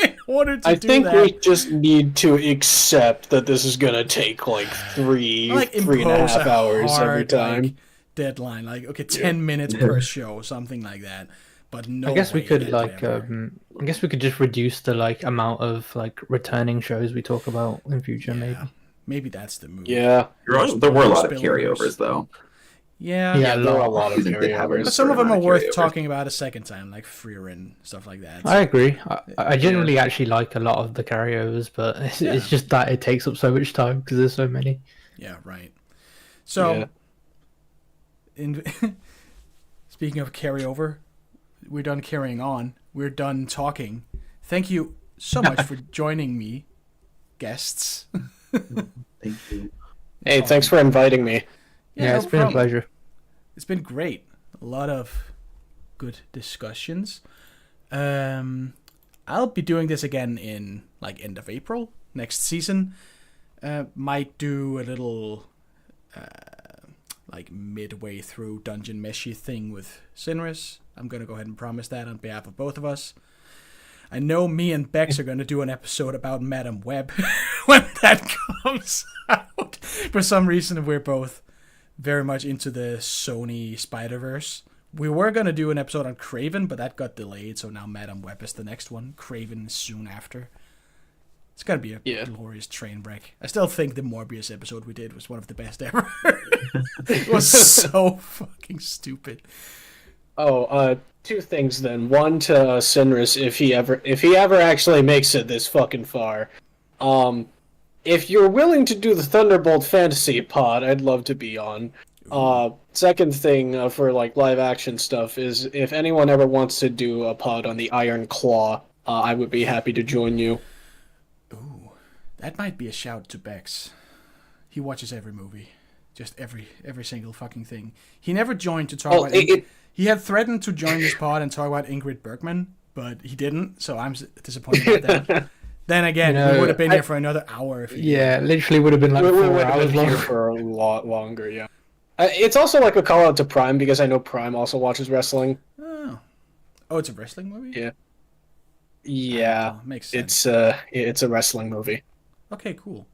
Speaker 1: In order to
Speaker 4: I
Speaker 1: do
Speaker 4: think
Speaker 1: that.
Speaker 4: we just need to accept that this is gonna take like three and a
Speaker 1: impose
Speaker 4: half hours every
Speaker 1: hard,
Speaker 4: time.
Speaker 1: like, deadline, like, okay, 10 minutes per show, something like that. But no,
Speaker 3: I guess we
Speaker 1: way
Speaker 3: could
Speaker 1: that
Speaker 3: like
Speaker 1: ever.
Speaker 3: I guess we could just reduce the like amount of like returning shows we talk about in future.
Speaker 1: Maybe that's the move.
Speaker 4: Yeah,
Speaker 2: There were a lot of
Speaker 1: Spillovers.
Speaker 2: carryovers, though.
Speaker 1: Yeah.
Speaker 3: Yeah,
Speaker 4: there are a
Speaker 3: lot.
Speaker 4: lot of
Speaker 2: They have
Speaker 4: carryovers.
Speaker 1: But some of them are
Speaker 2: amount of
Speaker 1: worth
Speaker 2: carryovers.
Speaker 1: talking about a second time, like Frieren, stuff like that.
Speaker 3: I agree. I generally actually like a lot of the carryovers, but it's just that it takes up so much time because there's so many.
Speaker 1: Yeah, right. So,
Speaker 4: Yeah.
Speaker 1: Speaking of carryover, we're done carrying on. We're done talking. Thank you so much for joining me, guests.
Speaker 2: Thank you.
Speaker 4: Hey, thanks for inviting me.
Speaker 3: Yeah,
Speaker 1: no
Speaker 3: it's been a
Speaker 1: problem.
Speaker 3: pleasure.
Speaker 1: It's been great. A lot of good discussions. I'll be doing this again in like end of April next season. Might do a little like midway through Dungeon Meshi thing with Sinris. I'm gonna go ahead and promise that on behalf of both of us. I know me and Bex are gonna do an episode about Madam Web when that comes out. For some reason, we're both very much into the Sony Spider-Verse. We were going to do an episode on Craven, but that got delayed, so now Madam Web is the next one. Craven is soon after. It's going to be a glorious train wreck. I still think the Morbius episode we did was one of the best ever. It was so fucking stupid.
Speaker 4: Oh, 2 things then. One to Sinris, if he ever actually makes it this fucking far. If you're willing to do the Thunderbolt Fantasy pod, I'd love to be on. Second thing for like live action stuff is if anyone ever wants to do a pod on the Iron Claw, I would be happy to join you.
Speaker 1: Ooh, that might be a shout to Bex. He watches every movie, just every single fucking thing. He never joined to talk about. He had threatened to join this pod and talk about Ingrid Bergman, but he didn't. So I'm disappointed about that. Then again, we would have been here for another hour. If he
Speaker 3: literally would have been like
Speaker 4: We
Speaker 3: 4
Speaker 4: would have
Speaker 3: hours
Speaker 4: been
Speaker 3: long.
Speaker 4: here for a lot longer, yeah. It's also like a call out to Prime because I know Prime also watches wrestling.
Speaker 1: Oh, it's a wrestling movie.
Speaker 4: Yeah. Yeah,
Speaker 1: Oh, makes sense.
Speaker 4: It's a wrestling movie.
Speaker 1: Okay, cool.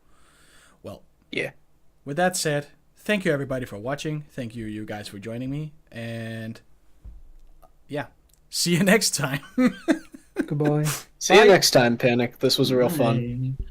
Speaker 1: Well,
Speaker 4: Yeah.
Speaker 1: with that said, thank you everybody for watching. Thank you guys for joining me, and yeah, see you next time.
Speaker 3: Goodbye.
Speaker 4: See you next time, Panic. This was real fun.
Speaker 3: Bye.